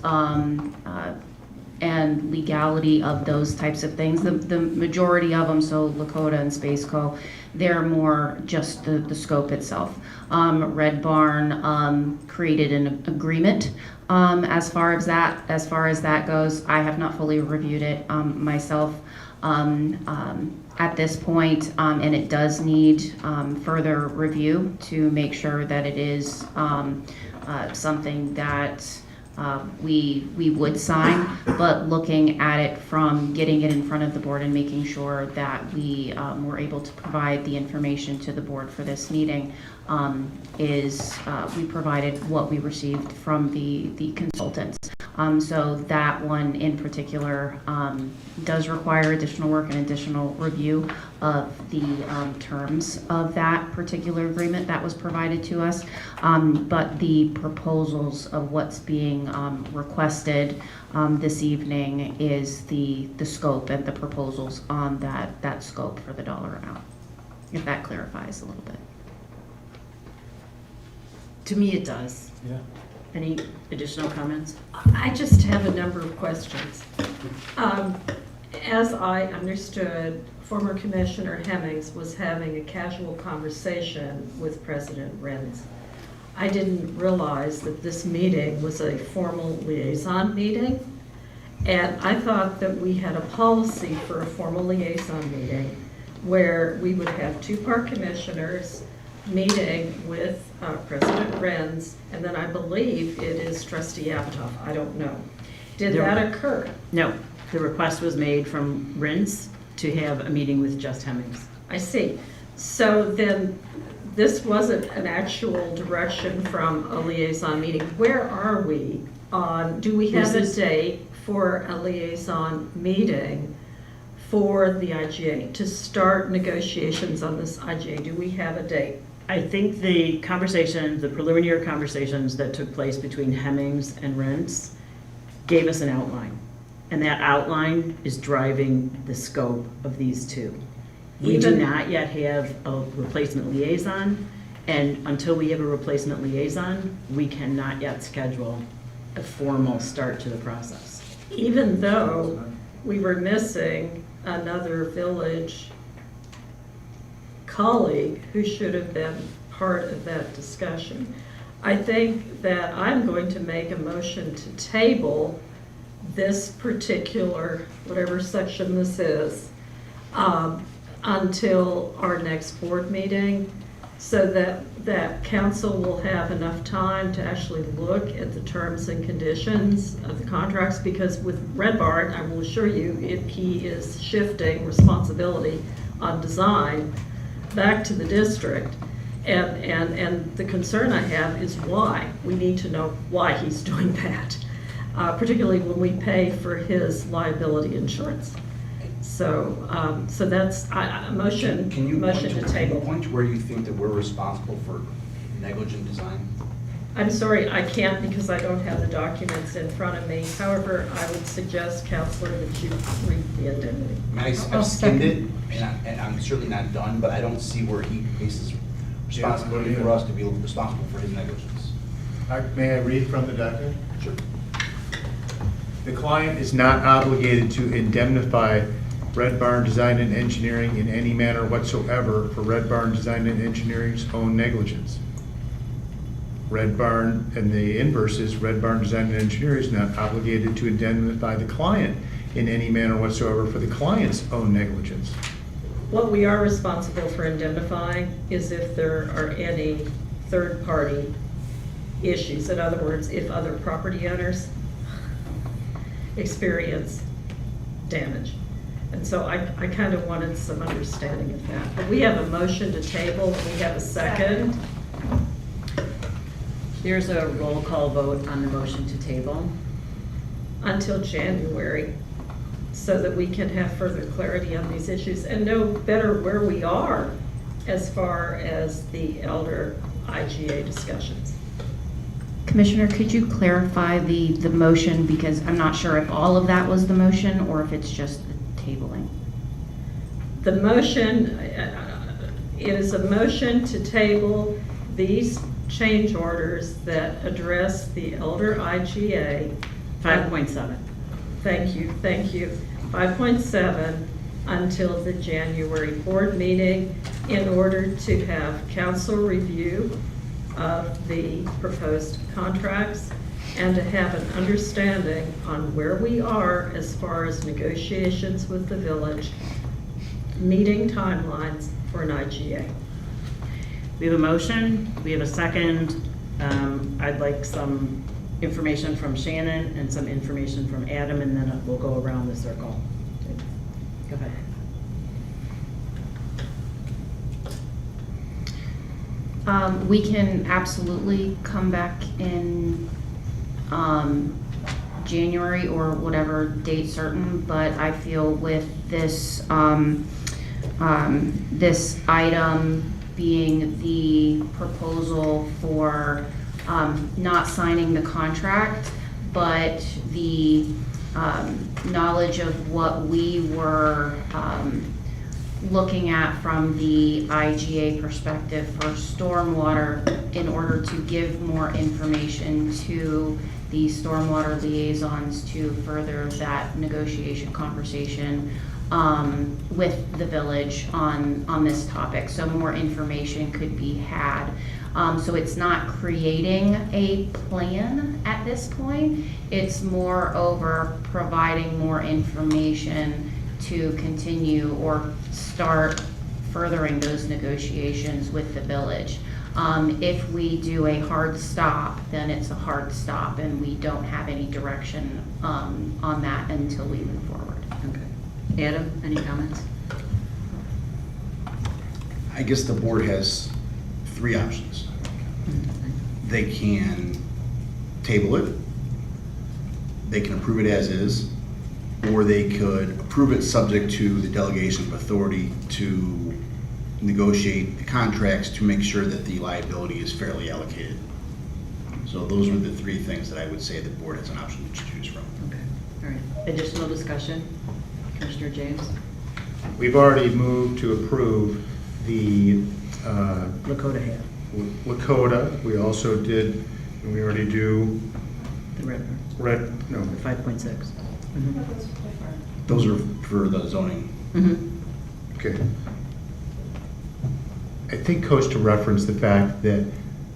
and legality of those types of things. The majority of them, so Lakota and Spaceco, they're more just the scope itself. Red Barn created an agreement as far as that goes. I have not fully reviewed it myself at this point, and it does need further review to make sure that it is something that we would sign, but looking at it from getting it in front of the board and making sure that we were able to provide the information to the board for this meeting is we provided what we received from the consultants. So that one in particular does require additional work and additional review of the terms of that particular agreement that was provided to us. But the proposals of what's being requested this evening is the scope and the proposals on that scope for the dollar amount, if that clarifies a little bit. To me, it does. Yeah. Any additional comments? I just have a number of questions. As I understood, former Commissioner Hemmings was having a casual conversation with President Renz. I didn't realize that this meeting was a formal liaison meeting, and I thought that we had a policy for a formal liaison meeting where we would have two park commissioners meeting with President Renz, and then I believe it is Trustee Apatow. I don't know. Did that occur? No, the request was made from RINS to have a meeting with Just Hemmings. I see. So then this wasn't an actual direction from a liaison meeting. Where are we on, do we have a date for a liaison meeting for the IGA to start negotiations on this IGA? Do we have a date? I think the preliminary conversations that took place between Hemmings and Renz gave us an outline. And that outline is driving the scope of these two. We do not yet have a replacement liaison, and until we have a replacement liaison, we cannot yet schedule a formal start to the process. Even though we were missing another village colleague who should have been part of that discussion. I think that I'm going to make a motion to table this particular, whatever section this is, until our next board meeting, so that council will have enough time to actually look at the terms and conditions of the contracts, because with Red Barn, I will assure you, he is shifting responsibility on design back to the district. And the concern I have is why. We need to know why he's doing that, particularly when we pay for his liability insurance. So, so that's, a motion, Can you motion to table. point where you think that we're responsible for negligent design? I'm sorry, I can't because I don't have the documents in front of me. However, I would suggest, Counselor, that you read the indemnity. I mean, I've skimmed it, and I'm certainly not done, but I don't see where he bases responsibility for us to be responsible for his negligence. May I read from the document? Sure. The client is not obligated to indemnify Red Barn Design and Engineering in any manner whatsoever for Red Barn Design and Engineering's own negligence. Red Barn, and the inverse is Red Barn Design and Engineering is not obligated to indemnify the client in any manner whatsoever for the client's own negligence. What we are responsible for indemnifying is if there are any third-party issues. In other words, if other property owners experience damage. And so I kind of wanted some understanding of that. But we have a motion to table, we have a second. Here's a roll call vote on the motion to table. Until January, so that we can have further clarity on these issues and know better where we are as far as the elder IGA discussions. Commissioner, could you clarify the motion, because I'm not sure if all of that was the motion or if it's just the tabling. The motion, it is a motion to table these change orders that address the elder IGA. 5.7. Thank you, 5.7 until the January board meeting in order to have council review of the proposed contracts and to have an understanding on where we are as far as negotiations with the village, meeting timelines for an IGA. We have a motion, we have a second. I'd like some information from Shannon and some information from Adam, and then we'll go around the circle. Go ahead. We can absolutely come back in January or whatever date certain, but I feel with this, this item being the proposal for not signing the contract, but the knowledge of what we were looking at from the IGA perspective for stormwater in order to give more information to the stormwater liaisons to further that negotiation conversation with the village on this topic. So more information could be had. So it's not creating a plan at this point. It's more over providing more information to continue or start furthering those negotiations with the village. If we do a hard stop, then it's a hard stop and we don't have any direction on that until we move forward. Okay. Adam, any comments? I guess the board has three options. They can table it, they can approve it as is, or they could approve it subject to the delegation of authority to negotiate the contracts to make sure that the liability is fairly allocated. So those are the three things that I would say the board has an option to choose from. Okay. All right. Additional discussion? Commissioner James? We've already moved to approve the Lakota had. Lakota. We also did, and we already do The red, no. The 5.6. Those are for the zoning. Okay. I think Costa referenced the fact that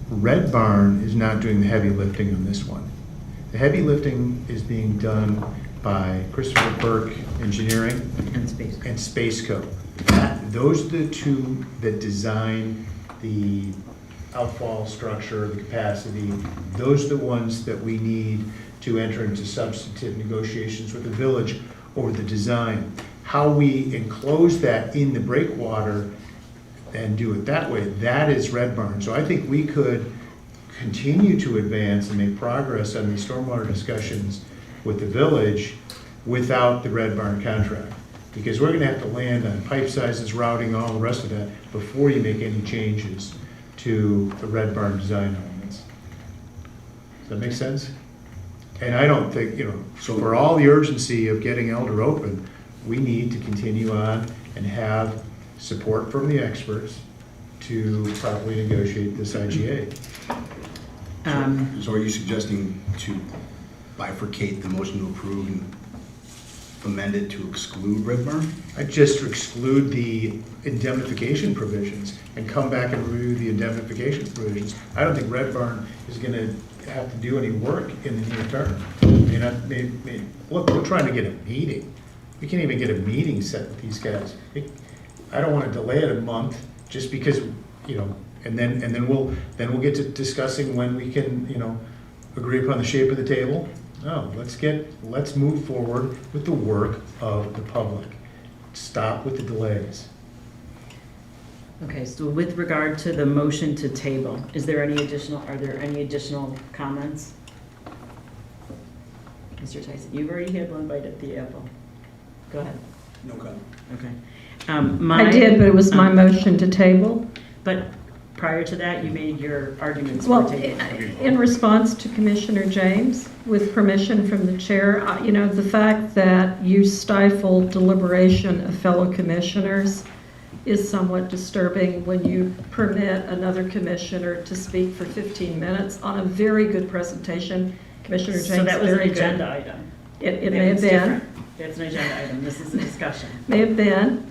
Red Barn is not doing the heavy lifting on this one. The heavy lifting is being done by Christopher Burke Engineering and Spaceco. Those are the two that design the outfall structure, the capacity. Those are the ones that we need to enter into substantive negotiations with the village over the design. How we enclose that in the breakwater and do it that way, that is Red Barn. So I think we could continue to advance and make progress on these stormwater discussions with the village without the Red Barn contract. Because we're gonna have to land on pipe sizes, routing, all the rest of that, before you make any changes to the Red Barn design elements. Does that make sense? And I don't think, so for all the urgency of getting Elder open, we need to continue on and have support from the experts to properly negotiate this IGA. So are you suggesting to bifurcate the motion to approve and amend it to exclude Red Barn? I just exclude the indemnification provisions and come back and review the indemnification provisions. I don't think Red Barn is gonna have to do any work in the near term. Look, we're trying to get a meeting. We can't even get a meeting set with these guys. I don't wanna delay it a month just because, and then we'll get to discussing when we can, agree upon the shape of the table. No, let's move forward with the work of the public. Stop with the delays. Okay, so with regard to the motion to table, are there any additional comments? Mr. Tyson, you've already had one bite at the apple. Go ahead. No comment. Okay. I did, but it was my motion to table. But prior to that, you made your arguments Well, for table. in response to Commissioner James, with permission from the chair, the fact that you stifled deliberation of fellow commissioners is somewhat disturbing when you permit another commissioner to speak for 15 minutes on a very good presentation. Commissioner James, So that was an very good. agenda item. It may have been. That's an agenda item. This is a discussion. May have been,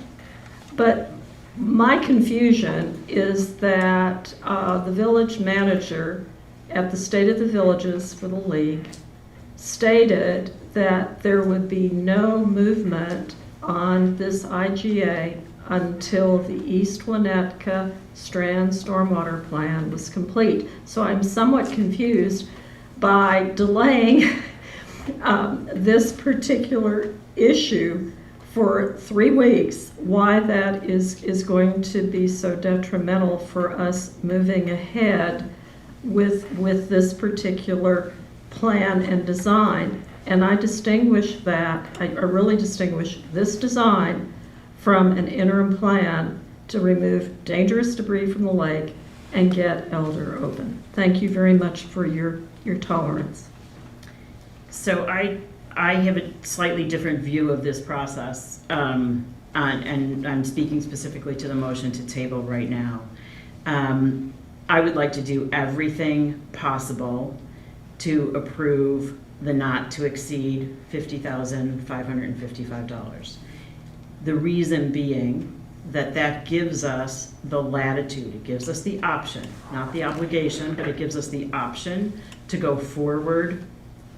but my confusion is that the village manager at the State of the Villages for the League stated that there would be no movement on this IGA until the East Winnetka Strand Stormwater Plan was complete. So I'm somewhat confused by delaying this particular issue for 3 weeks, why that is going to be so detrimental for us moving ahead with this particular plan and design. And I distinguish that, I really distinguish this design from an interim plan to remove dangerous debris from the lake and get Elder open. Thank you very much for your tolerance. So I have a slightly different view of this process, and I'm speaking specifically to the motion to table right now. I would like to do everything possible to approve the not to exceed $50,555. The reason being that gives us the latitude, it gives us the option, not the obligation, but it gives us the option to go forward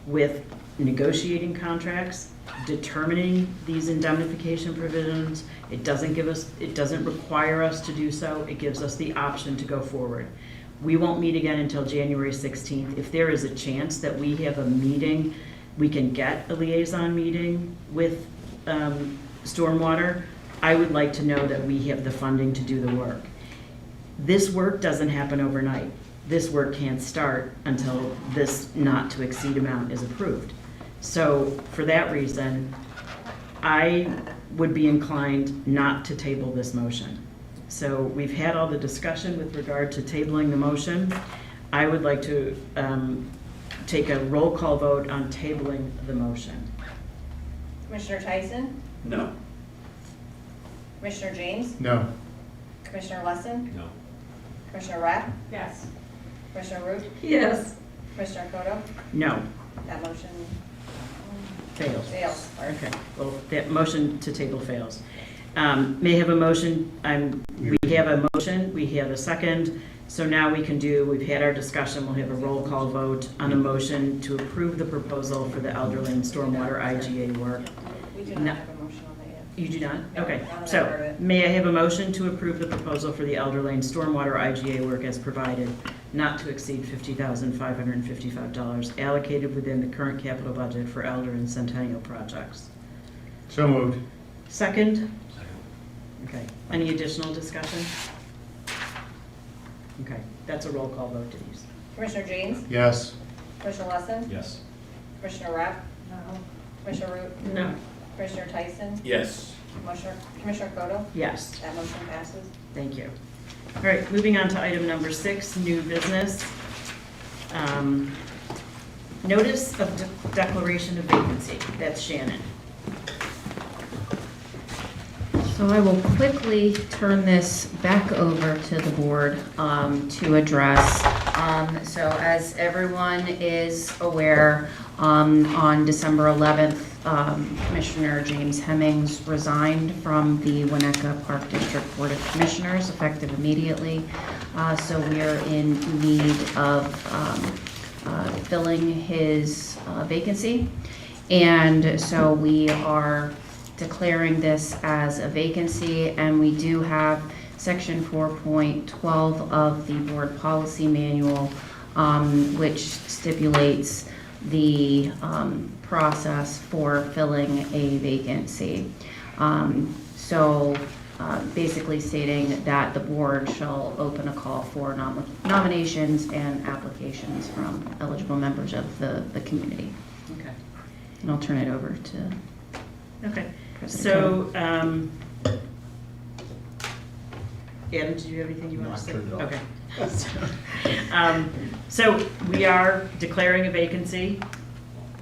with negotiating contracts, determining these indemnification provisions. It doesn't require us to do so. It gives us the option to go forward. We won't meet again until January 16th. If there is a chance that we have a meeting, we can get a liaison meeting with Stormwater, I would like to know that we have the funding to do the work. This work doesn't happen overnight. This work can't start until this not to exceed amount is approved. So for that reason, I would be inclined not to table this motion. So we've had all the discussion with regard to tabling the motion. I would like to take a roll call vote on tabling the motion. Commissioner Tyson? No. Commissioner James? No. Commissioner Lesson? No. Commissioner Rapp? Yes. Commissioner Root? Yes. Commissioner Kodo? No. That motion Fails. fails. Okay, well, that motion to table fails. May I have a motion, we have a motion, we have a second, so now we've had our discussion, we'll have a roll call vote on a motion to approve the proposal for the Elder Lane Stormwater IGA work. We do not have a motion on that yet. You do not? No, Okay, not that I've heard so it. may I have a motion to approve the proposal for the Elder Lane Stormwater IGA work as provided, not to exceed $50,555 allocated within the current capital budget for Elder and Centennial projects? So moved. Second? Okay, any additional discussion? Okay, that's a roll call vote, Denise. Commissioner James? Yes. Commissioner Lesson? Yes. Commissioner Rapp? No. Commissioner Root? No. Commissioner Tyson? Yes. Commissioner Cotto? Yes. That motion passes. Thank you. All right, moving on to item number 6, new business. Notice of declaration of vacancy. That's Shannon. So I will quickly turn this back over to the board to address. So as everyone is aware, on December 11th, Commissioner James Hemmings resigned from the Winnetka Park District Board of Commissioners, effective immediately. So we are in need of filling his vacancy. And so we are declaring this as a vacancy, and we do have section 4.12 of the board policy manual, which stipulates the process for filling a vacancy. Basically stating that the board shall open a call for nominations and applications from eligible members of the community. Okay. And I'll turn it over to Okay. President So, Adam, did you have anything you want to say? No, I turned it Okay. off. So we are declaring a vacancy.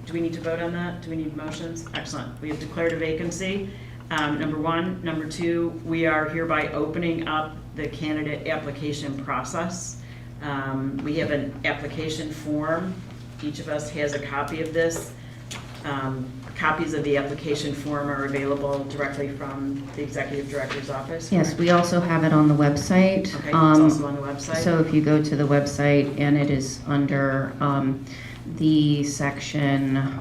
Do we need to vote on that? Do we need motions? Excellent. We have declared a vacancy. Number 1. Number 2, we are hereby opening up the candidate application process. We have an application form. Each of us has a copy of this. Copies of the application form are available directly from the Executive Director's office. Yes, we also have it on the website. Okay, it's also on the website. So if you go to the website, and it is under the section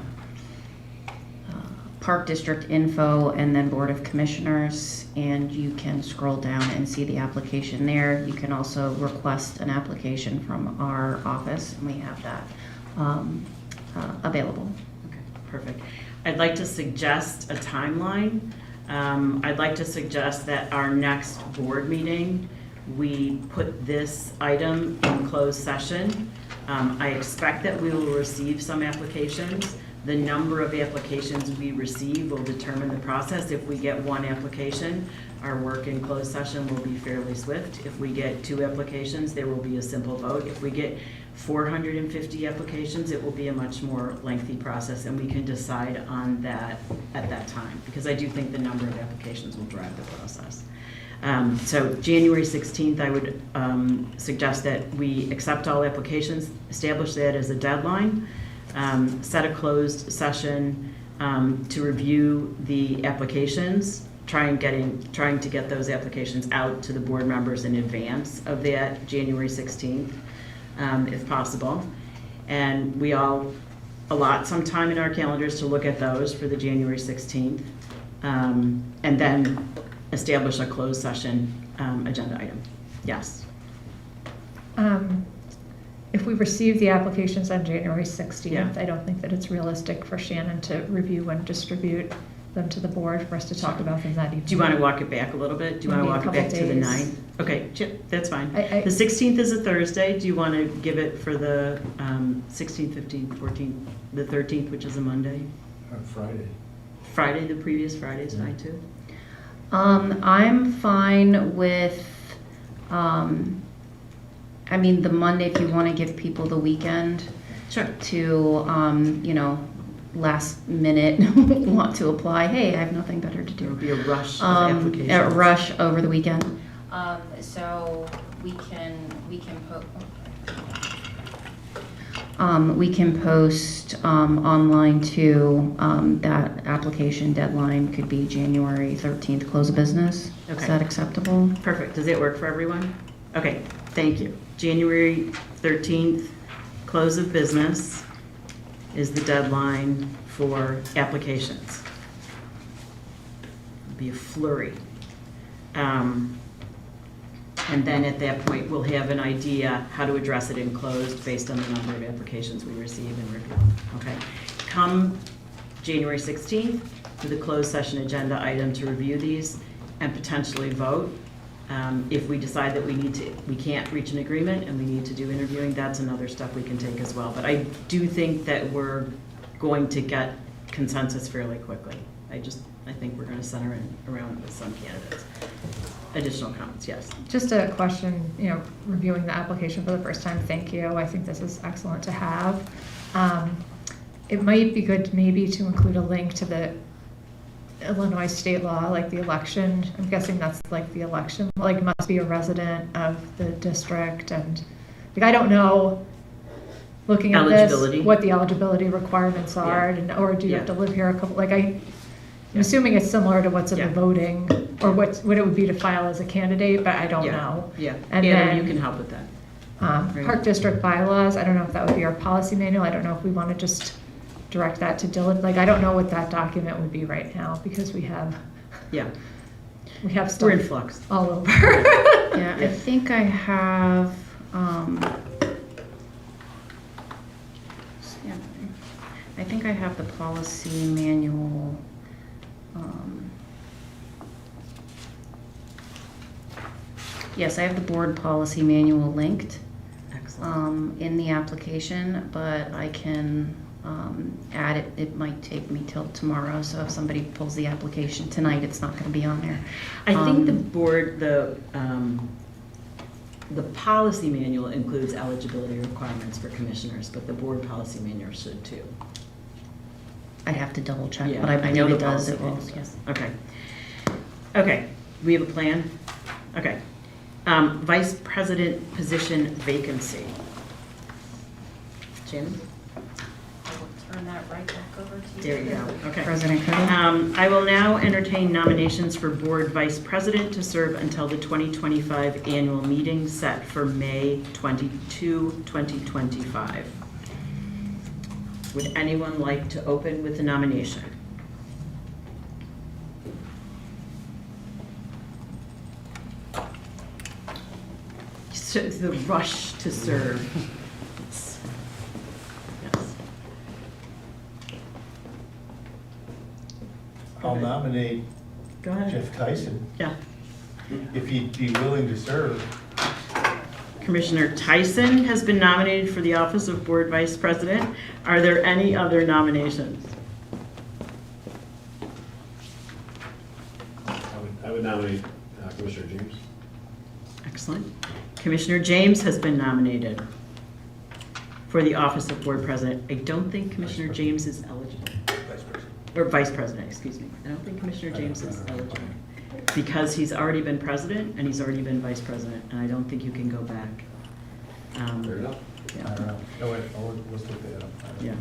Park District Info and then Board of Commissioners, and you can scroll down and see the application there. You can also request an application from our office, and we have that available. Okay, perfect. I'd like to suggest a timeline. I'd like to suggest that our next board meeting, we put this item in closed session. I expect that we will receive some applications. The number of applications we receive will determine the process. If we get 1 application, our work in closed session will be fairly swift. If we get 2 applications, there will be a simple vote. If we get 450 applications, it will be a much more lengthy process, and we can decide on that at that time, because I do think the number of applications will drive the process. So January 16th, I would suggest that we accept all applications, establish that as a deadline, set a closed session to review the applications, trying to get those applications out to the board members in advance of that January 16th, if possible. And we all allot some time in our calendars to look at those for the January 16th, and then establish a closed session agenda item. Yes. If we receive the applications on January 16th, Yeah. I don't think that it's realistic for Shannon to review and distribute them to the board for us to talk about them that evening. Do you want to walk it back a little bit? Do you want to Maybe a walk it back couple to the days. 9th? Okay, that's fine. I- The 16th is a Thursday. Do you want to give it for the 16th, 15th, 14th, the 13th, which is a Monday? Friday. Friday, the previous Friday is fine too. I'm fine with, the Monday, if you want to give people the weekend. Sure. To, last minute want to apply, hey, I have nothing better to do. There will be a rush of A applications. rush over the weekend. So we can post online too. That application deadline could be January 13th, close of business. Okay. Is that acceptable? Perfect. Does it work for everyone? Okay, thank you. January 13th, close of business is the deadline for applications. It'll be a flurry. And then at that point, we'll have an idea how to address it in closed based on the number of applications we receive and review. Okay. Come January 16th to the closed session agenda item to review these and potentially vote. If we decide that we can't reach an agreement and we need to do interviewing, that's another step we can take as well. But I do think that we're going to get consensus fairly quickly. I think we're gonna center it around with some candidates. Additional comments, yes. Just a question, reviewing the application for the first time, thank you. I think this is excellent to have. It might be good maybe to include a link to the Illinois state law, like the election. I'm guessing that's like the election, like must be a resident of the district, and like I don't know, looking at this, Eligibility. what the eligibility requirements are, or do you have to live here a couple, like I'm assuming it's similar to what's in the voting, or what it would be to file as a candidate, but I don't know. Yeah, And Adam, then, you can help with that. Right. Park district bylaws, I don't know if that would be our policy manual, I don't know if we want to just direct that to Dylan, like I don't know what that document would be right now, because we have stuff We're in flux. all over. Yeah, I think I have, I think I have the policy manual. Yes, I have the board policy manual linked. Excellent. In the application, but I can add it. It might take me till tomorrow, so if somebody pulls the application tonight, it's not going to be on there. I think the board, the policy manual includes eligibility requirements for commissioners, but the board policy manual should too. I'd have to double check, Yeah, but I know believe the it does. policy It will, manual does. yes. Okay. Okay, we have a plan? Okay. Vice President position vacancy. Jim? Turn that right back over to you. There you go, okay. President Cody? I will now entertain nominations for Board Vice President to serve until the 2025 annual meeting set for May 22, 2025. Would anyone like to open with the nomination? So the rush to serve. Yes. I'll Okay. nominate Go ahead. Jeff Tyson, Yeah. if he'd be willing to serve. Commissioner Tyson has been nominated for the office of Board Vice President. Are there any other nominations? I would nominate Commissioner James. Excellent. Commissioner James has been nominated for the office of Board President. I don't think Commissioner James is eligible. Vice President. Or Vice President, excuse me. I don't think Commissioner James is eligible. Because he's already been president and he's already been vice president, and I don't think you can go back. Fair enough. I don't know. No, wait, let's look that up. Yeah.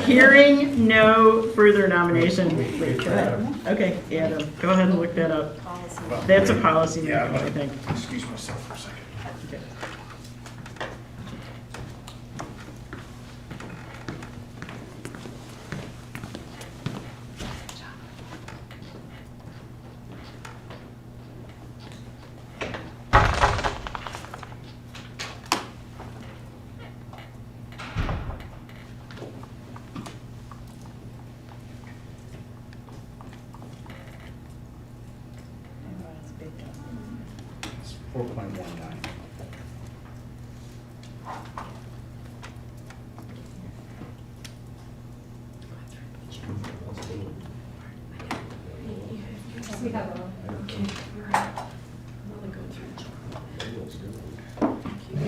Hearing no further nomination. Wait, go ahead. Okay, Adam, go ahead and look that up. That's a policy manual, I think. Excuse myself for a second. Okay. It's 4.19.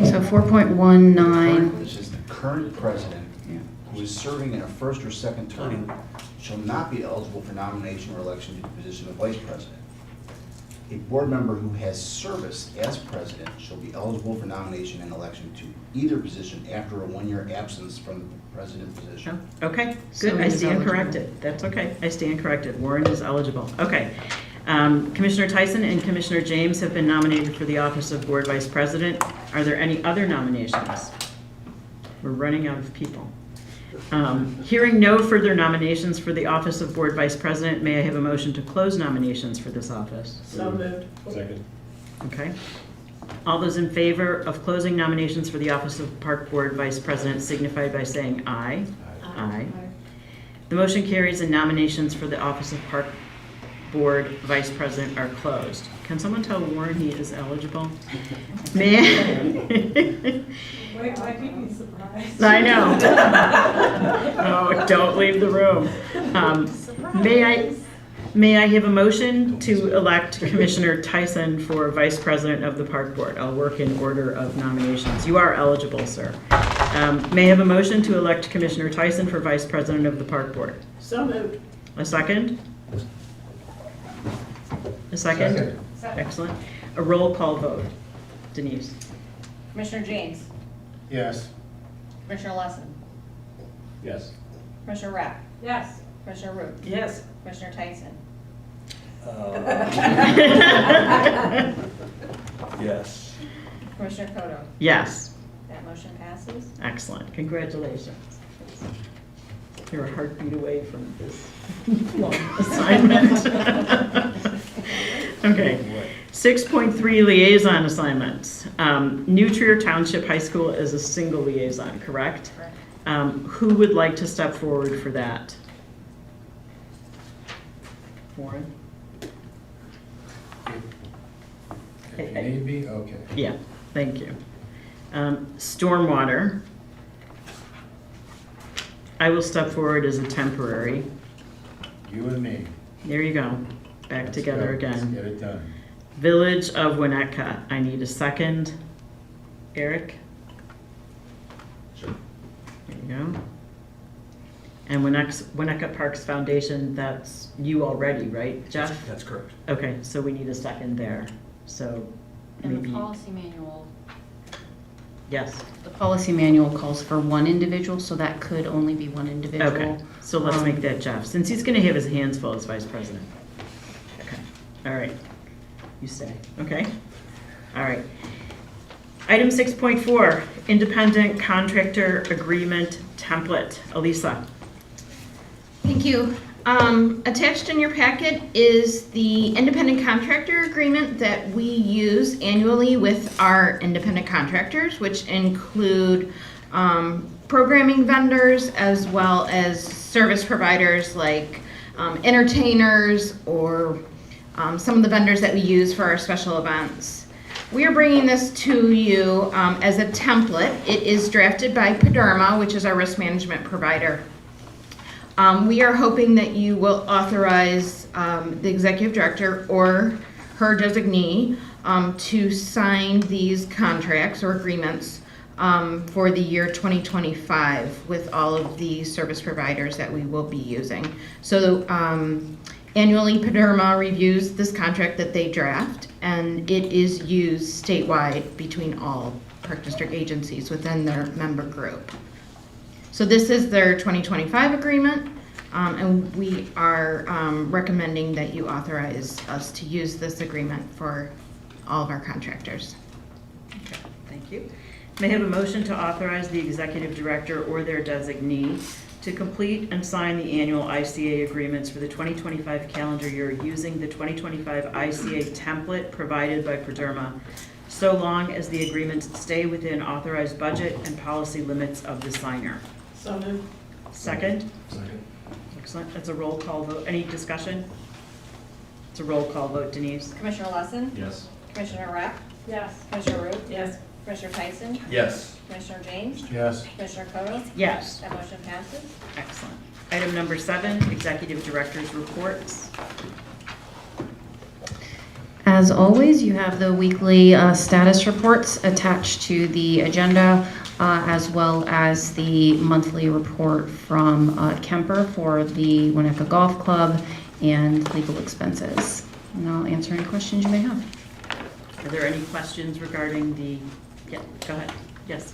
So 4.19, This is the current president who is serving in a first or second term shall not be eligible for nomination or election to the position of vice president. A board member who has service as president shall be eligible for nomination and election to either position after a one-year absence from the president position. Okay, So good, I he's stand eligible. corrected. That's okay, I stand corrected. Warren is eligible. Okay. Commissioner Tyson and Commissioner James have been nominated for the office of Board Vice President. Are there any other nominations? We're running out of people. Hearing no further nominations for the office of Board Vice President, may I have a motion to close nominations for this office? So moved. Second. Okay. All those in favor of closing nominations for the office of Park Board Vice President signify by saying aye. Aye. The motion carries and nominations for the office of Park Board Vice President are closed. Can someone tell Warren he is eligible? May I? Wait, I think he's surprised. I know. Oh, don't leave the room. May I have a motion to elect Commissioner Tyson for Vice President of the Park Board? I'll work in order of nominations. You are eligible, sir. May I have a motion to elect Commissioner Tyson for Vice President of the Park Board? So moved. A second? A second? Second. Excellent. A roll call vote. Denise? Commissioner James, Yes. Commissioner Lesson, Yes. Commissioner Rapp, Yes. Commissioner Root, Yes. Commissioner Tyson. Yes. Commissioner Koto. Yes. That motion passes. Excellent. Congratulations. You're a heartbeat away from this long assignment. Okay. 6.3 liaison assignments. New Trier Township High School is a single liaison, correct? Correct. Who would like to step forward for that? Warren? If you need me, okay. Yeah, thank you. Stormwater. I will step forward as a temporary. You and me. There you go. Back Let's together go. Let's again. get it done. Village of Winnetka. I need a second. Eric? Sure. There you go. And Winnetka Parks Foundation, that's you already, right, Jeff? That's correct. Okay, so we need a second there. So And the maybe, policy manual, yes. the policy manual calls for one individual, so that could only be one individual. Okay, so let's make that Jeff, since he's gonna have his hands full as vice president. Okay, all right. You stay, okay? All right. Item 6.4, independent contractor agreement template. Elisa? Thank you. Attached in your packet is the independent contractor agreement that we use annually with our independent contractors, which include programming vendors as well as service providers like entertainers or some of the vendors that we use for our special events. We are bringing this to you as a template. It is drafted by Paderma, which is our risk management provider. We are hoping that you will authorize the executive director or her designee to sign these contracts or agreements for the year 2025 with all of the service providers that we will be using. So annually, Paderma reviews this contract that they draft, and it is used statewide between all Park District agencies within their member group. So this is their 2025 agreement, and we are recommending that you authorize us to use this agreement for all of our contractors. Okay, thank you. May I have a motion to authorize the executive director or their designee to complete and sign the annual ICA agreements for the 2025 calendar year using the 2025 ICA template provided by Paderma, so long as the agreements stay within authorized budget and policy limits of the signer. So moved. Second? Second. Excellent. That's a roll call vote. Any discussion? It's a roll call vote. Denise? Commissioner Lesson, Yes. Commissioner Rapp, Yes. Commissioner Root, Yes. Commissioner Tyson, Yes. Commissioner James, Yes. Commissioner Koto. Yes. That motion passes. Excellent. Item number 7, executive director's reports. As always, you have the weekly status reports attached to the agenda, as well as the monthly report from Kemper for the Winnetka Golf Club and legal expenses. And I'll answer any questions you may have. Are there any questions regarding the, yeah, go ahead. Yes.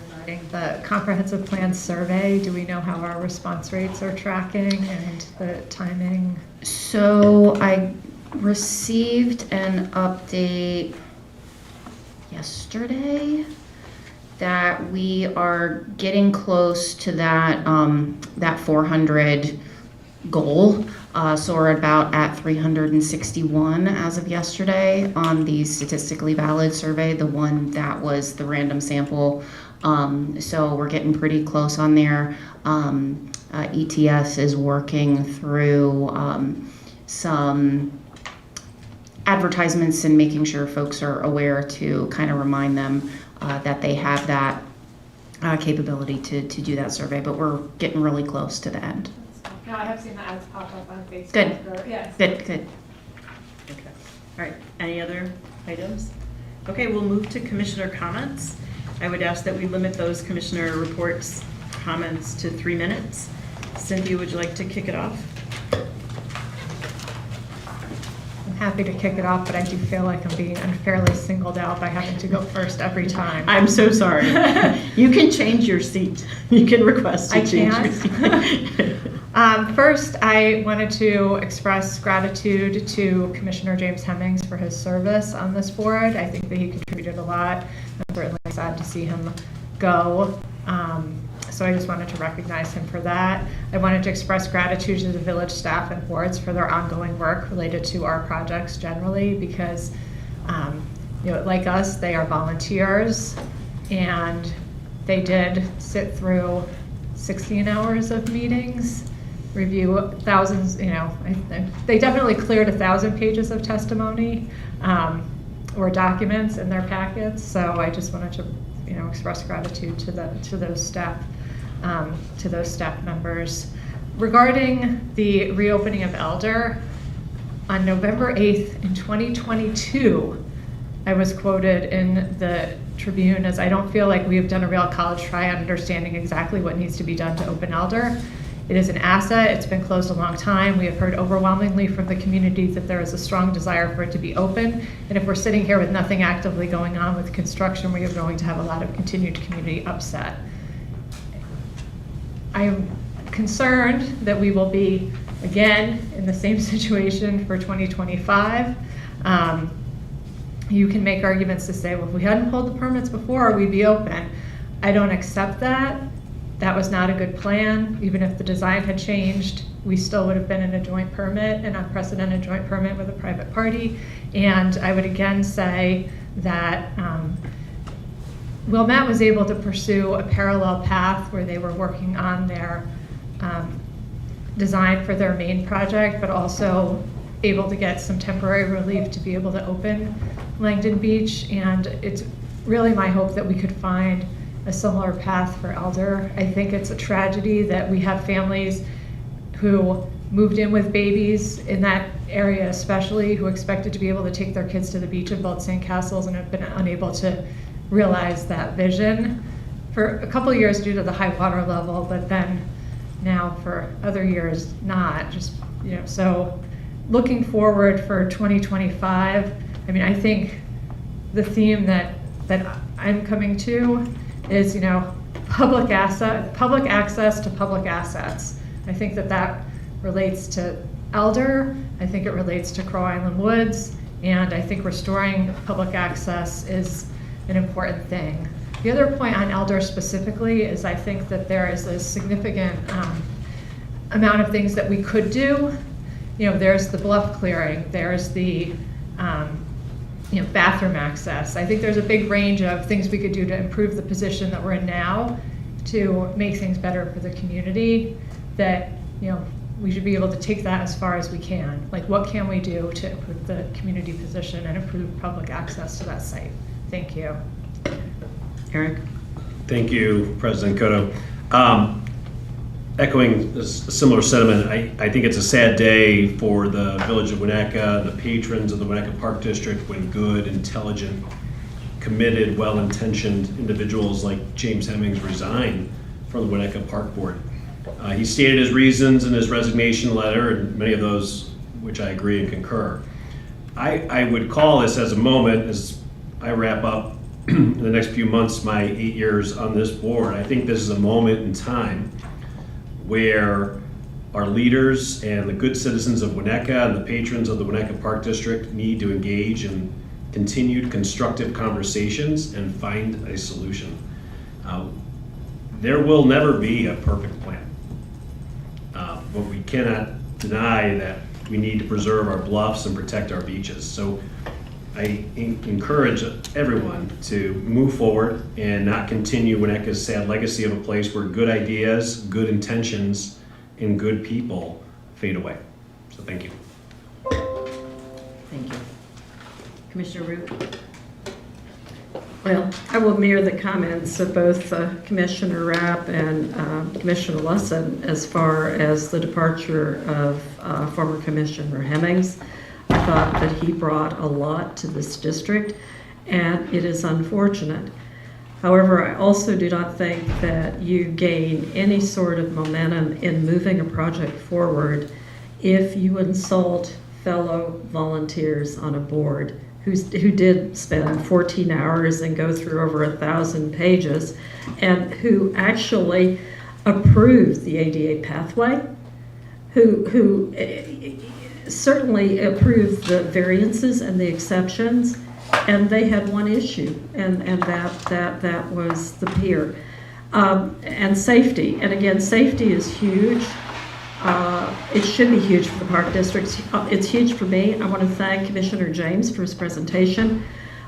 Regarding the comprehensive plan survey, do we know how our response rates are tracking and the timing? So I received an update yesterday that we are getting close to that that 400 goal. So we're about at 361 as of yesterday on the statistically valid survey, the one that was the random sample. So we're getting pretty close on there. ETS is working through some advertisements and making sure folks are aware to kind of remind them that they have that capability to do that survey, but we're getting really close to the end. No, I have seen the ads pop up on Facebook. Good. Yes. Good. Okay. All right, any other items? Okay, we'll move to commissioner comments. I would ask that we limit those commissioner reports, comments to 3 minutes. Cynthia, would you like to kick it off? I'm happy to kick it off, but I do feel like I'm being unfairly singled out by having to go first every time. I'm so sorry. You can change your seat. You can request to I change can. your seat. First, I wanted to express gratitude to Commissioner James Hemmings for his service on this board. I think that he contributed a lot. I'm certainly sad to see him go. So I just wanted to recognize him for that. I wanted to express gratitude to the village staff and boards for their ongoing work related to our projects generally, because like us, they are volunteers, and they did sit through 16 hours of meetings, review thousands, they definitely cleared 1,000 pages of testimony or documents in their packets. So I just wanted to, express gratitude to those staff members. Regarding the reopening of Elder, on November 8th in 2022, I was quoted in the Tribune as, "I don't feel like we have done a real college try on understanding exactly what needs to be done to open Elder. It is an asset. It's been closed a long time. We have heard overwhelmingly from the community that there is a strong desire for it to be open. And if we're sitting here with nothing actively going on with construction, we are going to have a lot of continued community upset." I am concerned that we will be, again, in the same situation for 2025. You can make arguments to say, well, if we hadn't pulled the permits before, we'd be open. I don't accept that. That was not a good plan. Even if the design had changed, we still would have been in a joint permit, an unprecedented joint permit with a private party. And I would again say that Wilmette was able to pursue a parallel path where they were working on their design for their main project, but also able to get some temporary relief to be able to open Langdon Beach. And it's really my hope that we could find a similar path for Elder. I think it's a tragedy that we have families who moved in with babies in that area especially, who expected to be able to take their kids to the beach and build sandcastles and have been unable to realize that vision for a couple of years due to the high water level, but then now for other years not. So looking forward for 2025, I think the theme that I'm coming to is, public access to public assets. I think that relates to Elder. I think it relates to Crow Island Woods, and I think restoring public access is an important thing. The other point on Elder specifically is I think that there is a significant amount of things that we could do. There's the bluff clearing, there's the bathroom access. I think there's a big range of things we could do to improve the position that we're in now to make things better for the community, that we should be able to take that as far as we can. Like, what can we do to improve the community position and improve public access to that site? Thank you. Eric? Thank you, President Cotto. Echoing a similar sentiment, I think it's a sad day for the village of Winnetka, the patrons of the Winnetka Park District, when good, intelligent, committed, well-intentioned individuals like James Hemmings resign from the Winnetka Park Board. He stated his reasons in his resignation letter, and many of those which I agree and concur. I would call this as a moment, as I wrap up in the next few months my 8 years on this board. I think this is a moment in time where our leaders and the good citizens of Winnetka and the patrons of the Winnetka Park District need to engage in continued constructive conversations and find a solution. There will never be a perfect plan, but we cannot deny that we need to preserve our bluffs and protect our beaches. So I encourage everyone to move forward and not continue Winnetka's sad legacy of a place where good ideas, good intentions and good people fade away. So thank you. Thank you. Commissioner Root? Well, I will mirror the comments of both Commissioner Rapp and Commissioner Lesson as far as the departure of former Commissioner Hemmings. I thought that he brought a lot to this district, and it is unfortunate. However, I also do not think that you gain any sort of momentum in moving a project forward if you insult fellow volunteers on a board who did spend 14 hours and go through over 1,000 pages, and who actually approved the ADA pathway, who certainly approved the variances and the exceptions, and they had one issue, and that was the pier. And safety, and again, safety is huge. It should be huge for the Park District. It's huge for me. I want to thank Commissioner James for his presentation.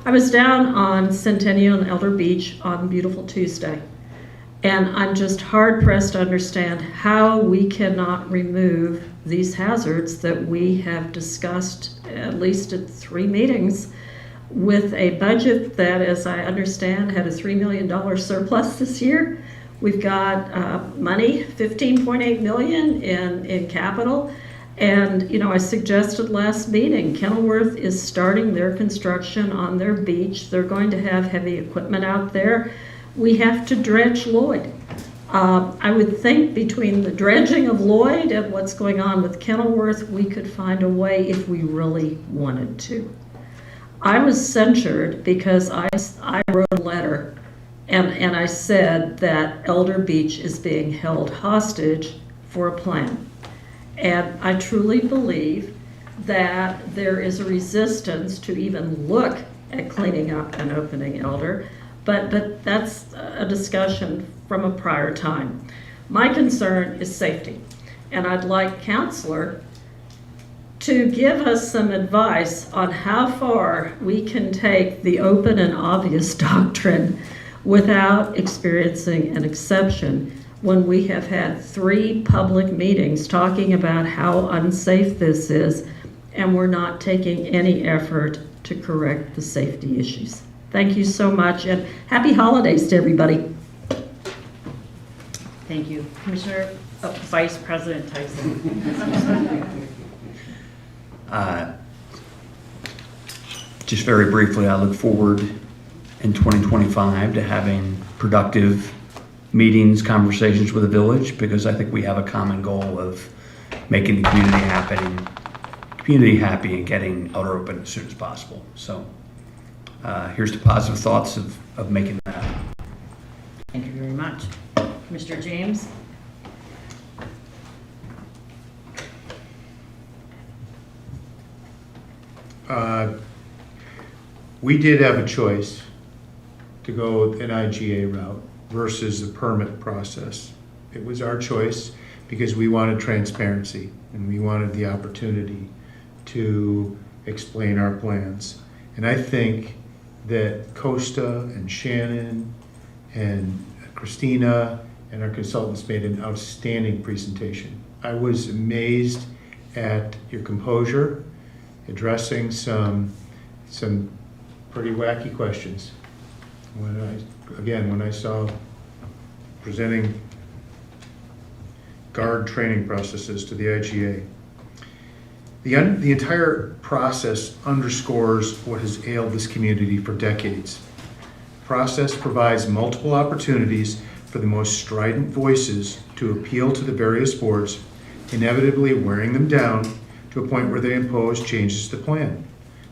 I was down on Centennial and Elder Beach on beautiful Tuesday, and I'm just hard pressed to understand how we cannot remove these hazards that we have discussed at least at 3 meetings, with a budget that, as I understand, had a $3 million surplus this year. We've got money, $15.8 million in capital. And, you know, I suggested last meeting, Kenilworth is starting their construction on their beach. They're going to have heavy equipment out there. We have to dredge Lloyd. I would think between the dredging of Lloyd and what's going on with Kenilworth, we could find a way if we really wanted to. I was censured because I wrote a letter and I said that Elder Beach is being held hostage for a plan. And I truly believe that there is a resistance to even look at cleaning up and opening Elder, but that's a discussion from a prior time. My concern is safety, and I'd like Counselor to give us some advice on how far we can take the open and obvious doctrine without experiencing an exception when we have had 3 public meetings talking about how unsafe this is, and we're not taking any effort to correct the safety issues. Thank you so much, and happy holidays to everybody. Thank you. Commissioner, Vice President Tyson. Just very briefly, I look forward in 2025 to having productive meetings, conversations with the village, because I think we have a common goal of making the community happy and getting Elder open as soon as possible. So here's the positive thoughts of making that happen. Thank you very much. Commissioner James? We did have a choice to go an IGA route versus the permit process. It was our choice because we wanted transparency and we wanted the opportunity to explain our plans. And I think that Costa and Shannon and Christina and our consultants made an outstanding presentation. I was amazed at your composure, addressing some pretty wacky questions. When I saw presenting guard training processes to the IGA, the entire process underscores what has ailed this community for decades. The process provides multiple opportunities for the most strident voices to appeal to the various boards, inevitably wearing them down to a point where they impose changes to the plan.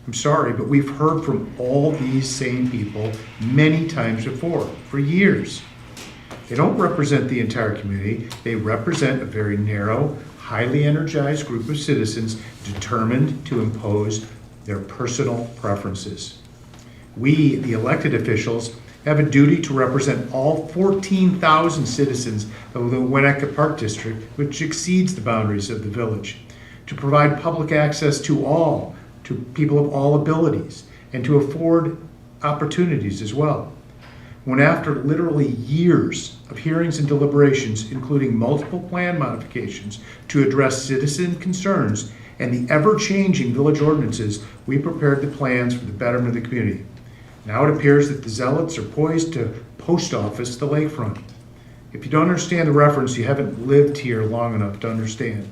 I'm sorry, but we've heard from all these same people many times before, for years. They don't represent the entire community. They represent a very narrow, highly energized group of citizens determined to impose their personal preferences. We, the elected officials, have a duty to represent all 14,000 citizens of the Winnetka Park District, which exceeds the boundaries of the village, to provide public access to all, to people of all abilities, and to afford opportunities as well. when after literally years of hearings and deliberations, including multiple plan modifications to address citizen concerns and the ever-changing village ordinances, we prepared the plans for the betterment of the community. Now it appears that the zealots are poised to post office the lakefront. If you don't understand the reference, you haven't lived here long enough to understand.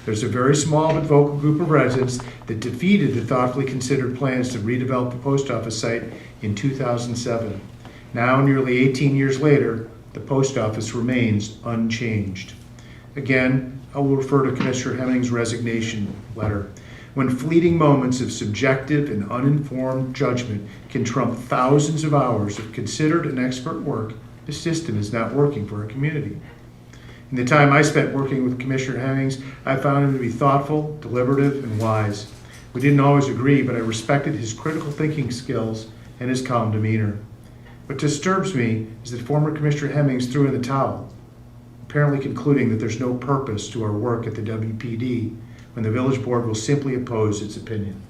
There's a very small but vocal group of residents that defeated the thoughtfully considered plans to redevelop the post office site in 2007. Now, nearly 18 years later, the post office remains unchanged. Again, I will refer to Commissioner Hemming's resignation letter. When fleeting moments of subjective and uninformed judgment can trump thousands of hours of considered and expert work, the system is not working for our community. In the time I spent working with Commissioner Hemmings, I found him to be thoughtful, deliberative, and wise. We didn't always agree, but I respected his critical thinking skills and his calm demeanor. What disturbs me is that former Commissioner Hemmings threw in the towel, apparently concluding that there's no purpose to our work at the WPD when the village board will simply oppose its opinion.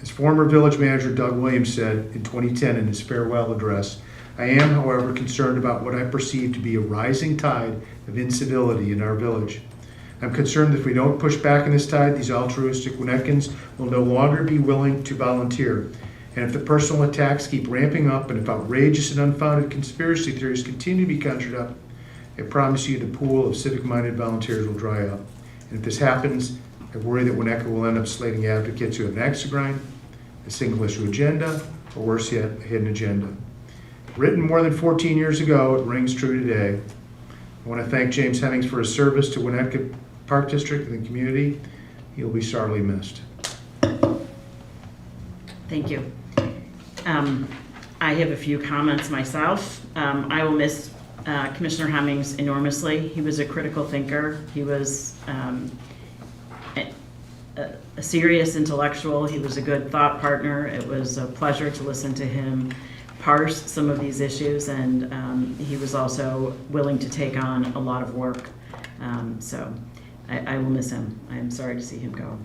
As former village manager Doug Williams said in 2010 in his farewell address, I am, however, concerned about what I perceive to be a rising tide of incivility in our village. I'm concerned that if we don't push back in this tide, these altruistic Winnetkins will no longer be willing to volunteer. And if the personal attacks keep ramping up and if outrageous and unfounded conspiracy theories continue to be conjured up, I promise you the pool of civic-minded volunteers will dry up. And if this happens, I worry that Winnetka will end up slating advocates who have an axe to grind, a single-issue agenda, or worse yet, a hidden agenda. Written more than 14 years ago, it rings true today. I want to thank James Hemmings for his service to Winnetka Park District and the community. He'll be sorely missed. Thank you. I have a few comments myself. I will miss Commissioner Hemmings enormously. He was a critical thinker. He was a serious intellectual. He was a good thought partner. It was a pleasure to listen to him parse some of these issues, and he was also willing to take on a lot of work. So I will miss him. I am sorry to see him go.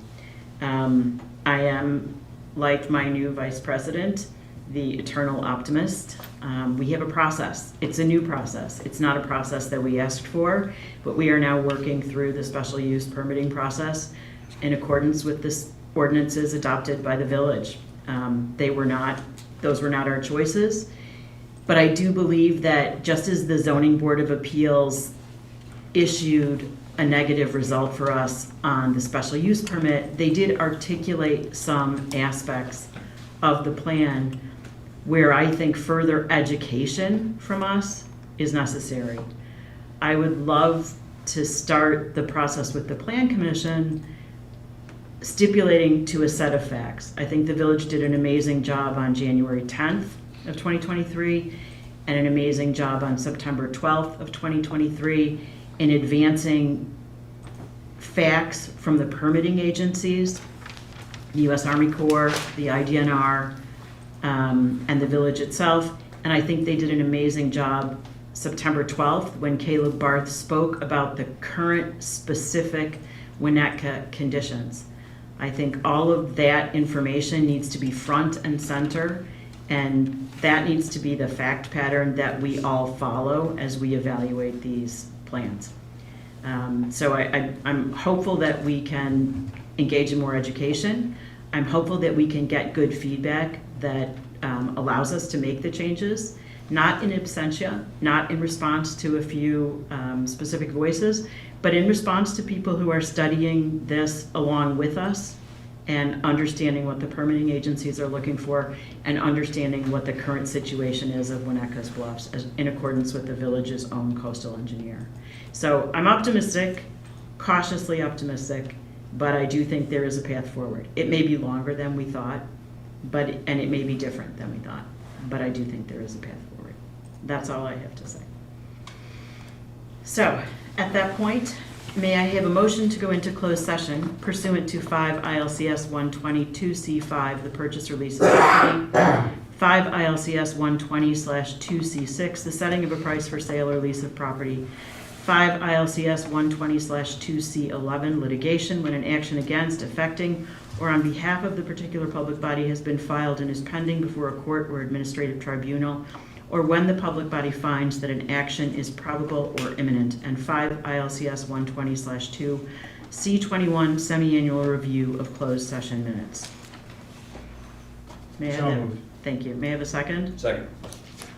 I am, like my new vice president, the eternal optimist. We have a process. It's a new process. It's not a process that we asked for, but we are now working through the special use permitting process in accordance with the ordinances adopted by the village. Those were not our choices, but I do believe that just as the Zoning Board of Appeals issued a negative result for us on the special use permit, they did articulate some aspects of the plan where I think further education from us is necessary. I would love to start the process with the Plan Commission stipulating to a set of facts. I think the village did an amazing job on January 10th of 2023 and an amazing job on September 12th of 2023 in advancing facts from the permitting agencies, the U.S. Army Corps, the IDNR, and the village itself. And I think they did an amazing job September 12th when Caleb Barth spoke about the current specific Winnetka conditions. I think all of that information needs to be front and center, and that needs to be the fact pattern that we all follow as we evaluate these plans. So I'm hopeful that we can engage in more education. I'm hopeful that we can get good feedback that allows us to make the changes, not in absentia, not in response to a few specific voices, but in response to people who are studying this along with us and understanding what the permitting agencies are looking for and understanding what the current situation is of Winnetka's Bluffs in accordance with the village's own coastal engineer. So I'm optimistic, cautiously optimistic, but I do think there is a path forward. It may be longer than we thought, and it may be different than we thought, but I do think there is a path forward. That's all I have to say. So at that point, may I have a motion to go into closed session pursuant to 5 ILCS 122C5, the purchase or lease of property, 5 ILCS 120/2C6, the setting of a price for sale or lease of property, 5 ILCS 120/2C11, litigation when an action against, affecting, or on behalf of the particular public body has been filed and is pending before a court or administrative tribunal, or when the public body finds that an action is probable or imminent, and 5 ILCS 120/2, C21 semi-annual review of closed session minutes. May I have So that? moved. Thank you. May I have a second? Second.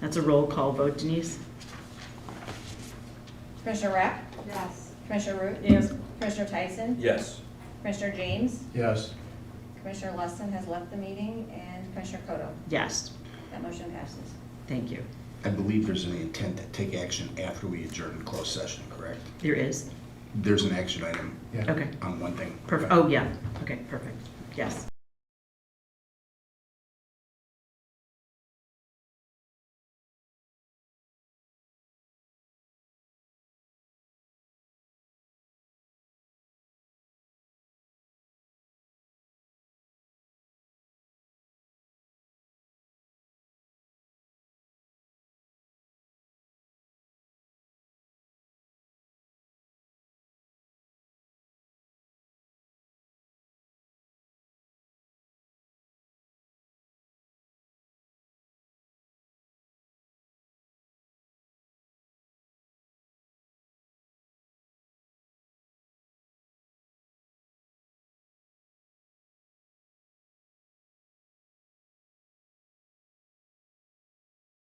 That's a roll call vote, Denise? Commissioner Rapp? Yes. Commissioner Root? Yes. Commissioner Tyson? Yes. Commissioner James? Yes. Commissioner Lesson has left the meeting, and Commissioner Koto. Yes. That motion passes. Thank you. I believe there's an intent to take action after we adjourn in closed session, correct? There is. There's an action item Yeah. Okay. on one thing. Perfect. Oh, yeah. Okay, perfect. Yes.